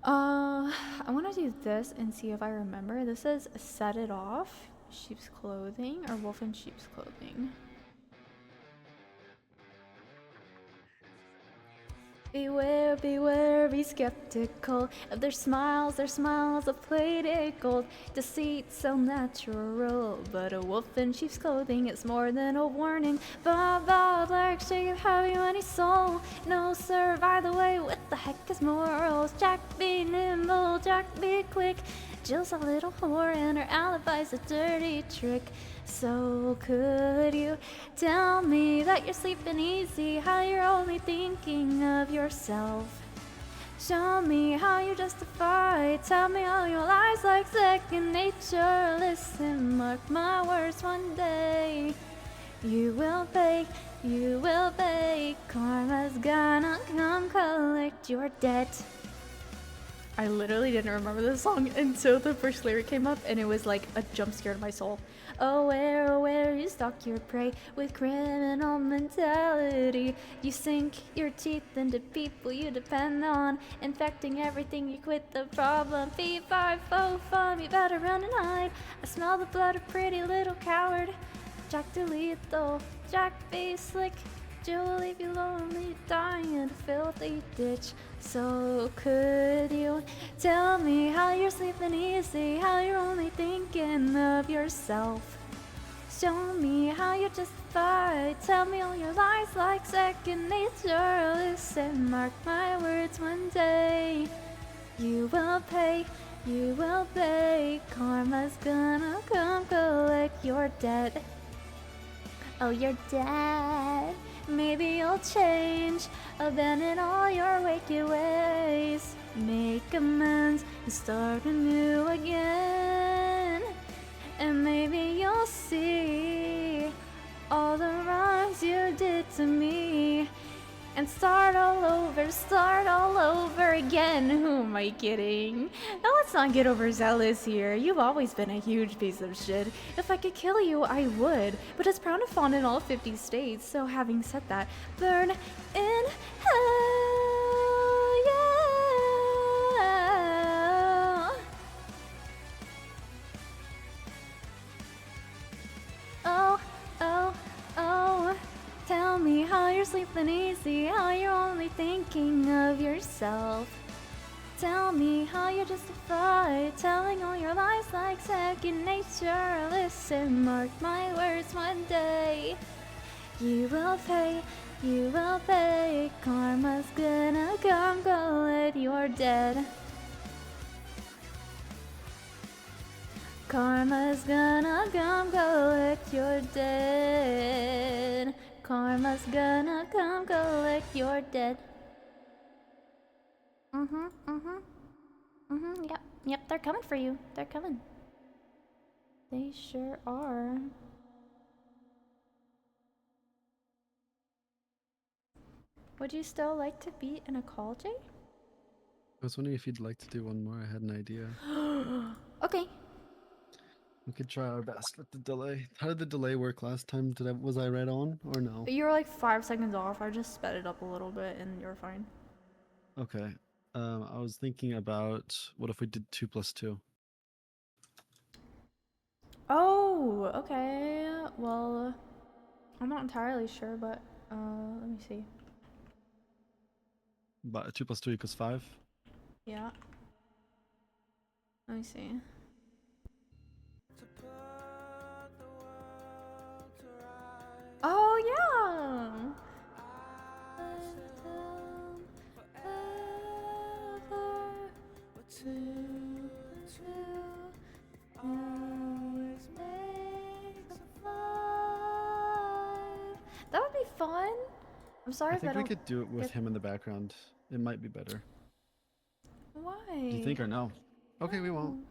I want to do this and see if I remember. This is Set It Off, Sheep's Clothing, or Wolf in Sheep's Clothing. Beware, beware, be skeptical of their smiles of plated gold. Deceit so natural, but a wolf in sheep's clothing is more than a warning. Baba, black shade, have you any soul? No, sir, by the way, what the heck is morals? Jack be nimble, Jack be quick. Jill's a little whore and her alibi's a dirty trick. So could you tell me that you're sleeping easy, how you're only thinking of yourself? Show me how you justify, tell me all your lies like second nature. Listen, mark my words, one day you will pay, you will pay. Karma's gonna come collect your debt. I literally didn't remember this song until the first lyric came up, and it was like a jump scare to my soul. Aware, you stalk your prey with criminal mentality. You sink your teeth into people you depend on, infecting everything. You quit the problem. Fee-fi-fo-fum, you better run and hide. I smell the blood of pretty little coward. Jack to lethal, Jack be slick. Jill will leave you lonely, dying in a filthy ditch. So could you tell me how you're sleeping easy, how you're only thinking of yourself? Show me how you justify, tell me all your lies like second nature. Listen, mark my words, one day you will pay, you will pay. Karma's gonna come collect your debt. Oh, you're dead. Maybe you'll change, abandon all your wicked ways, make amends and start anew again. And maybe you'll see all the wrongs you did to me, and start all over again. Who am I kidding? Now let's not get overzealous here. You've always been a huge piece of shit. If I could kill you, I would. But it's frowned upon in all 50 states. So having said that, burn in hell, yeah. Oh, oh, oh. Tell me how you're sleeping easy, how you're only thinking of yourself. Tell me how you justify telling all your lies like second nature. Listen, mark my words, one day you will pay, you will pay. Karma's gonna come collect your debt. Karma's gonna come collect your debt. Karma's gonna come collect your debt. Yep, they're coming for you. They're coming. They sure are. Would you still like to be in a call, Jay? I was wondering if you'd like to do one more. I had an idea. Okay. We could try our best with the delay. How did the delay work last time? Was I right on or no? You were like 5 seconds off. I just sped it up a little bit and you're fine. Okay. I was thinking about what if we did 2 + 2? Oh, okay. Well, I'm not entirely sure, but let me see. But 2 + 2 = 5. Yeah. Let me see. Oh yeah. That would be fun. I'm sorry I if I think we don't. could do it with get- him in the background. It might be better. Why? Do you think or no? Okay, we won't.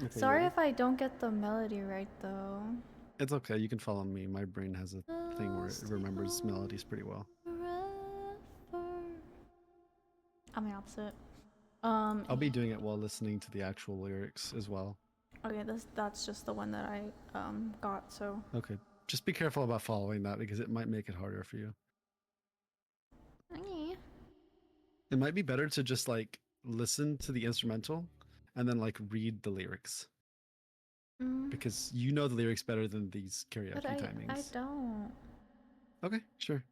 Okay, Sorry ready? if I don't get the melody right though. It's okay. You can follow me. My brain has a thing where it remembers melodies pretty well. I'm the opposite. I'll be doing it while listening to the actual lyrics as well. Okay, that's just the one that I got, so Okay. Just be careful about following that because it might make it harder for you. It might be better to just like listen to the instrumental and then like read the lyrics Mm, because you know the lyrics better than these karaoke but I timings. don't. Okay, sure.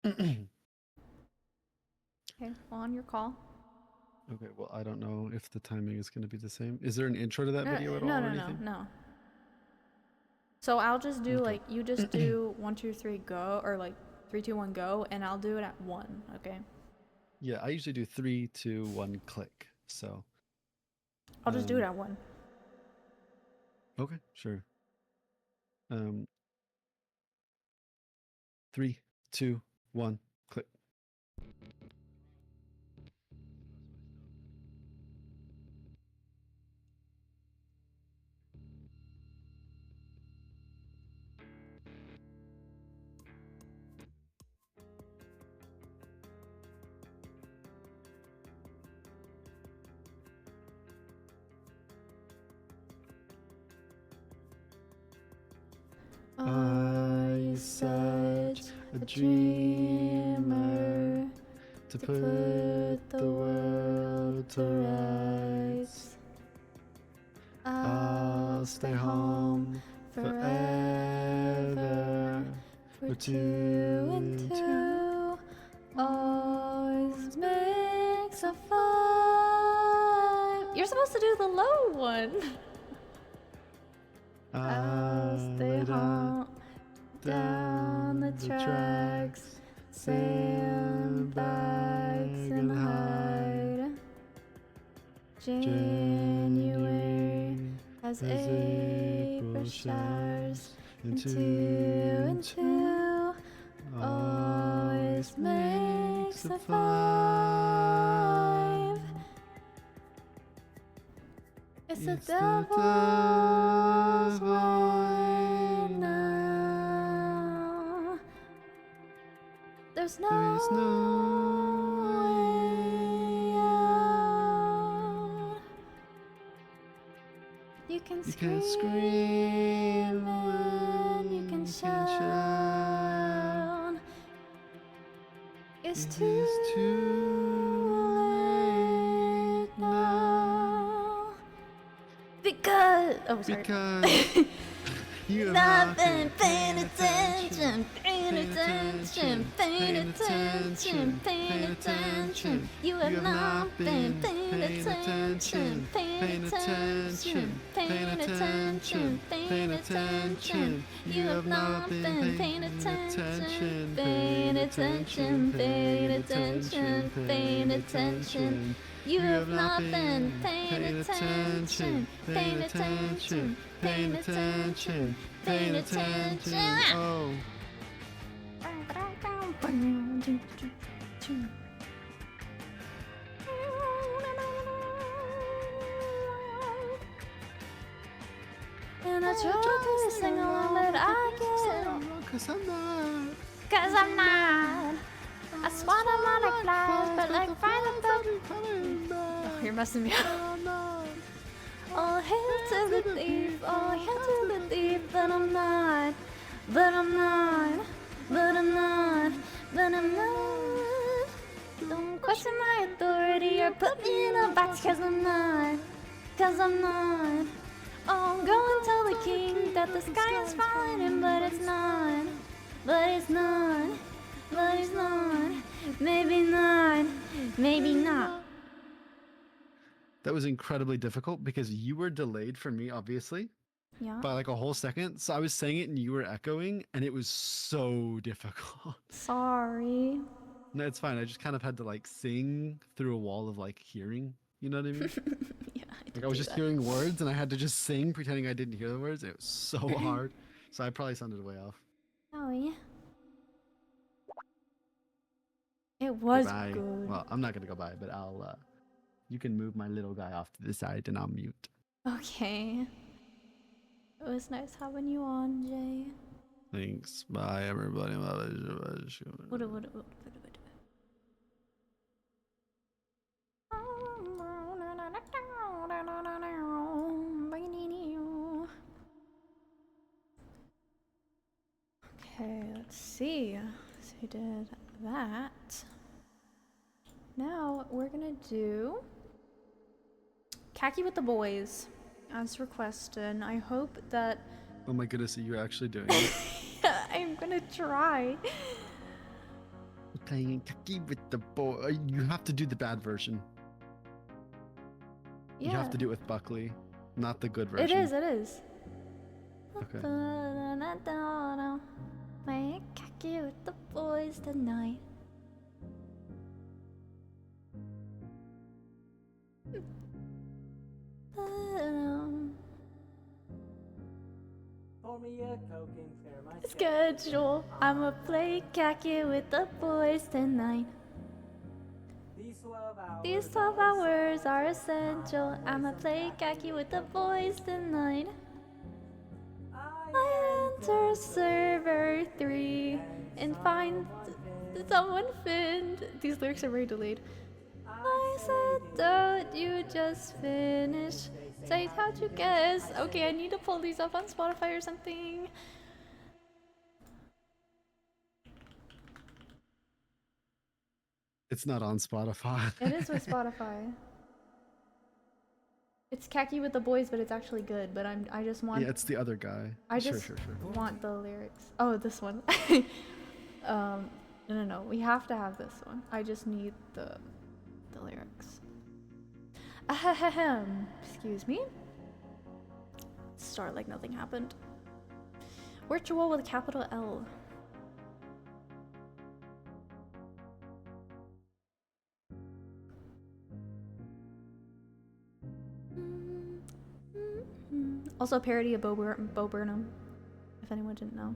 Okay, Okay, well, on your call. well, I don't know if the timing is going to be the same. Is there an intro to that No, video at no, all or no, no, anything? no. So I'll just do Okay. like you just do 1, 2, 3, go, or like 3, 2, 1, go, and I'll do it at 1. Okay. Yeah, I usually do 3, 2, 1, click. So, I'll just do it um, at 1. okay, sure. Um, 3, 2, 1, click. Are you such a dreamer to to put the world to rights? I'll stay home forever. For 2 and 2 always makes a 5. You're supposed to do the low one. I'll stay home down the tracks, sandbags and hide. January as April showers, and 2 and 2 always makes a 5. It's the devil's way now. There's no way out. You can scream and you can shout. It's too late now. Because You have not been paying attention, paying attention, paying attention, paying attention. You have not been paying attention, paying attention, paying attention, paying attention. You have not been paying attention, paying attention, paying attention, paying attention. You have not been paying attention, paying attention, paying attention, paying attention. Oh. And I try to sing along, but I can't. Cause I'm not. Cause I'm not. I swan I'm on a cloud, but like find a boat. Oh, you're messing me up. All hail to the thief, all hail to the thief, but I'm not, but I'm not, but I'm not, but I'm not. Don't question my authority or put me in a box, cause I'm not, cause I'm not. Oh, go and tell the king that the sky is falling in, but it's not, but it's not, but it's not, maybe not, maybe not. That was incredibly difficult because you were delayed for me, obviously, Yeah. by like a whole second. So I was saying it and you were echoing, and it was so difficult. Sorry. No, it's fine. I just kind of had to like sing through a wall of like hearing. You know what I mean? Yeah, Like I was just hearing words and I had to just sing pretending I didn't hear the words. It was so hard. So I probably sounded way off. Oh yeah. It was Goodbye. good. Well, I'm not gonna go by, but I'll you can move my little guy off to the side and I'll mute. Okay. It was nice having you on, Jay. Thanks. Bye everybody. Okay, let's see. we did that. Now we're gonna do Khaki with the Boys as requested. I hope that Oh my goodness, are you actually doing it? I'm gonna try. We're playing Kaki with the boy. You have to do the bad version. Yeah. You have to do it with Buckley, not the good It version. is, it is. Okay. Playing Khaki with the boys tonight. Pour me a Coke and clear my Schedule. I'ma play Khaki with the boys tonight. These 12 hours. These 12 hours are essential. I'ma play Khaki with the boys tonight. I enter server 3 and find someone finned. These lyrics are very delayed. I said, don't you just finish? Say, how'd you guess? Okay, I need to pull these up on Spotify or something. It's not on Spotify. It is with Spotify. It's Khaki with the boys, but it's actually good. But I just want Yeah, it's the other guy. I Sure, just sure, sure. want the lyrics. Oh, this one. No. We have to have this one. I just need the lyrics. Ahem. Excuse me. Start like nothing happened. Virtual with a capital L. Also a parody of Bo Burnham, if anyone didn't know.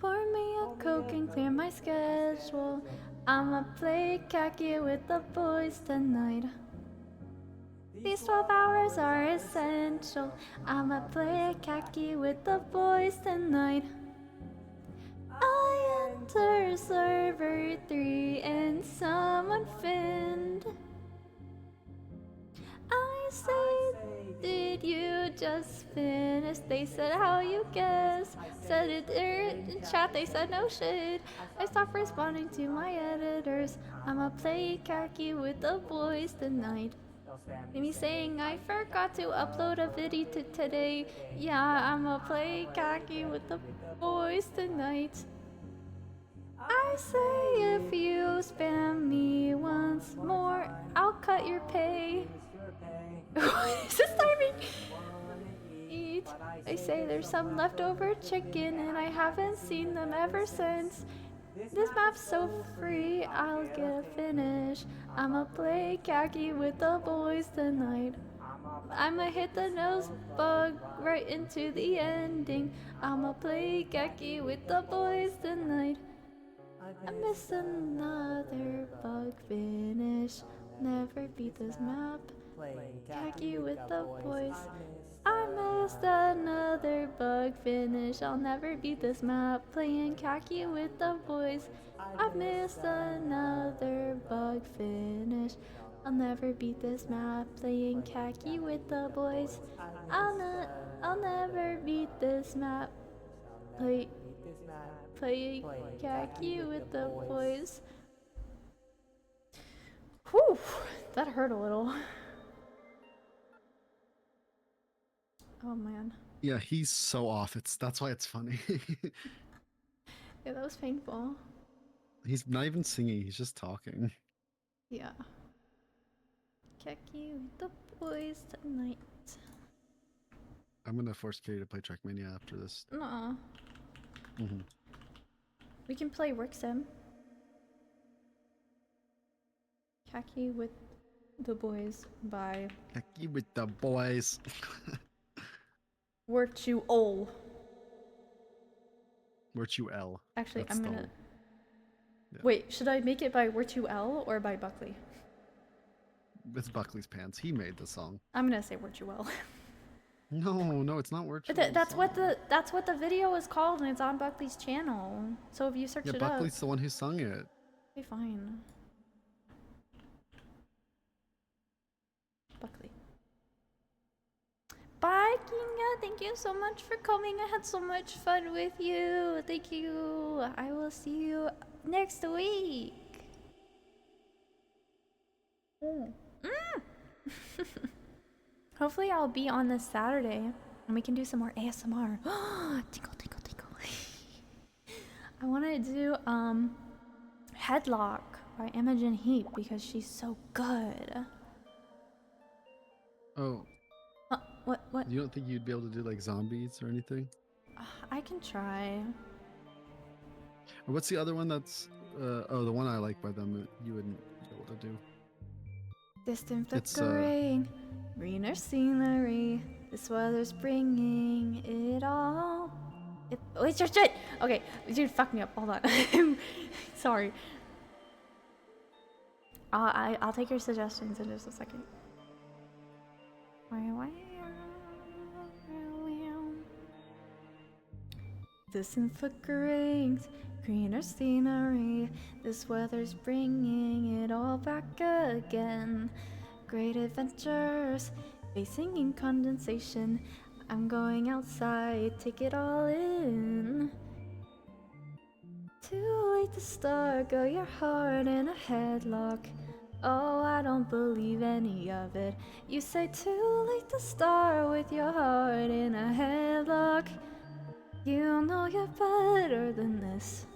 Pour me a Coke and clear my schedule. I'ma play Khaki with the boys tonight. These 12 hours are essential. I'ma play Khaki with the boys tonight. I enter server 3 and someone finned. I say, did you just finish? They said, how you guess? Said it there in chat, they said no shit. I stopped responding to my editors. I'ma play Khaki with the boys tonight. Me saying I forgot to upload a video to today. Yeah, I'ma play Khaki with the boys tonight. I say if you spam me once more, I'll cut your pay. Is this timing? Eat. They say there's some leftover chicken and I haven't seen them ever since. This map's so free, I'll get a finish. I'ma play Khaki with the boys tonight. I'ma hit the nose bug right into the ending. I'ma play Khaki with the boys tonight. I missed another bug finish. Never beat this map. Khaki with the boys. I missed another bug finish. I'll never beat this map. Playing Khaki with the boys. I missed another bug finish. I'll never beat this map. Playing Khaki with the boys. I'll never beat this map. Playing Khaki with the boys. Whew, that hurt a little. Oh man. Yeah, he's so off. That's why it's funny. Yeah, that was painful. He's not even singing, he's just talking. Yeah. Khaki with the boys tonight. I'm gonna force Katie to play Trackmania after this. Nuh-uh. Mm-hmm. We can play Work Sim. Khaki with the boys by Kaki with the boys. Virtual. Virtual. Actually, That's I'm the gonna. whole- Yeah. Wait, should I make it by Virtual or by Buckley? It's Buckley's Pants. He made the song. I'm gonna say Virtual. No, it's not Virtual. That's what the video is called, and it's on Buckley's channel. So if you search Yeah, it Buckley's the one who sung it. up, okay, fine. Bye, Kinga. Thank you so much for coming. I had so much fun with you. Thank you. I will see you next week. Mm. Hopefully, I'll be on this Saturday and we can do some more ASMR. Tinkle, tinkle, tinkle. I want to do Headlock by Imogen Heap because she's so good. Oh, What? you don't think you'd be able to do like zombies or anything? I can try. Or what's the other one that's oh, the one I like by them that you wouldn't be able to do? Distant It's, flickering, greener scenery. This weather's bringing it all. Wait, shit! Okay, dude, fuck me up. Hold on. Sorry. I'll take your suggestions in just a second. Distant flickerings, greener scenery. This weather's bringing it all back again. Great adventures, facing in condensation. I'm going outside, take it all in. Too late to start, got your heart in a headlock. Oh, I don't believe any of it. You say too late to start with your heart in a headlock. You know you're better than this.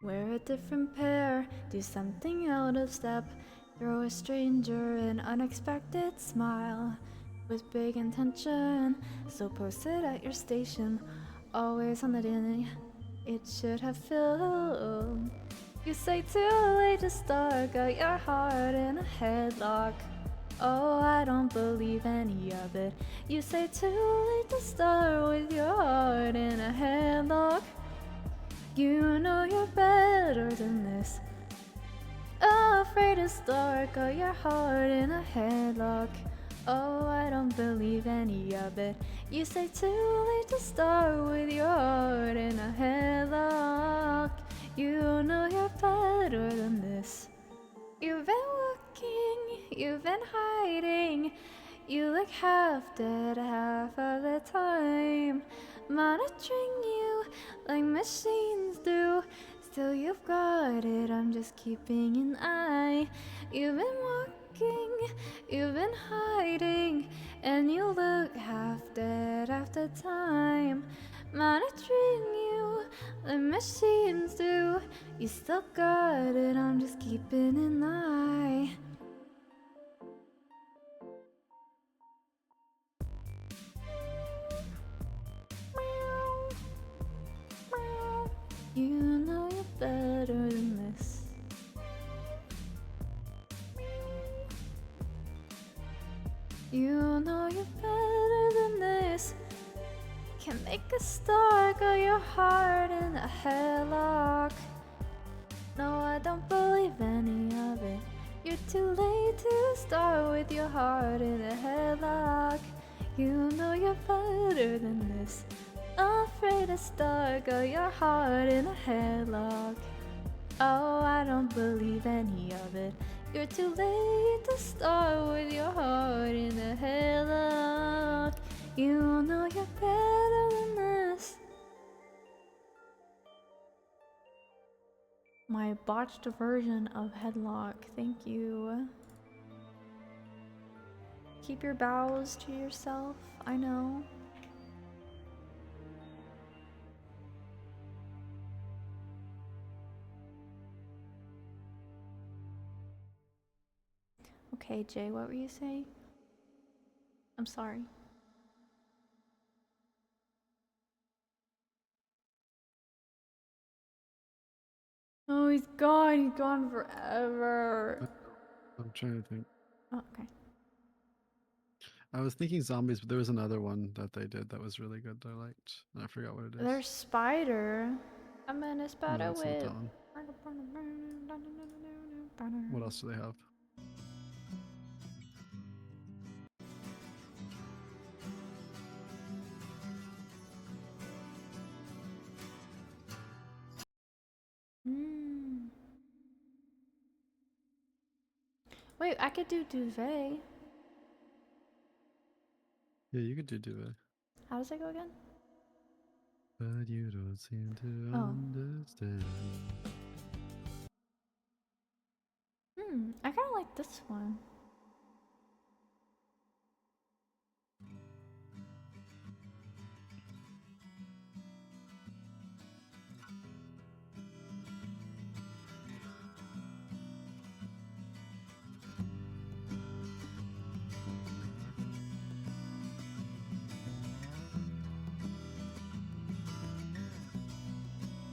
We're a different pair, do something out of step. Throw a stranger an unexpected smile. With big intention, so posted at your station. Always on the dinner, it should have filled. You say too late to start, got your heart in a headlock. Oh, I don't believe any of it. You say too late to start with your heart in a headlock. You know you're better than this. Afraid to start, got your heart in a headlock. Oh, I don't believe any of it. You say too late to start with your heart in a headlock. You know you're better than this. You've been walking, you've been hiding. You look half dead half of the time. Monitoring you like machines do. Still you've got it, I'm just keeping an eye. You've been walking, you've been hiding. And you look half dead half the time. Monitoring you like machines do. You still got it, I'm just keeping an eye. You know you're better than this. You know you're better than this. Can make a star, got your heart in a headlock. No, I don't believe any of it. You're too late to start with your heart in a headlock. You know you're better than this. Afraid to start, got your heart in a headlock. Oh, I don't believe any of it. You're too late to start with your heart in a headlock. You know you're better than this. My botched version of Headlock, thank you. Keep your bows to yourself, I know. Okay, Jay, what were you saying? I'm sorry. Oh, he's gone. He's gone forever. I'm trying to think. Oh, okay. I was thinking zombies, but there was another one that they did that was really good that I liked. I forgot what it is. There's Spider. I'm in a spider No, it's not whip. that one. What else do they have? Wait, I could do duvet. Yeah, you could do duet. How does that go again? But you don't seem to Oh. understand. I kind of like this one.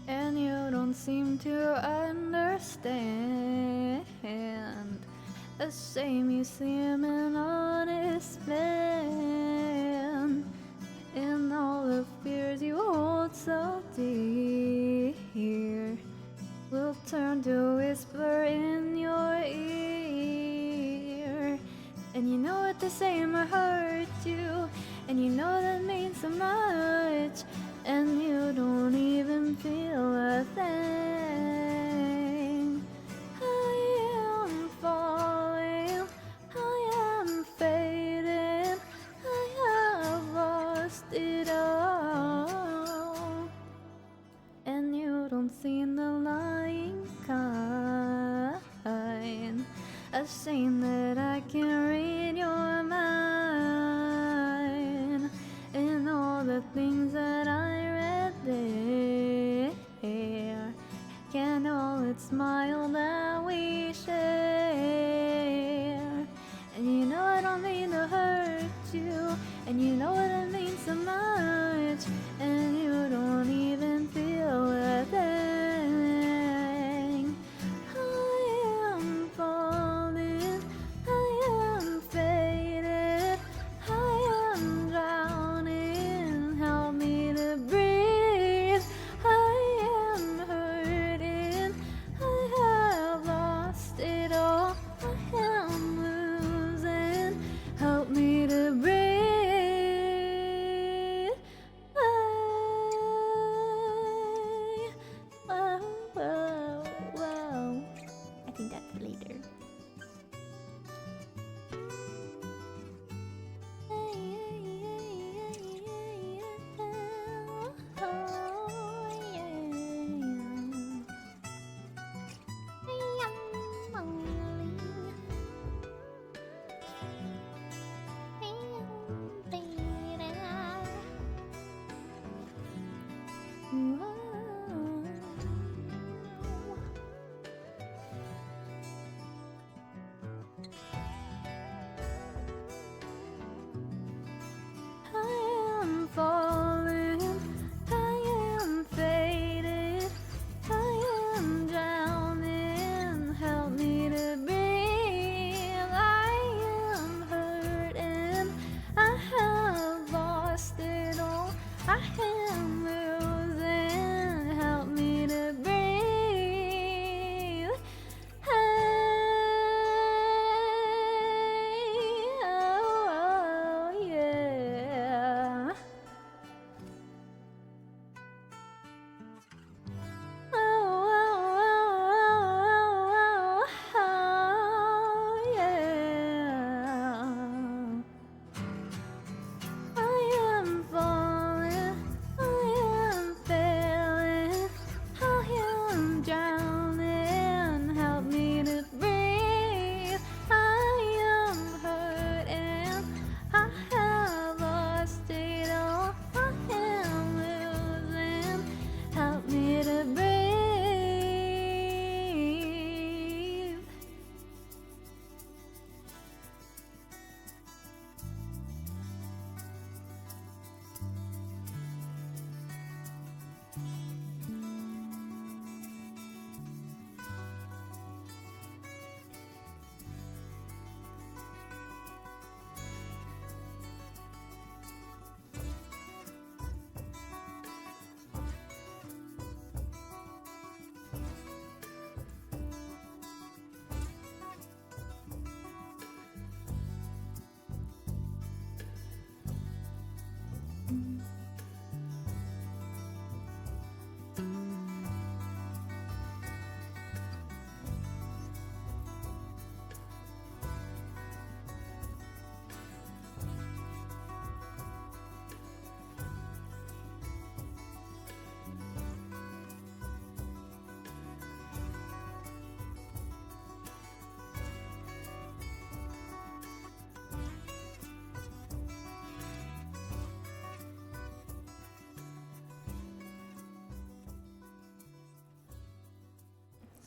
And you don't seem to understand. The same, you seem an honest man. And all the fears you hold so dear will turn to whisper in your ear. And you know what the same I hurt you, and you know that means so much, and you don't even feel a thing. I am falling, I am fading, I have lost it all. And you don't seem the lying kind. A shame that I can't read your mind. And all the things that I read there can't all its smile that we share. And you know I don't mean to hurt you, and you know what it means so much, and you don't even feel a thing. I am falling, I am faded, I am drowning, help me to breathe. I am hurting, I have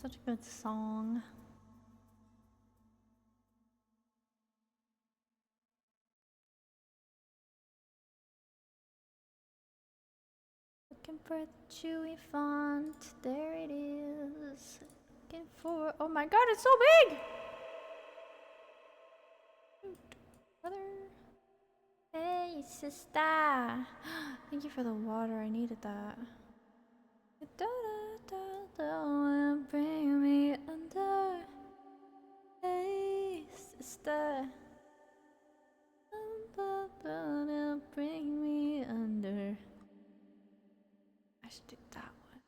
Such a good song. Looking for the chewy font. There it is. Looking for. Oh my god, it's so big! Brother. Hey, sister. Thank you for the water. I needed that. Bring me under. Hey, sister. Bring me under. I should do that one.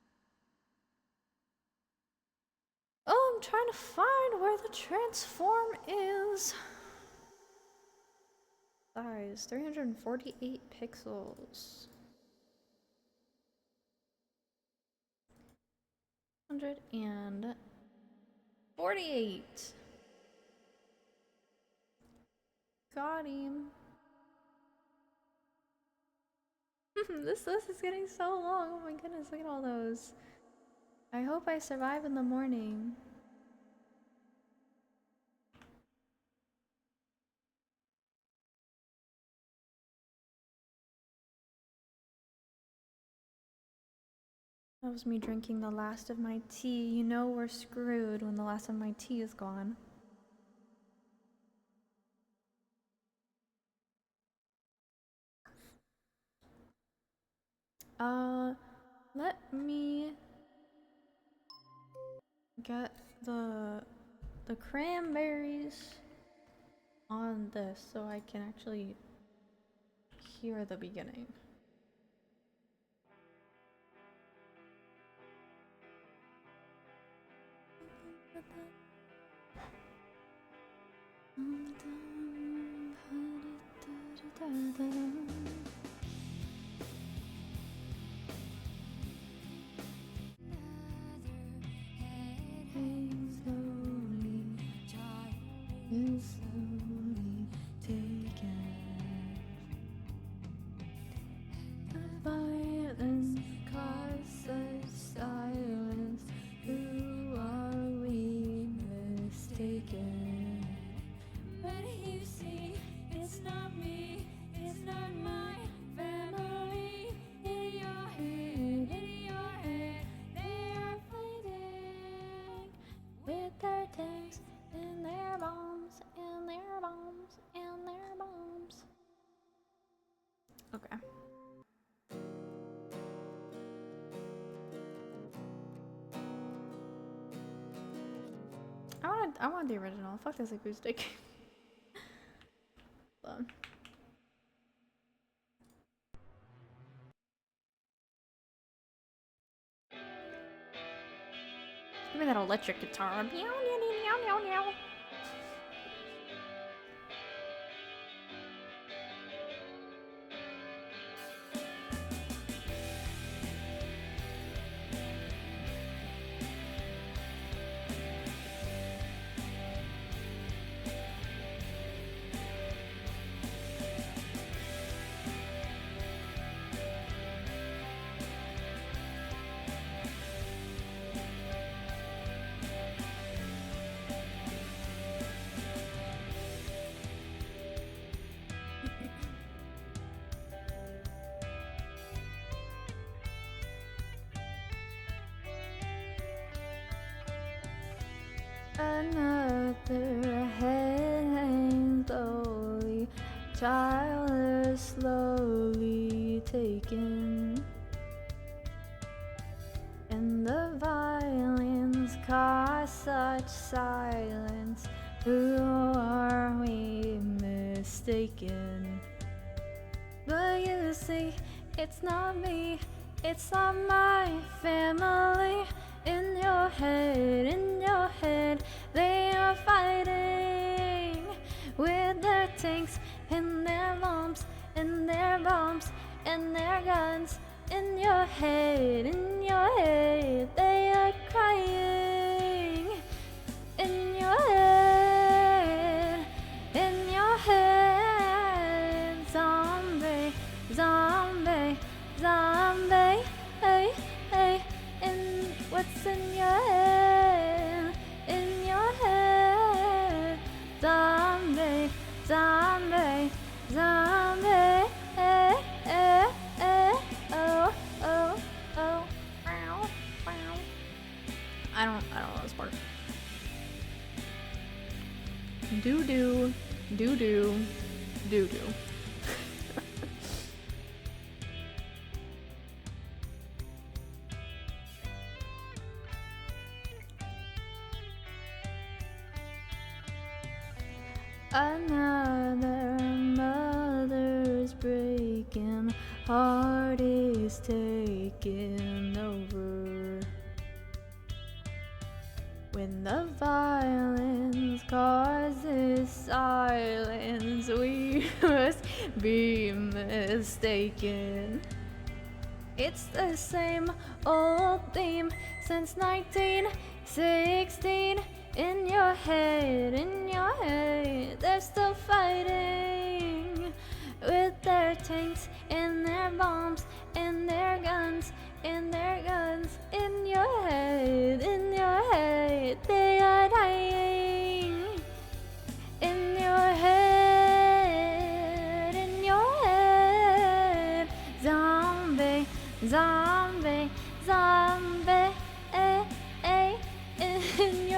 Oh, I'm trying to find where the transform is. Size 348 pixels. 148. Got him. This list is getting so long. Oh my goodness, look at all those. I hope I survive in the morning. That was me drinking the last of my tea. You know we're screwed when the last of my tea is gone. Let me get the cranberries on this so I can actually hear the beginning. Slowly taken. The violence caused such silence. Who are we mistaken? But you see, it's not me, it's not my family. In your head, they are fighting with their tanks and their bombs and their bombs and their bombs. Okay. I want the original. Fuck this acoustic. Hold on. Give me that electric guitar. Meow, meow, meow, meow, meow. Another head slowly, child is slowly taken, and the violins cause such silence. Who are we mistaken? But you see, it's not me, it's not my family. In your head, they are fighting with their tanks and their bombs and their bombs and their guns. In your head, they are crying. In your head, zombie, zombie, zombie, hey, hey. And what's in your head? zombie, zombie, eh, eh, eh, oh, oh, oh, meow, meow. I don't know this part. Doo doo, doo doo, doo doo. Another mother's breaking heart is taking over. When the violence causes silence, we must be mistaken. It's the same old theme since 1916. In your head, they're still fighting with their tanks and their bombs and their guns and their guns. In your head, they are dying. In your head, zombie, zombie, zombie, eh, eh, in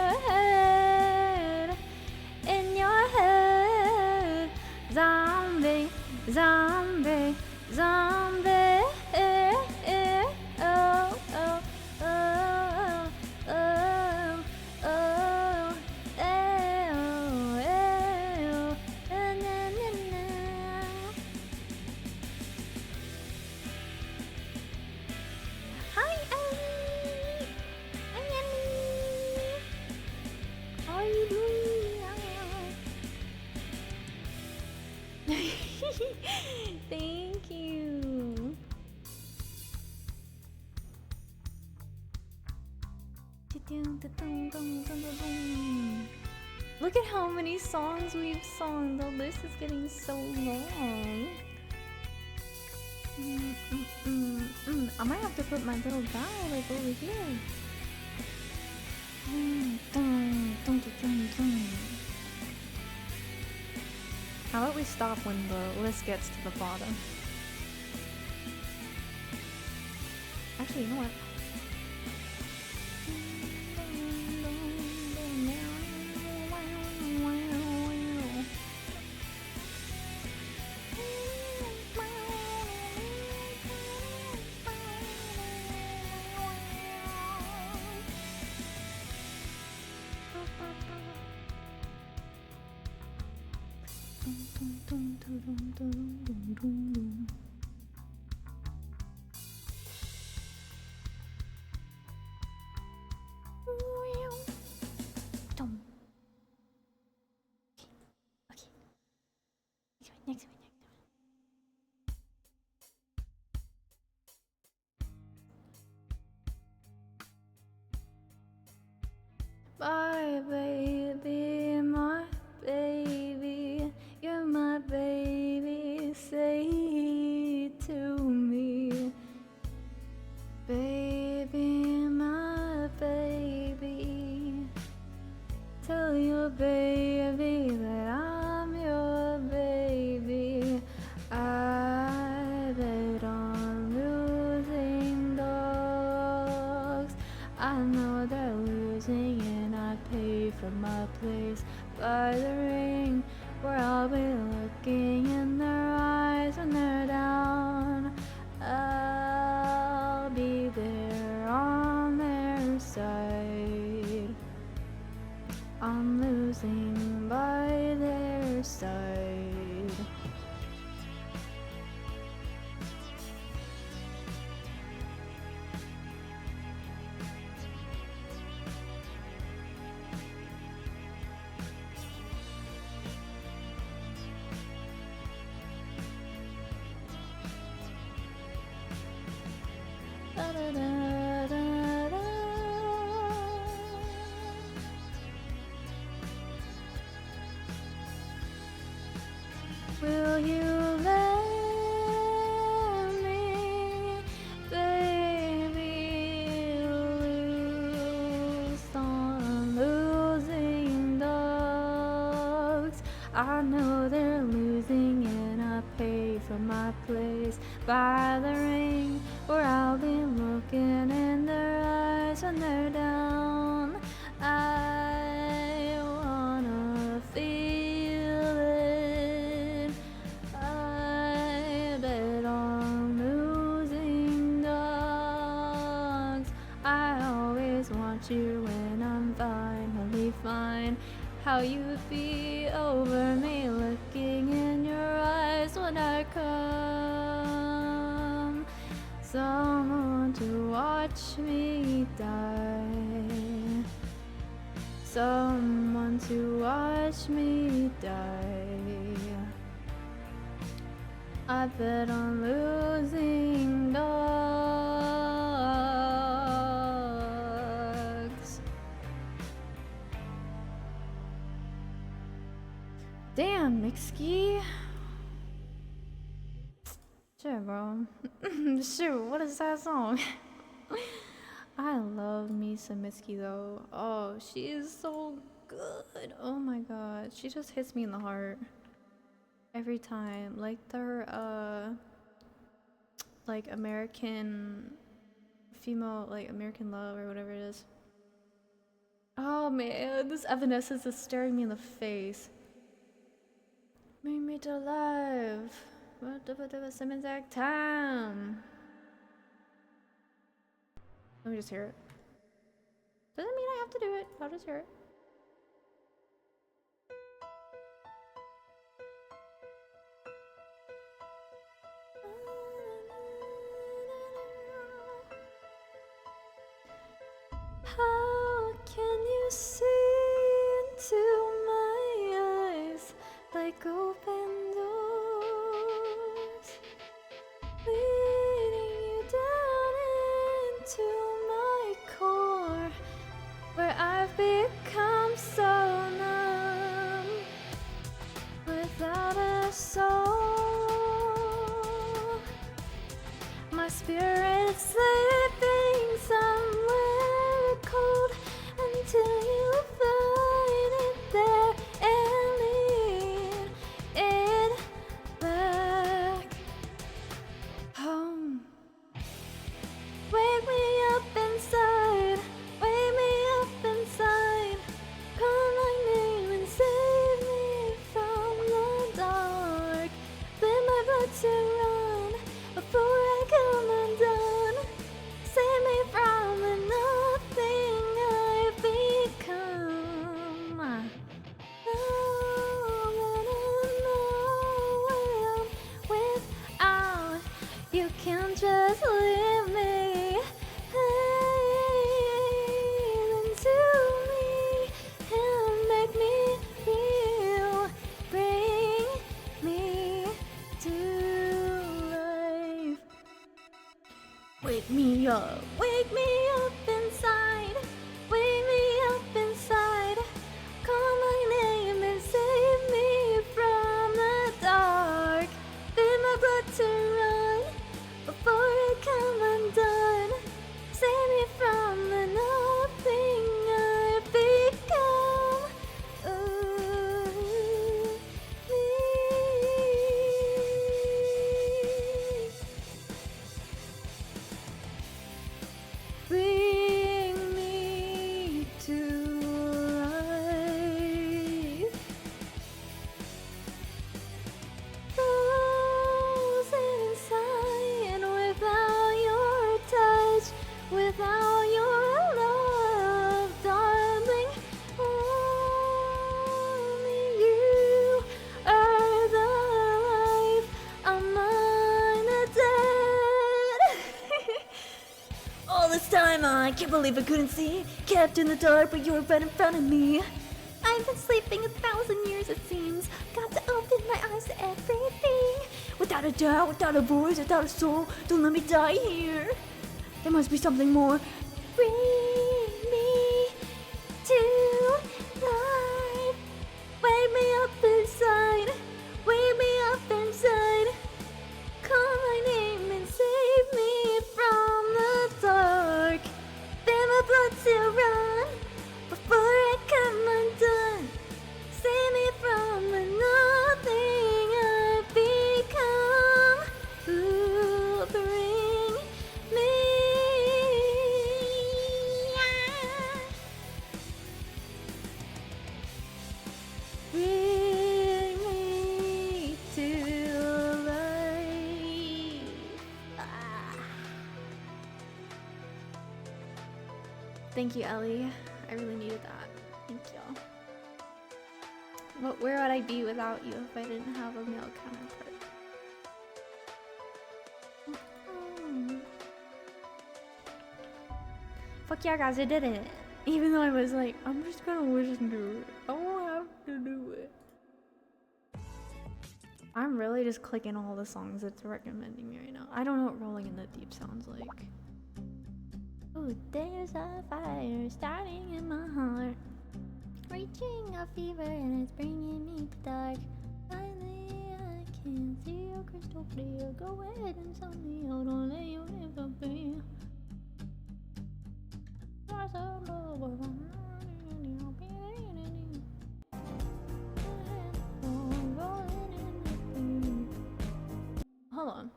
your head, zombie, zombie, zombie, eh, eh, oh, oh, oh, oh, oh, eh, oh, eh, oh, na, na, na, na. Hi, Ellie. Hi, Ellie. How are you doing? Thank you. Look at how many songs we've sung. The list is getting so long. I might have to put my little guy like over here. How about we stop when the list gets to the bottom? Actually, you know what? Next one. My baby, my baby, you're my baby, say it to me. Baby, my baby, tell your baby that I'm your baby. I bet on losing dogs. I know they're losing and I pay for my place by the ring, where I'll be looking in their eyes when they're down. I'll be there on their side. I'm losing by their side. Da, da, da, da, da. Will you let me, baby, lose on losing dogs? I know they're losing and I pay for my place by the ring where I'll be looking in their eyes when they're down. I wanna feel it. I bet on losing dogs. I always want you when I'm finally fine. How you'd be over me, looking in your eyes when I come. Someone to watch me die. Someone to watch me die. I bet on losing dogs. Damn, Mixkey. Shit, bro. Shoot, what is that song? I love me some Mitski though. Oh, she is so good. Oh my god. She just hits me in the heart. Every time. Like their like American female, like American Love or whatever it is. Oh man, this Evanescence is staring me in the face. Make me to life. What Simmons act time. Let me just hear it. Doesn't mean I have to do it. I'll just hear it. How can you see into my eyes like open doors, leading you down into my core, where I've become so numb, without a soul. My spirit's sleeping somewhere cold until you find it there and lead it back home. Wake me up inside, wake me up inside. Call my name and save me from the dark. Let my blood to run before I come undone. Save me from the nothing I've become. No, without you can just leave me. Into me and make me feel. Bring me to life. Wake me up inside. Wake me up inside. Call my name and save me from the dark. Bid my blood to run before I come undone. Save me from the nothing I've become. Me. Bring me to life. Frozen inside without your touch, without your love, darling. Only you are the life among the dead. All this time, I can't believe I couldn't see. Kept in the dark, but you were right in front of me. I've been sleeping 1,000 years, it seems. Got to open my eyes to everything. Without a doubt, without a voice, without a soul, don't let me die here. There must be something more. Bring me to life. Wake me up inside. Wake me up inside. Call my name and save me from the dark. Then my blood to run before I come undone. Save me from the night. Thank you, Ellie. I really needed that. Thank you. But where would I be without you if I didn't have a male counterpart? Fuck yeah, guys, I did it. Even though I was like, I'm just gonna listen to it. I won't have to do it. I'm really just clicking all the songs it's recommending me right now. I don't know what Rolling in the Deep sounds like. Oh, there's a fire starting in my heart, reaching a fever and it's bringing me to dark. Finally, I can see you crystal clear. Go ahead and tell me how don't let you ever be. There's a love of hold on.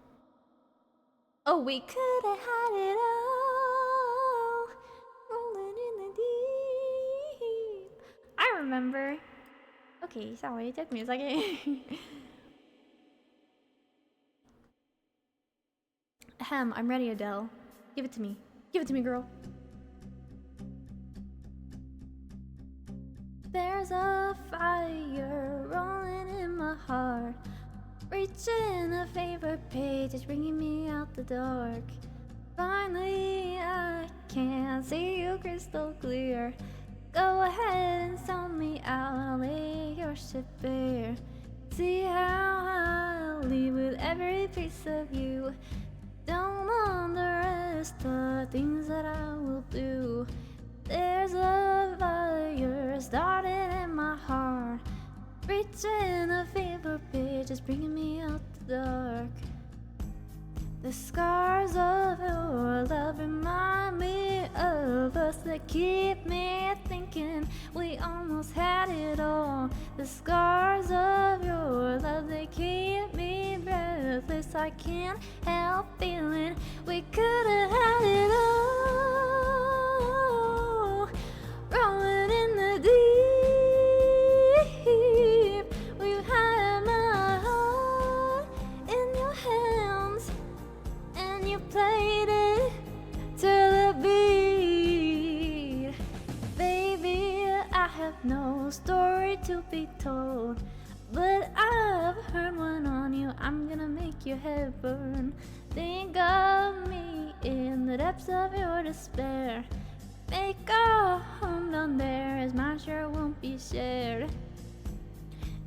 Oh, we could have had it all, rolling in the deep. I remember. Okay, sorry, it took me a second. Ahem, I'm ready, Adele. Give it to me. Give it to me, girl. There's a fire rolling in my heart, reaching a favorite page, it's bringing me out the dark. Finally, I can see you crystal clear. Go ahead and sell me out, I'll lay your shit bare. See how I'll leave with every piece of you. Don't underestimate the things that I will do. There's a fire starting in my heart, reaching a fever pitch, it's bringing me out the dark. The scars of your love remind me of us, that keep me thinking we almost had it all. The scars of your love, they keep me breathless. I can't help feeling we could have had it all, rolling in the deep. We had my heart in your hands, and you played it to the beat. Baby, I have no story to be told, but I've heard one on you. I'm gonna make your head burn. Think of me in the depths of your despair. Make a home down there, as my share won't be shared.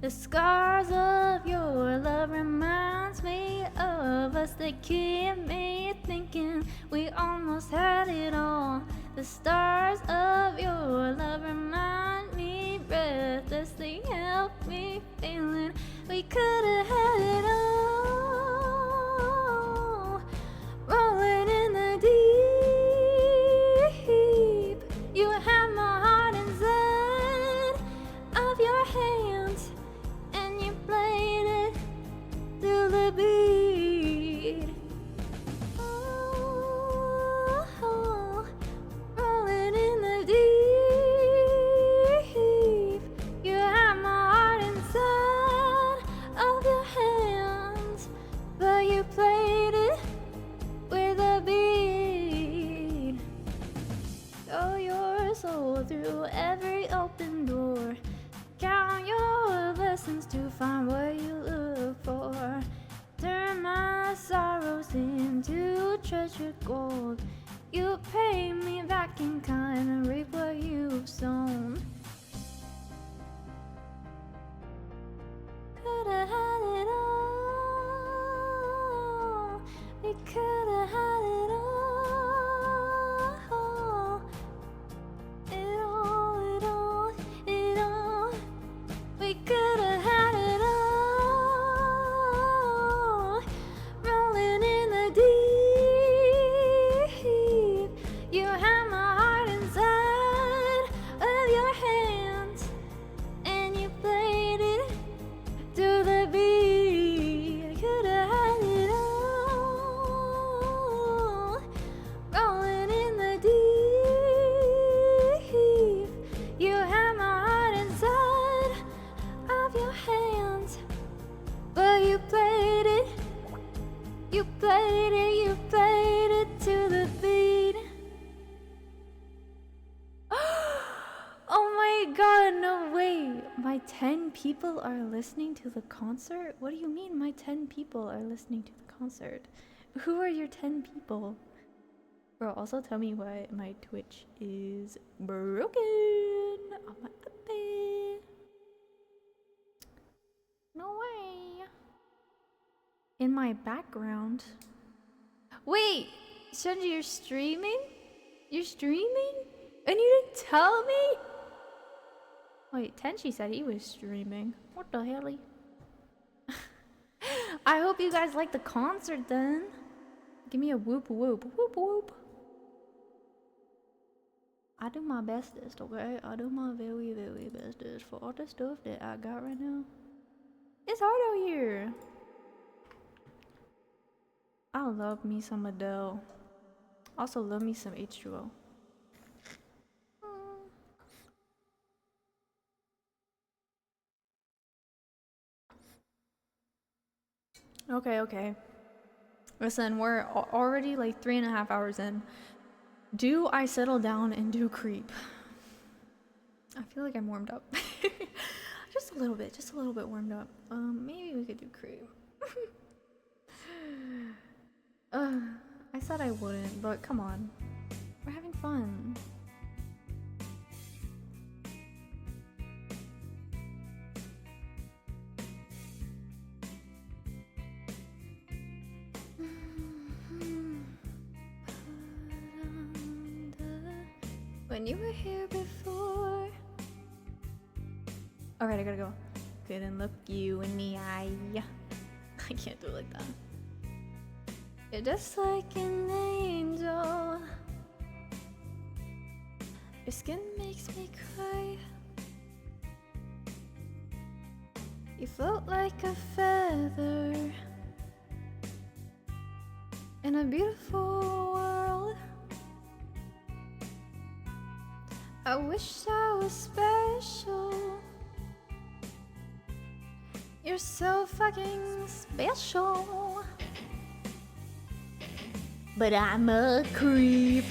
The scars of your love reminds me of us, that keep me thinking we almost had it all. The stars of your love remind me breathless, they help me feeling we could have had it all, rolling in the deep. You have my heart inside of your hands, and you played it to the beat. Oh, rolling in the deep. You have my heart inside of your hands, but you played it with a beat. Throw your soul through every open door. Count your blessings to find what you look for. Turn my sorrows into treasured gold. You pay me back in kind and reap what you've sown. Coulda had it all. We coulda had it all. It all, it all, it all. We coulda had it all, rolling in the deep. You have my heart inside of your hands, and you played it to the beat. Coulda had it all, rolling in the deep. You have my heart inside of your hands, but you played it, you played it, you played it to the beat. people are listening to the concert? What do you mean my 10 people are listening to the concert? Who are your 10 people? Bro, also tell me why my Twitch is broken. On my iPad. No way. In my background. Wait, Shenji, you're streaming? You're streaming? And you didn't tell me? Wait, Tenchi said he was streaming. What the hell? I hope you guys like the concert then. Give me a whoop whoop. Whoop whoop. I do my bestest, okay? I do my very, very bestest for all the stuff that I got right now. It's hard out here. I love me some Adele. Also love me some H2O. Okay. Listen, we're already like 3.5 hours in. Do I settle down and do creep? I feel like I'm warmed up. Just a little bit warmed up. Maybe we could do creep. I said I wouldn't, but come on. We're having fun. When you were here before. Alright, I gotta go. Couldn't look you in the eye. I can't do it like that. You're just like an angel. Your skin makes me cry. You float like a feather in a beautiful world. I wish I was special. You're so fucking special. But I'm a creep.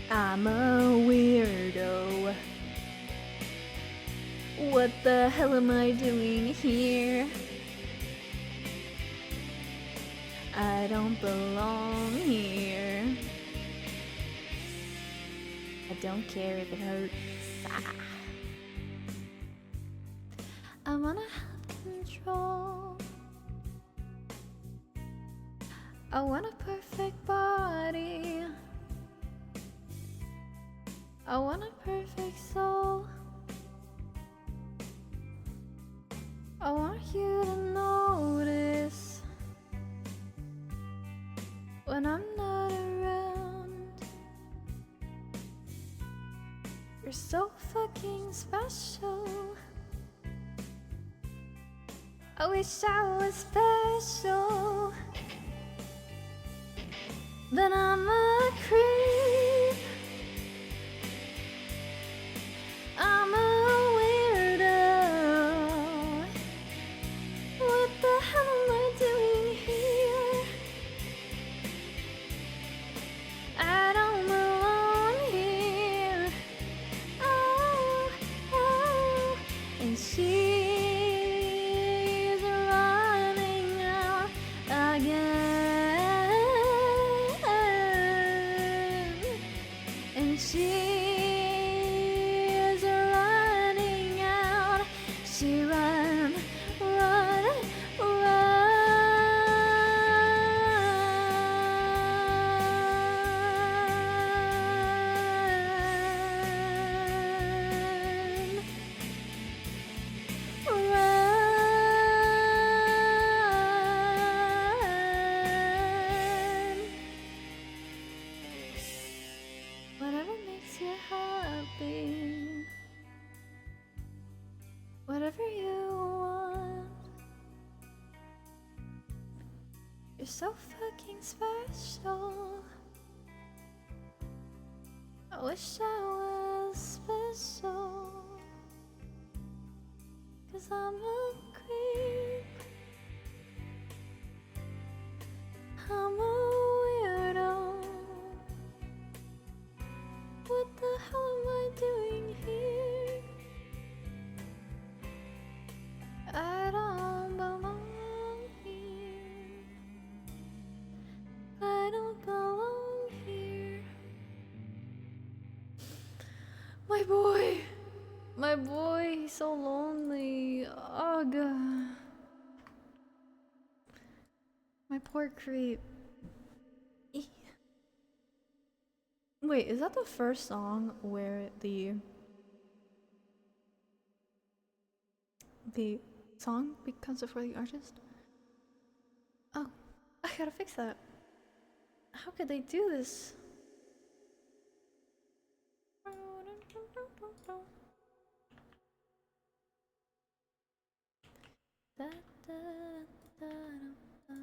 I'm a weirdo. What the hell am I doing here? I don't belong here. I don't care if it hurts. I wanna have control. I want a perfect body. I want a perfect soul. I want you to notice when I'm not around. You're so fucking special. I wish I was special. But I'm a creep. I'm a weirdo. What the hell am I doing here? I don't belong here. Oh, oh. And she's running out again. And she's running out. She run, run, run. Whatever makes you happy. Whatever you want. You're so fucking special. I wish I was special. 'Cause I'm a creep. I'm a weirdo. What the hell am I doing here? boy, he's so lonely. Ugh. My poor creep. Eek. Wait, is that the first song where the song becomes before the artist? Oh, I gotta fix that. How could they do this? Da, da, da, da, da.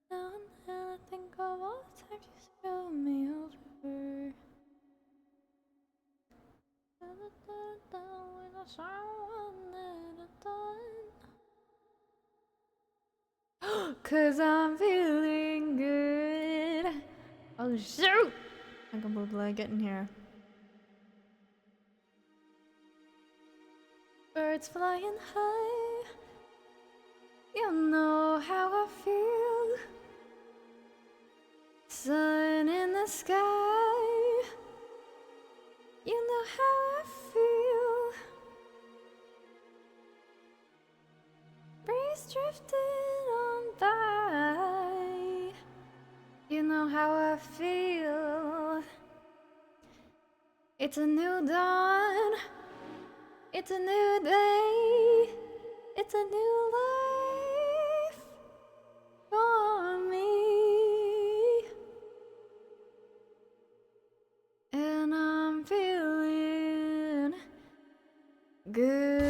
Now and then I think of all the times you screwed me over. Da, da, da, da, with someone that I've done. 'Cause I'm feeling good. Oh shoot! I can believe get in here. Birds flying high. You know how I feel. Sun in the sky. You know how I feel. Breeze drifting on by. You know how I feel. It's a new dawn. It's a new day. It's a new life for me. And I'm feeling good.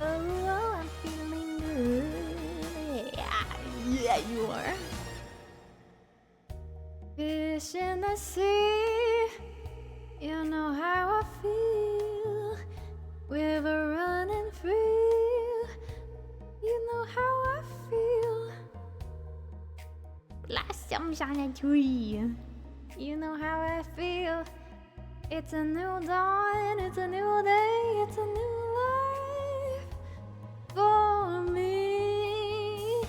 Oh, I'm feeling good. Yeah, you are. Fish in the sea, you know how I feel. River running free, you know how I feel. Blossoms on a tree, you know how I feel. It's a new dawn, it's a new day, it's a new life for me.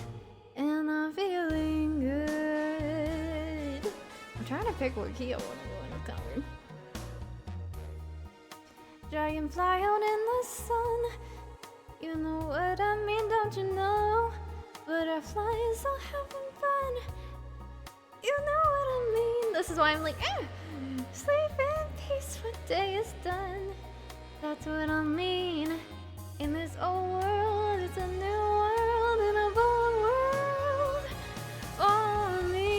And I'm feeling good. I'm trying to pick what key I want to go in. It's kind of weird. Dragonfly out in the sun. You know what I mean, don't you know? Butterflies all having fun. You know what I mean. This is why I'm like, sleep in peace when day is done. That's what I mean. In this old world, it's a new world and a bold world for me.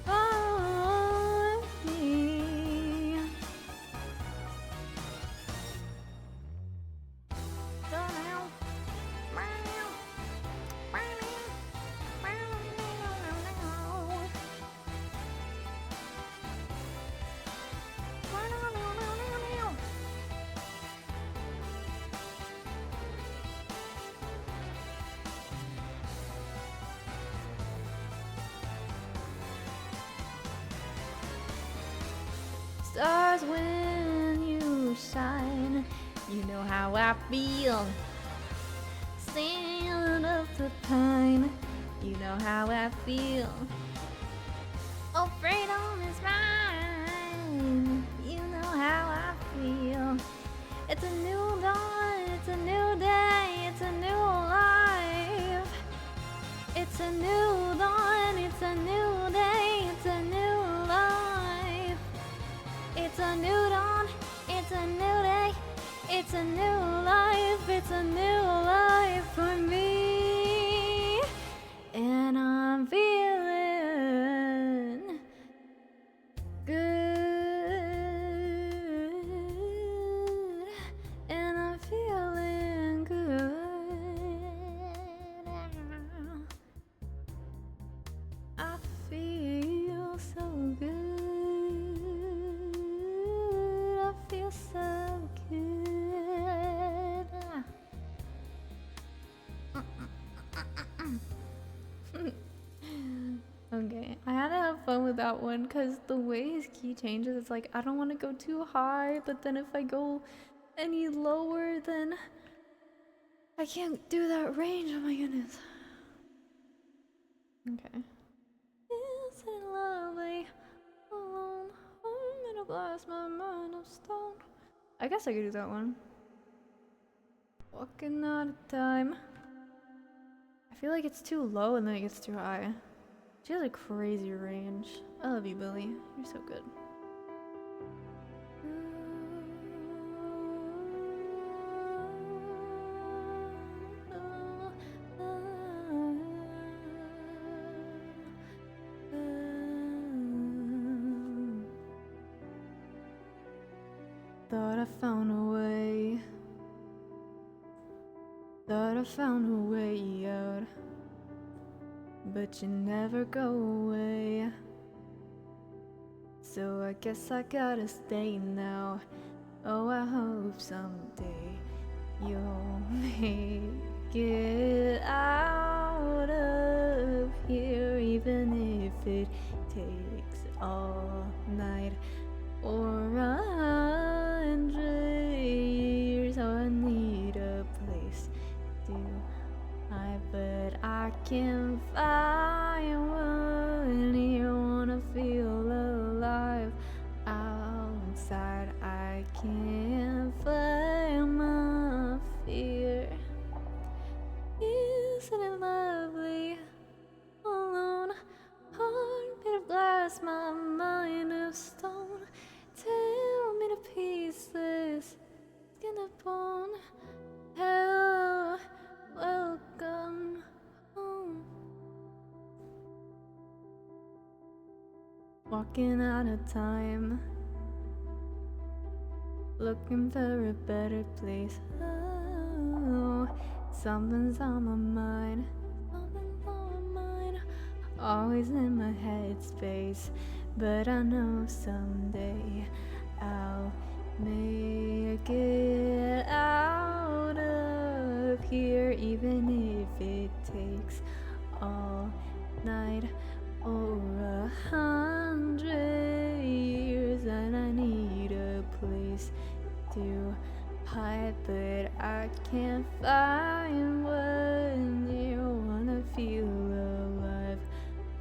For me. So now, stars when you shine, you know how I feel. Stand up the pine, you know how I feel. Oh, freedom is mine, you know how I feel. It's a new dawn, it's a new day, it's a new life. It's a new dawn, it's a new day, it's a new life. It's a new dawn, it's a new day, it's a new life, it's a new life for me. And I'm feeling good. And I'm feeling good. I feel so good. I feel so good. Okay, I had to have fun with that one because the way his key changes, it's like I don't want to go too high, but then if I go any lower, then I can't do that range. Oh my goodness. Okay. Isn't it lovely? Alone, I'm in a glass, my mind of stone. I guess I could do that one. Walking out of time. I feel like it's too low and then it gets too high. She has a crazy range. I love you, Billy. You're so good. Thought I found a way. Thought I found a way out. But you never go away. So I guess I gotta stay now. Oh, I hope someday you'll make it out of here, even if it takes all night or 100 years. Oh, I need a place to hide, but I can't find one here. Wanna feel alive outside. I can't find my fear. Isn't it lovely? Alone, heart made of glass, my mind of stone. Tear me to pieces, skin to bone. Hello, welcome home. Walking out of time, looking for a better place. Oh, something's on my mind, something's on my mind. Always in my headspace, but I know someday I'll make it out of here, even if it takes all night or 100 years. And I need a place to hide, but I can't find one. You wanna feel alive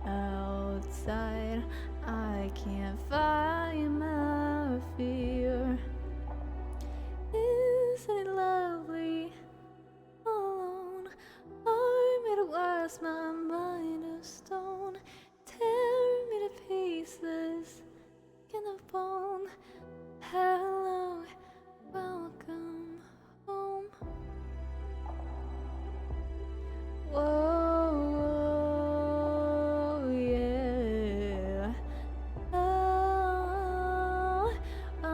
outside. I can't find my fear. Isn't it lovely? Alone, I'm made of glass, my mind of stone. Tear me to pieces, skin of bone. Hello, welcome home. Whoa, yeah. Oh, oh, yeah.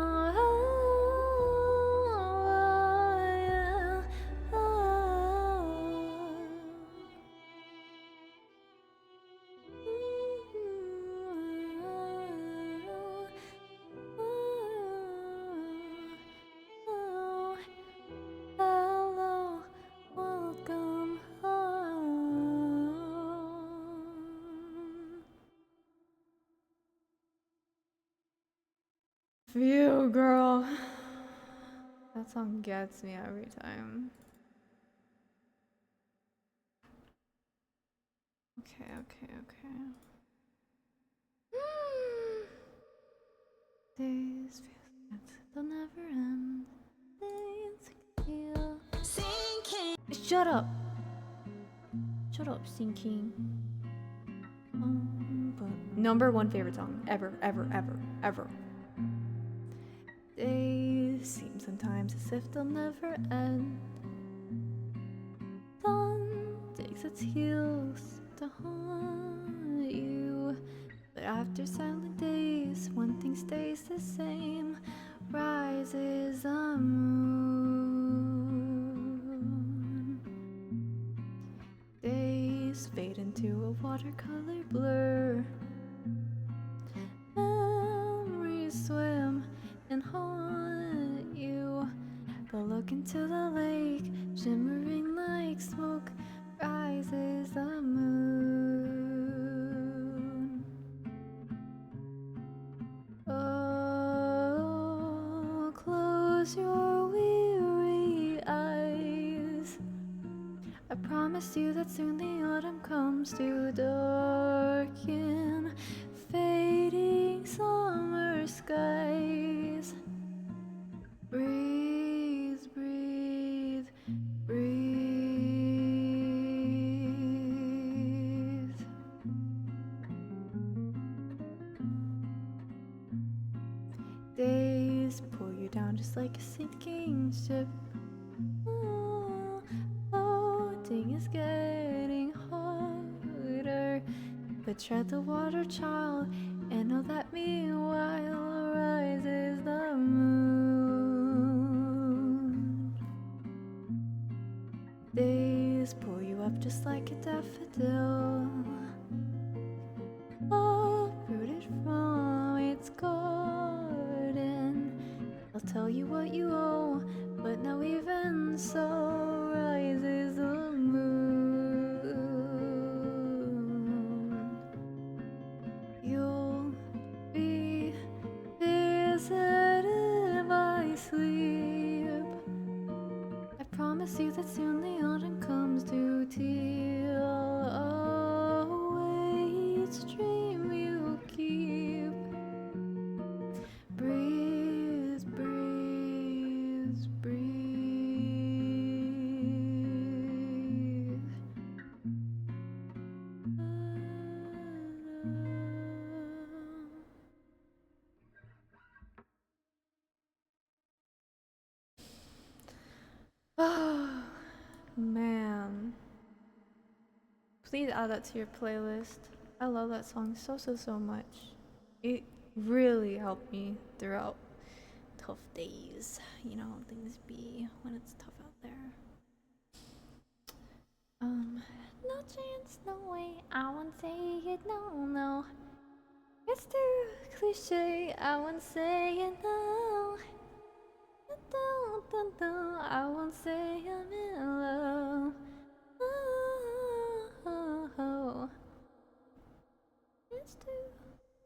Hello, welcome home. Phew, girl. That song gets me every time. Okay. Days feel like they'll never end. Days feel sinking. Shut up, sinking. But number one favorite song ever. Days seem sometimes as if they'll never end. Dawn takes its heels to haunt you, but after silent days, one thing stays the same. Rises a moon. Days fade into a watercolor blur. Memories swim and haunt you, but look into the lake, shimmering like smoke. Rises the moon. Oh, close your weary eyes. I promise you that soon the autumn comes. comes to darken fading summer skies. Breathe, breathe, breathe. Days pull you down just like a sinking ship. Floating is getting harder, but tread the water, child, and know that meanwhile rises the moon. Days pull you up just like a daffodil, uprooted from its garden. I'll tell you what you owe, but now even so rises the moon. You'll be visited by sleep. I promise you that soon the autumn comes to teal away each dream you keep. Breathe, breathe, breathe. Oh, man. Please add that to your playlist. I love that song so much. It really helped me throughout tough days. You know how things be when it's tough out there. No chance, no way, I won't say it, no. It's too cliche, I won't say it, no. I won't say I'm in love. Oh. It's too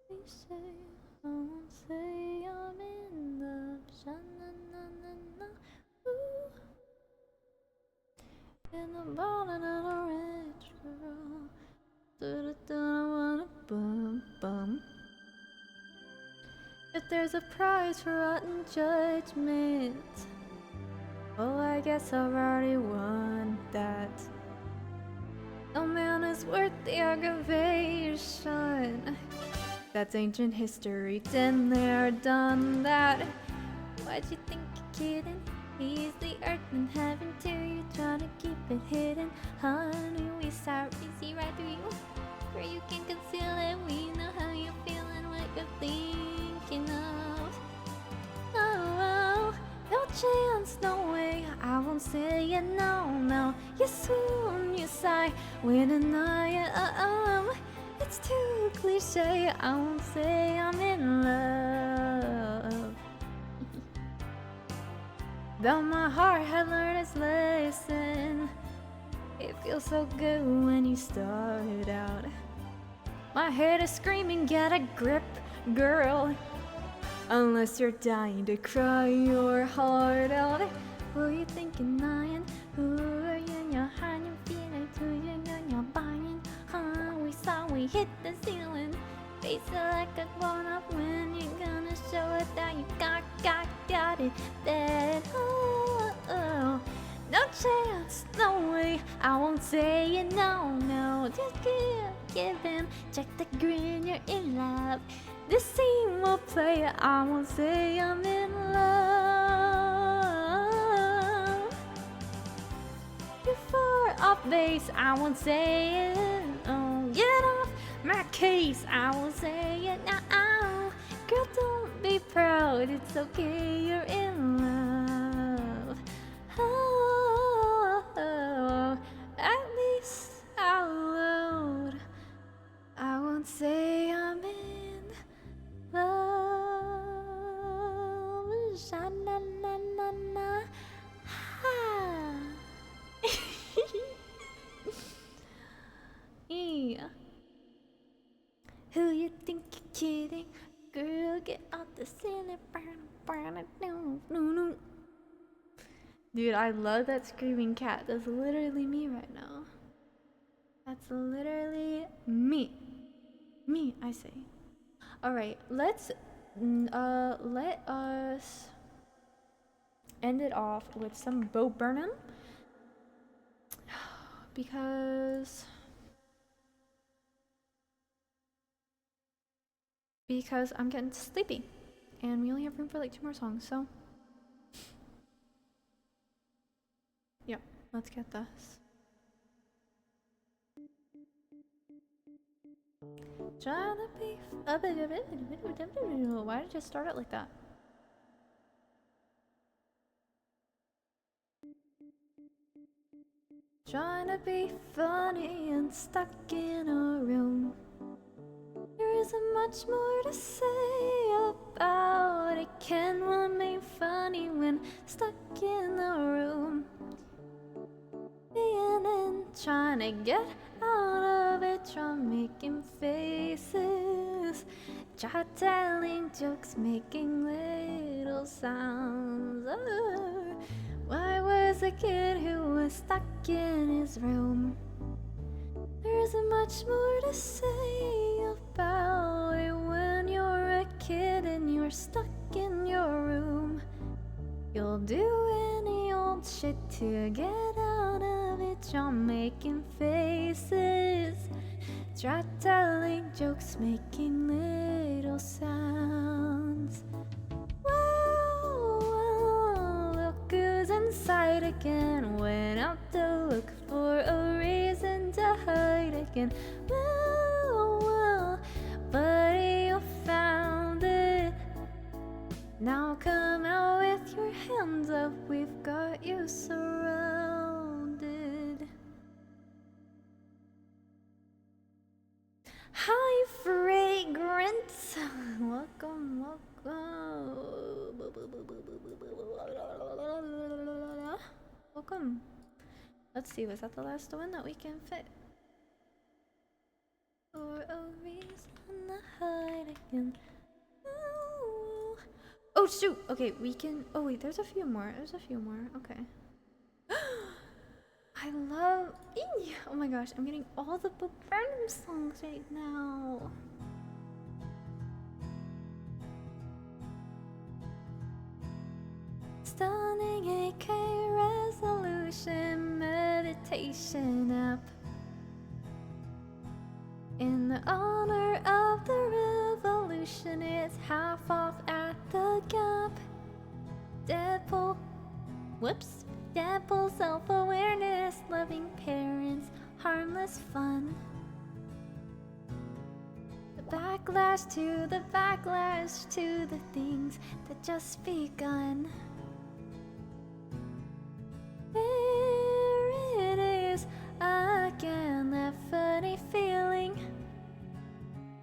cliche, I won't say I'm in love. Sha-na-na-na-na, ooh. In the bottom of a rich girl, I wanna bum. If there's a prize for rotten judgment, well, I guess I've already won that. No man is worth the aggravation. That's ancient history, been there, done that. Why'd you think you're kidding? He's the earth and heaven too. You try to keep it hidden, honey. We sorry, see right through you. Where you can conceal it, we know how you're feeling, what you're thinking of. Oh, no chance, no way, I won't say it, no. You swoon, you sigh, we deny it, it's too cliche, I won't say I'm in love. Though my heart had learned its lesson, it feels so good when you start out. My head is screaming, get a grip, girl. Unless you're dying to cry your heart out. Who you thinking lying? Who are you in your hand? You feel it to you and you're buying. We saw we hit the ceiling. Face it like a grown up. When you gonna show it that you got it. That no chance, no way, I won't say it, no. Just give him, check the grin, you're in love. This scene will play, I won't say I'm in love. You're far off base, I won't say it. Oh, get off my case, I won't say it now. Girl, don't be proud, it's okay, you're in love. Oh, at least out loud, I won't say I'm in love. Sha-na-na-na-na. Ha. Yeah. Who you think you're kidding? Girl, get out the ceiling. Dude, I love that screaming cat. That's literally me right now. I That's literally me. Me, I say. Alright, let us end it off with some Bo Burnham. Because I'm getting sleepy. And we only have room for like 2 more songs, so yeah, let's get this. Trying to be why did it just start it like that? Trying to be funny and stuck in a room. There isn't much more to say about it. Can one make funny when stuck in a room? Being in, trying to get out of it, try making faces, try telling jokes, making little sounds. Oh, why was a kid who was stuck in his room? There isn't much more to say about it when you're a kid and you're stuck in your room. You'll do any old shit to get out of it. You're making faces, try telling jokes, making little sounds. Whoa, look who's inside again. Went out to look for a reason to hide again. Well, but you found it. Now come out with your hands up, we've got you surrounded. Hi, fragrance. Welcome, welcome. Welcome. Let's see, was that the last one that we can fit? For a reason to hide again. Oh shoot! Okay, we can. Oh wait, there's a few more. There's a few more. Okay. I love. Oh my gosh, I'm getting all the Bo Burnham songs right now. Stunning AK resolution meditation app. In the honor of the revolution, it's half off at the Gap. Deadpool, whoops, Deadpool self-awareness, loving parents, harmless fun. The backlash to the backlash to the things that just begun. There it is again, that funny feeling.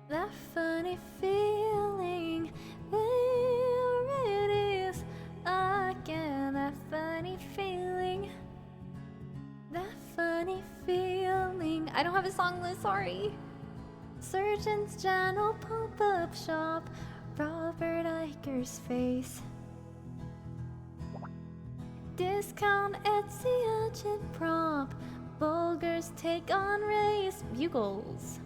That funny feeling. There it is again, that funny feeling. That funny feeling. I don't have a song list, sorry. Surgeon's General pop-up shop. Robert Iger's face. Discount Etsy agitprop. Bulgars take on race. Bugles.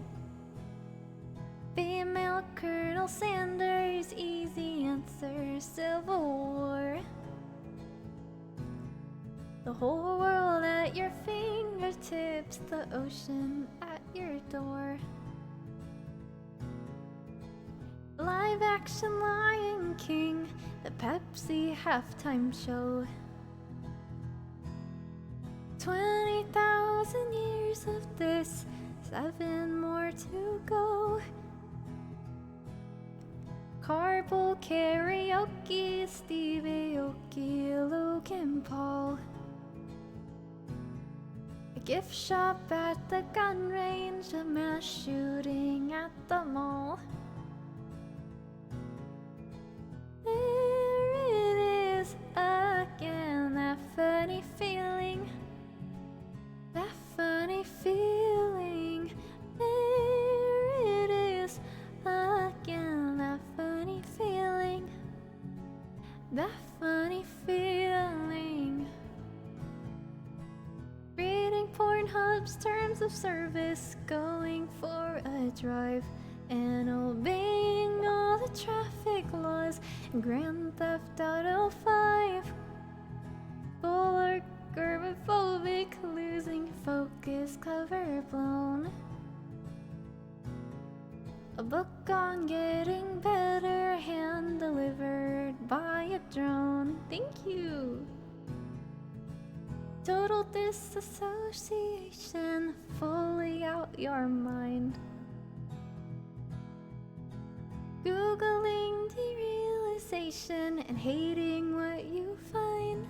Female Colonel Sanders, easy answer, Civil War. The whole world at your fingertips, the ocean at your door. Live action Lion King, the Pepsi halftime show. 20,000 years of this, 7 more to go. Carpool karaoke, Steve Aoki, Logan Paul. A gift shop at the gun range, a mass shooting at the mall. There it is again, that funny feeling. That funny feeling. There it is again, that funny feeling. That funny feeling. Reading Pornhub's terms terms of service, going for a drive, and obeying all the traffic laws. Grand Theft Auto 5. Full or germophobic, losing focus, cover blown. A book on getting better, hand delivered by a drone. Thank you. Total disassociation, fully out your mind. Googling derealization and hating what you find.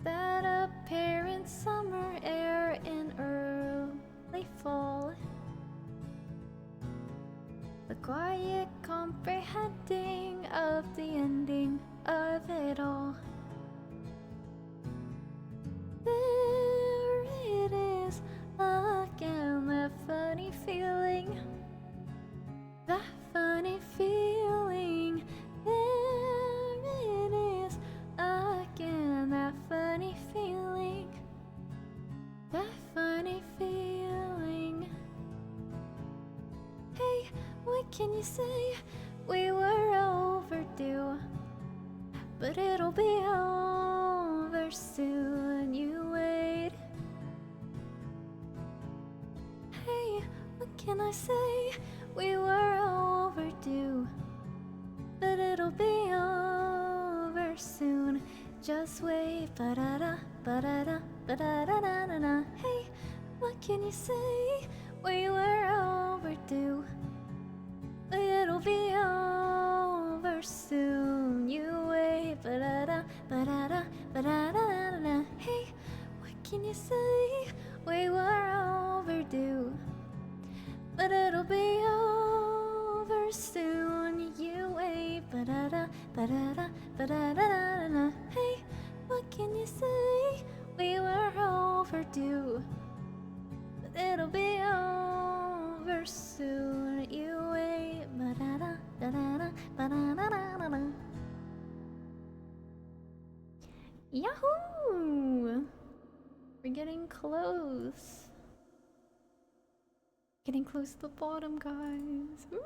That apparent summer air in early fall. The quiet comprehending of the ending of it all. There it is again, that funny feeling. That funny feeling. There it is again, that funny feeling. That funny feeling. Hey, what can you say? We were overdue, but it'll be over soon. You wait. Hey, what can I say? We were overdue, but it'll be over soon. Just wait. Ba-da-da, ba-da-da, ba-da-da-da-da-da. Hey, what can you say? We were overdue, but it'll be over soon. You wait. Ba-da-da, ba-da-da, ba-da-da-da-da. Hey, what can you say? We were overdue, but it'll be over soon. You wait. Ba-da-da, ba-da-da, ba-da-da-da-da. Hey, what can you say? We were overdue, but it'll be over soon. You wait. Ba-da-da, ba-da-da, ba-da-da-da-da. Yahoo! We're getting close. Getting close to the bottom, guys. Woo!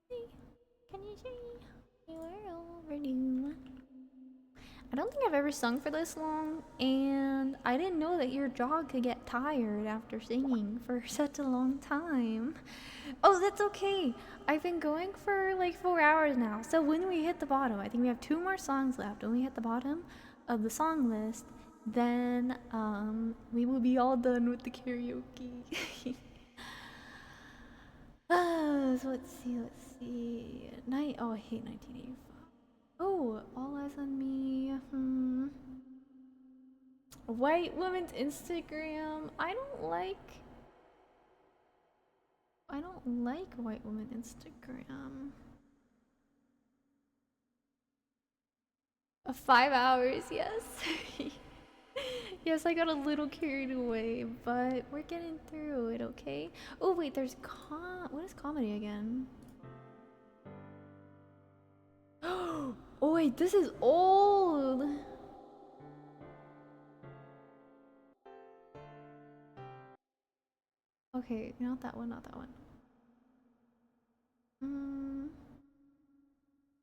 Hey, can you see? You were overdue. I don't think I've ever sung for this long, and I didn't know that your jaw could get tired after singing for such a long time. Oh, that's okay. I've been going for like 4 hours now, so when we hit the bottom, I think we have 2 more songs left. When we hit the bottom of the song list, then we will be all done with the karaoke. So let's see. Oh, I hate 1985. Oh, All Eyes on Me. White Woman's Instagram. I don't like White Woman Instagram. 5 hours, yes. Yes, I got a little carried away, but we're getting through it, okay? Oh wait, there's what is comedy again? Oh wait, this is old. Okay, not that one, not that one.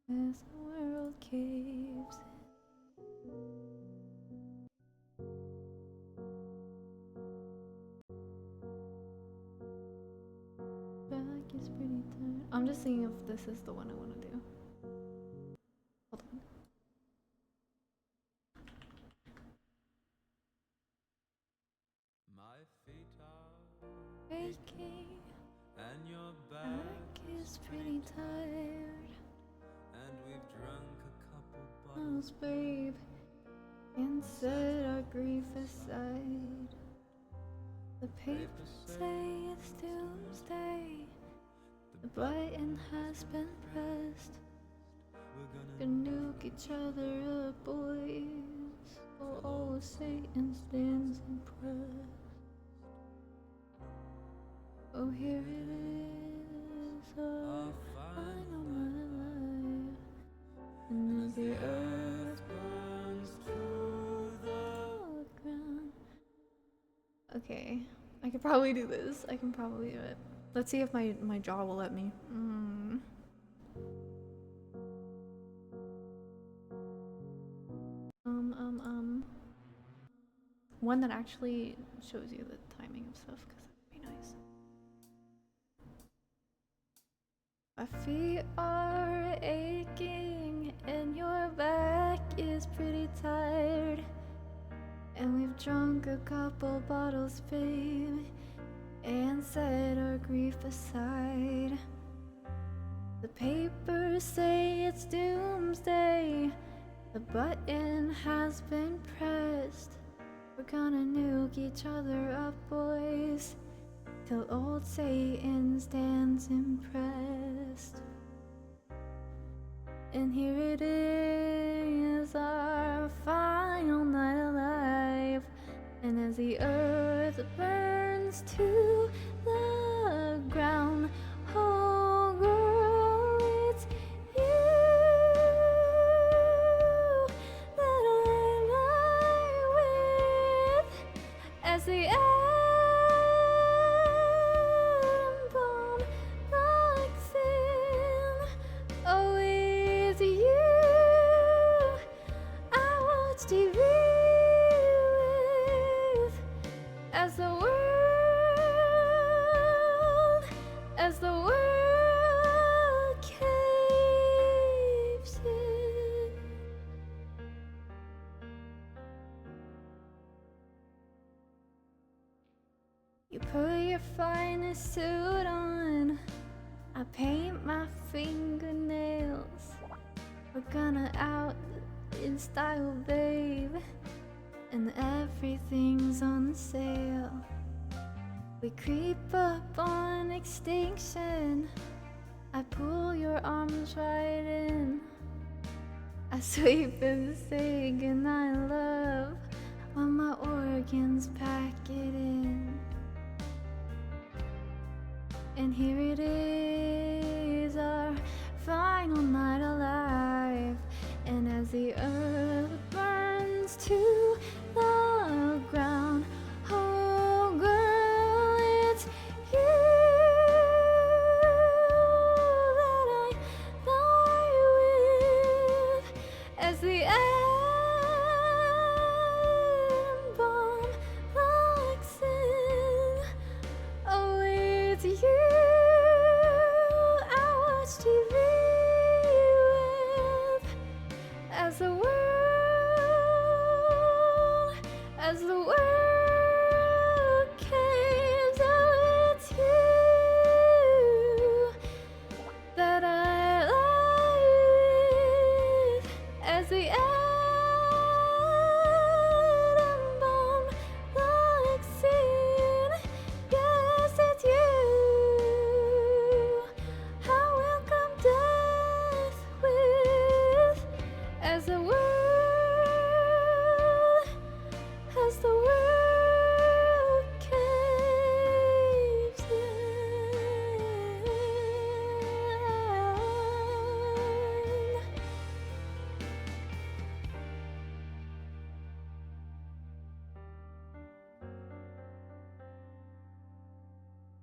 As the world caves back is pretty tired. I'm just seeing if this is the one I want to do. Hold on. My feet are Aching, and your back back is pretty tired. and we've drunk a couple Bottles, bottles. babe, and set our grief aside. The papers say it's doomsday. The button has been pressed. We're Gonna nuke each other up, boys. For all of Satan stands impressed. Oh, here it is, our final life. And as the earth burns to the ground. Okay, I could probably do this. I can probably do it. Let's see if my jaw will let me. One that actually shows you the timing of stuff, because that'd be nice. My feet are aching and your back is pretty tired. And we've drunk a couple bottles, babe, and set our grief aside. The papers say it's doomsday. The button has been pressed. We're gonna nuke each other up, boys, till old Satan stands impressed. And here it is, our final night alive. And as the earth burns to the ground, oh girl, it's you that I lie with. As the atom bomb knocks in, oh it's you I watch TV with. As the world caves in. You put your finest suit on, I paint my fingernails. We're gonna out in style, babe, and everything's on sale. We creep up on extinction, I pull your arms right in. I sweep and say goodnight, love, while my organs pack it in. And here it is, our final night alive. And as the earth burns to the ground, oh girl, it's you that I lie with. As the atom bomb locks in, oh it's you I watch TV with. As the world caves, oh it's you that I lie with. As the atom bomb locks in, yes it's you I welcome death with. As the world caves in.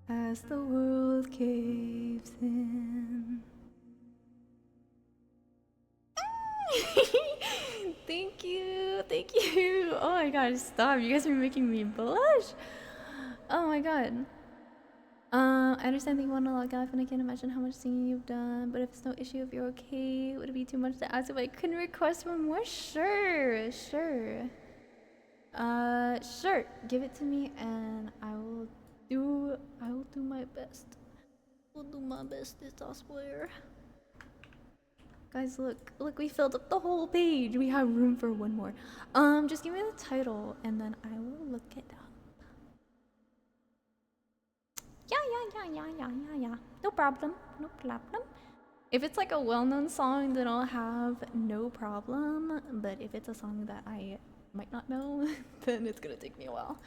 As the world caves in. Thank you. Oh my god, stop. You guys are making me blush. Oh my god. I understand that you want to log off, and I can't imagine how much singing you've done, but if it's no issue, if you're okay, would it be too much to ask if I couldn't request for more? Sure. Sure. Give it to me and I will do my best. I'll do my best, I swear. Guys, look, we filled up the whole page. We have room for one more. Just give me the title and then I will look it up. Yeah. No problem. If it's like a well-known song, then I'll have no problem. But if it's a song that I might not know, then it's gonna take me a while.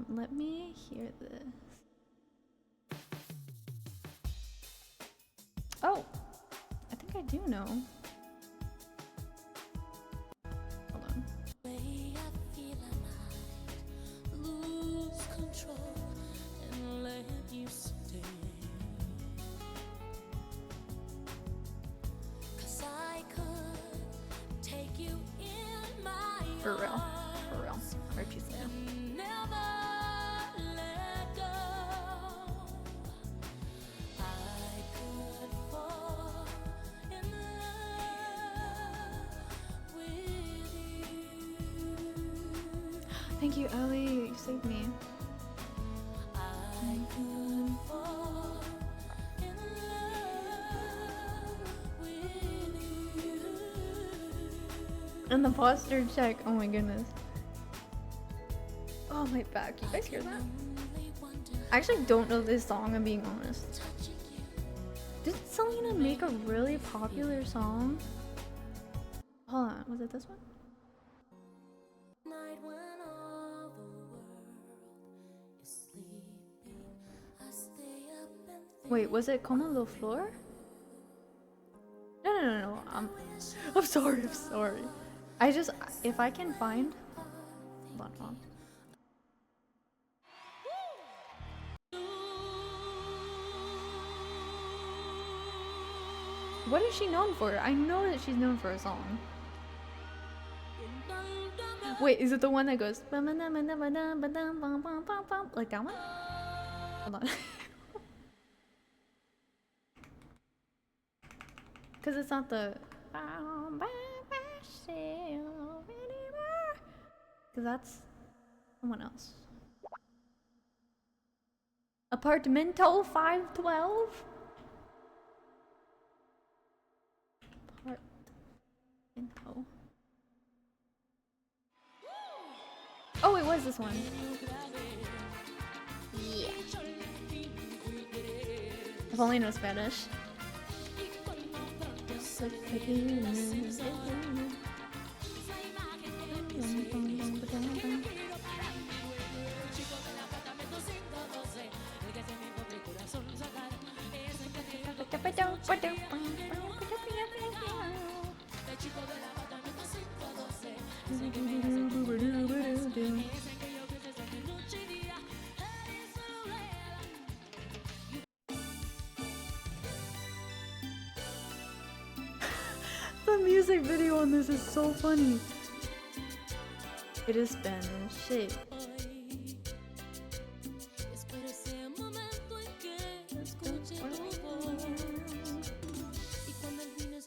Let me hear this. Oh, I think I do know. For real. For real. Archie's new. Thank you, Ellie. You saved me. And the posture check. Oh my goodness. Oh, my back. You guys hear that? I actually don't know this song, I'm being honest. Did Selena make a really popular song? Hold on, was it this one? Wait, was it Como la Flor? No. I'm sorry, I'm sorry. I just, if I can find... Hold on. What is she known for? I know that she's known for a song. Wait, is it the one that goes... Like that one? Hold on. Because it's not the... Because that's someone else. Apartamento 512? Apartamento. Oh, it was this one. Yeah. If only no Spanish. The music video on this is so funny. It is Spanish. Shit.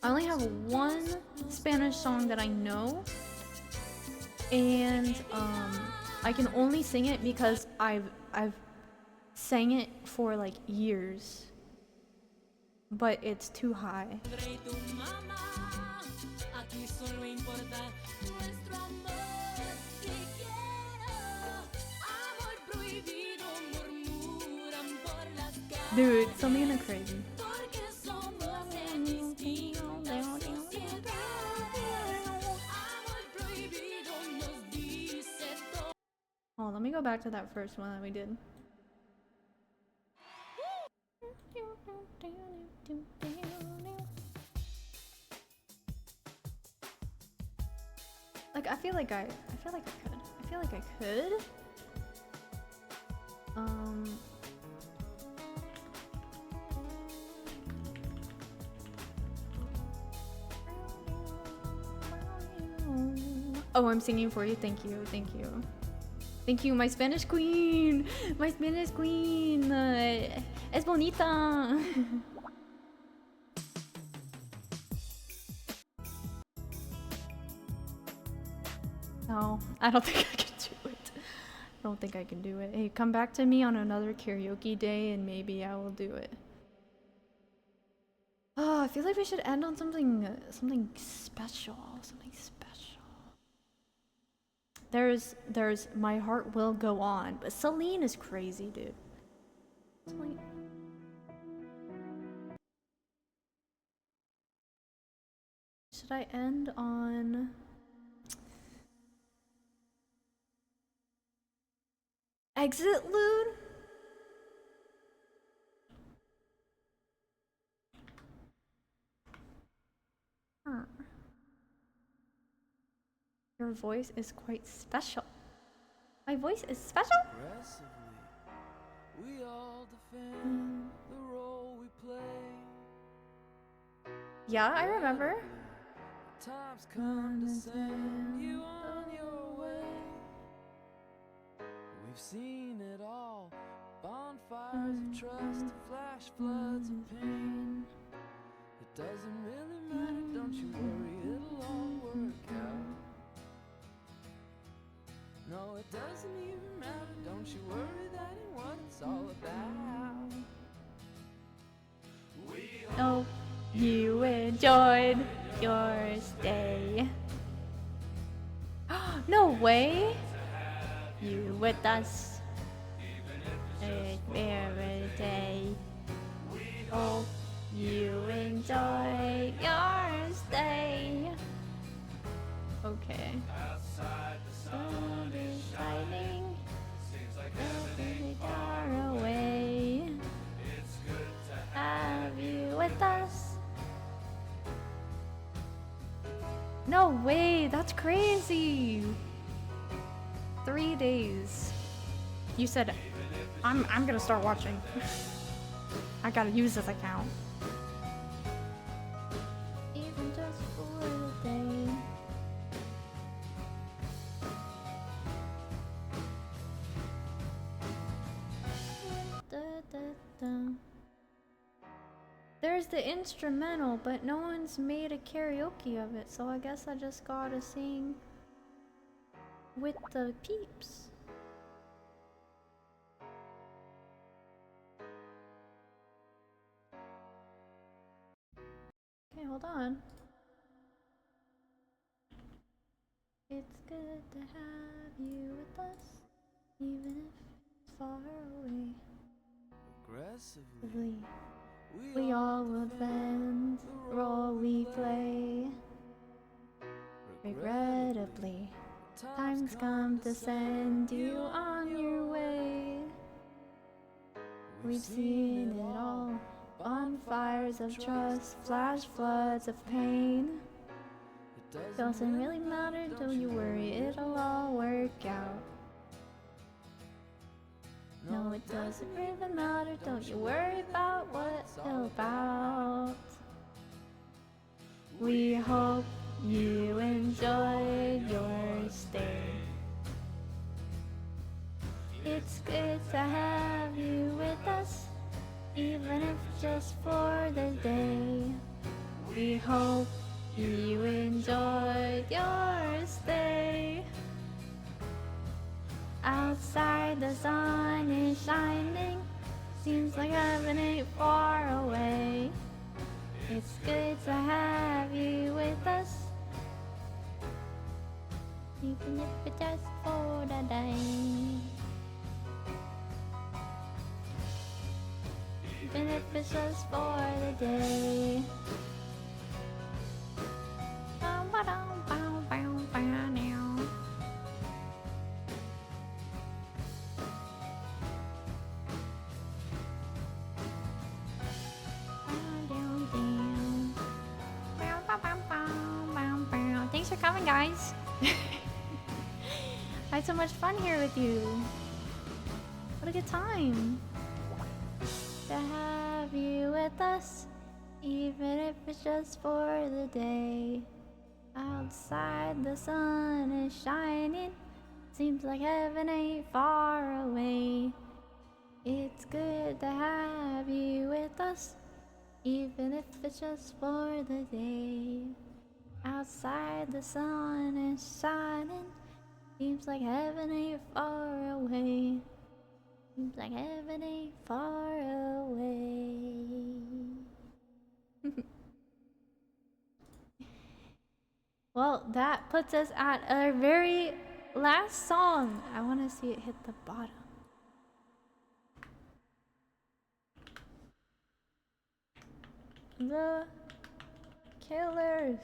I only have one Spanish song that I know, and I can only sing it because I've sang it for like years, but it's too high. Dude, Selena crazy. Oh, let me go back to that first one that we did. Like, I feel like I could. Oh, I'm singing for you. Thank you. Thank you, my Spanish queen. My Spanish queen. Es bonita. No, I don't think I can do it. I don't think I can do it. Hey, come back to me on another karaoke day and maybe I will do it. Oh, I feel like we should end on something special. Something special. There's My Heart Will Go On, but Celine is crazy, dude. Celine. Should I end on Exit Lude? Your voice is quite special. My voice is special? We all defend the role we play. Yeah, I remember. time's come to send you on your way. We've seen it all, bonfires of trust, flash floods of pain. It doesn't really matter, don't you worry, it'll all work out. No, it doesn't even matter, don't you worry, that ain't what it's all about. Oh, you enjoyed your stay. No way! You with us every day. Oh, you enjoy your stay. Okay. Sun is shining, every far away. Have you with us? No way, that's crazy. 3 days. You said I'm gonna start watching. I gotta use this account. Even just for the day. Da, da, da. There's the instrumental, but no one's made a karaoke of it, so I guess I just gotta sing with the peeps. Okay, hold on. It's good to have you with us, even if it's far away. Aggressively, We all will bend the role we play. Regrettably, time's come to send you on your way. We've seen it all, bonfires of trust, flash floods of pain. Doesn't really matter, don't you worry, it'll all work out. No, it doesn't really matter, don't you worry about what it's all about. We hope you enjoyed your stay. It's good to have you with us, even if just for the day. We hope you enjoyed your stay. Outside the sun is shining, seems like heaven ain't far away. It's good to have you with us, even if it's just for the day. Even if it's just for the day. Bow, bow, bow, bow, bow, now. Thanks for coming, guys. I had so much fun here with you. What a good time to have you with us, even if it's just for the day. Outside the sun is shining, seems like heaven ain't far away. It's good to have you with us, even if it's just for the day. Outside the sun is shining, seems like heaven ain't far away. Seems like heaven ain't far away. Well, that puts us at our very last song. I want to see it hit the bottom. The Killers.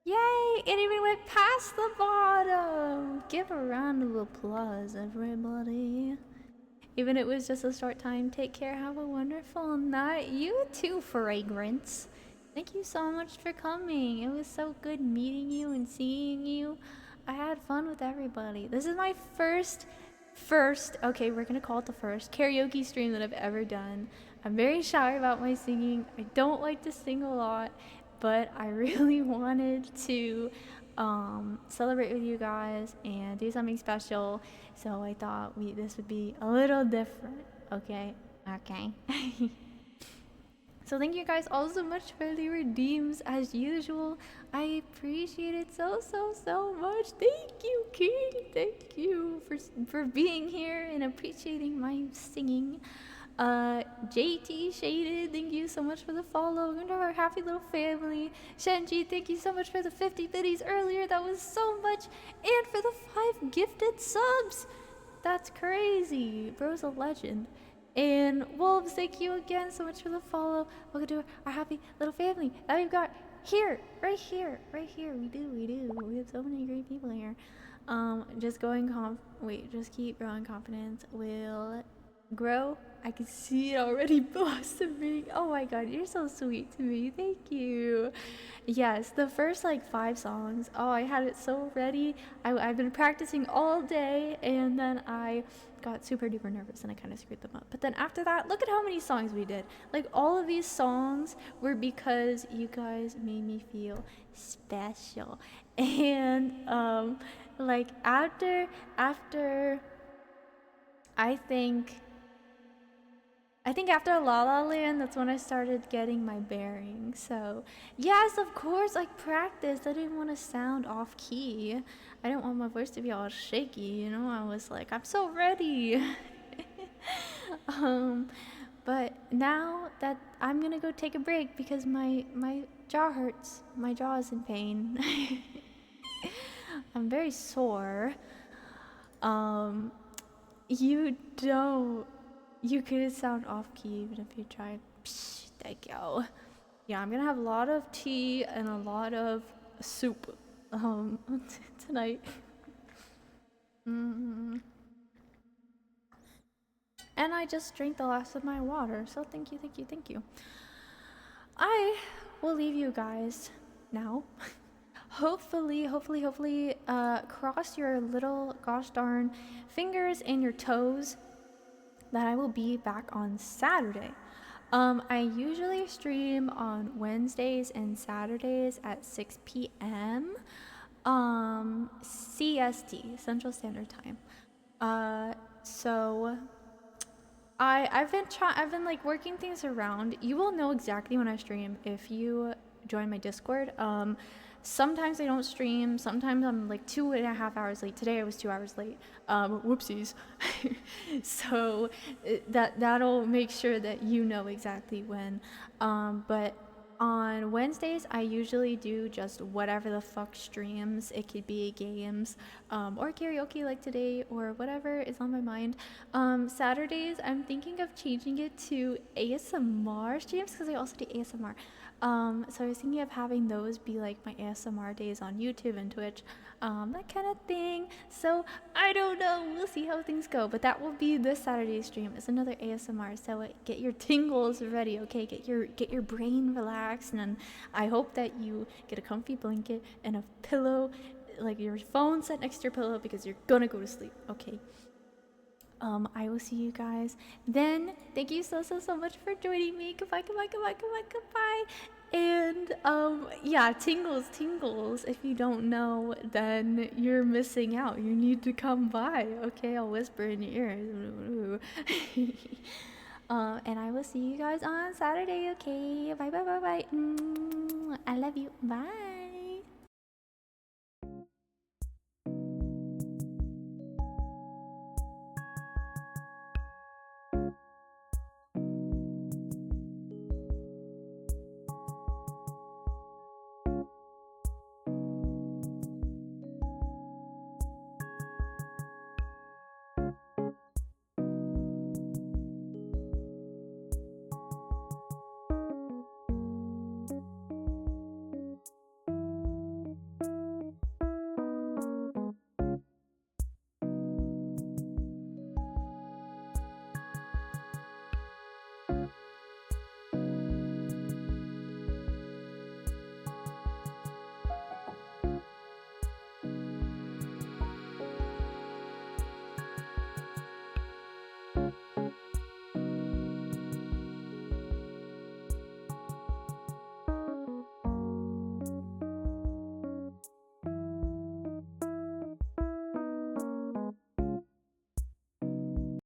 Yay! It even went past the bottom! Give a round of applause, everybody. Even if it was just a short time, take care, have a wonderful night. You too, Fragrance. Thank you so much for coming. It was so good meeting you and seeing you. I had fun with everybody. This is my first, okay, we're gonna call it the first karaoke stream that I've ever done. I'm very shy about my singing. I don't like to sing a lot. but I really wanted to celebrate with you guys and do something special. So I thought this would be a little different. Okay. So thank you guys all so much for the redeems as usual. I appreciate it so much. Thank you, King. Thank you for being here and appreciating my singing. JT Shaded, thank you so much for the follow. Welcome to our happy little family. Shenji, thank you so much for the 50 biddies earlier. That was so much. And for the 5 gifted subs. That's crazy. Bro's a legend. And Wolves, thank you again so much for the follow. Welcome to our happy little family that we've got here, right here. We do. We have so many great people here. Just keep growing confidence. Will grow. I can see it already blossoming. Oh my god, you're so sweet to me. Thank you. Yes, the first like 5 songs. Oh, I had it so ready. I've been practicing all day, and then I got super duper nervous and I kind of screwed them up. But then after that, look at how many songs we did. Like all of these songs were because you guys made me feel special. And like after I think after La La Land, that's when I started getting my bearings. So, yes, of course, I practiced. I didn't want to sound off key. I didn't want my voice to be all shaky, you know? I was like, I'm so ready. But now that I'm going to go take a break because my jaw hurts. My jaw is in pain. I'm very sore. You could sound off key even if you tried. Psh, thank you. Yeah, I'm gonna have a lot of tea and a lot of soup tonight. And I just drank the last of my water, so thank you. I will leave you guys now. Hopefully, cross your little gosh darn fingers and your toes that I will be back on Saturday. I usually stream on Wednesdays and Saturdays at 6 p.m. CST, Central Standard Time. So I've been like working things around. You will know exactly when I stream if you join my Discord. Sometimes I don't stream. Sometimes I'm like 2.5 hours late. Today I was 2 hours late. Whoopsies. So that'll make sure that you know exactly when. But on Wednesdays, I usually do just whatever the fuck streams. It could be games, or karaoke like today, or whatever is on my mind. Saturdays, I'm thinking of changing it to ASMR streams because I also do ASMR. So I was thinking of having those be like my ASMR days on YouTube and Twitch, that kind of thing. So I don't know, we'll see how things go, but that will be this Saturday stream. It's another ASMR, so get your tingles ready, okay? Get your brain relaxed, and I hope that you get a comfy blanket and a pillow, like your phone set next to your pillow, because you're gonna go to sleep, okay? I will see you guys then. Thank you so much for joining me. Goodbye. And yeah, tingles. If you don't know, then you're missing out. You need to come by, okay? I'll whisper in your ears. And I will see you guys on Saturday, okay? Bye. I love you. Bye.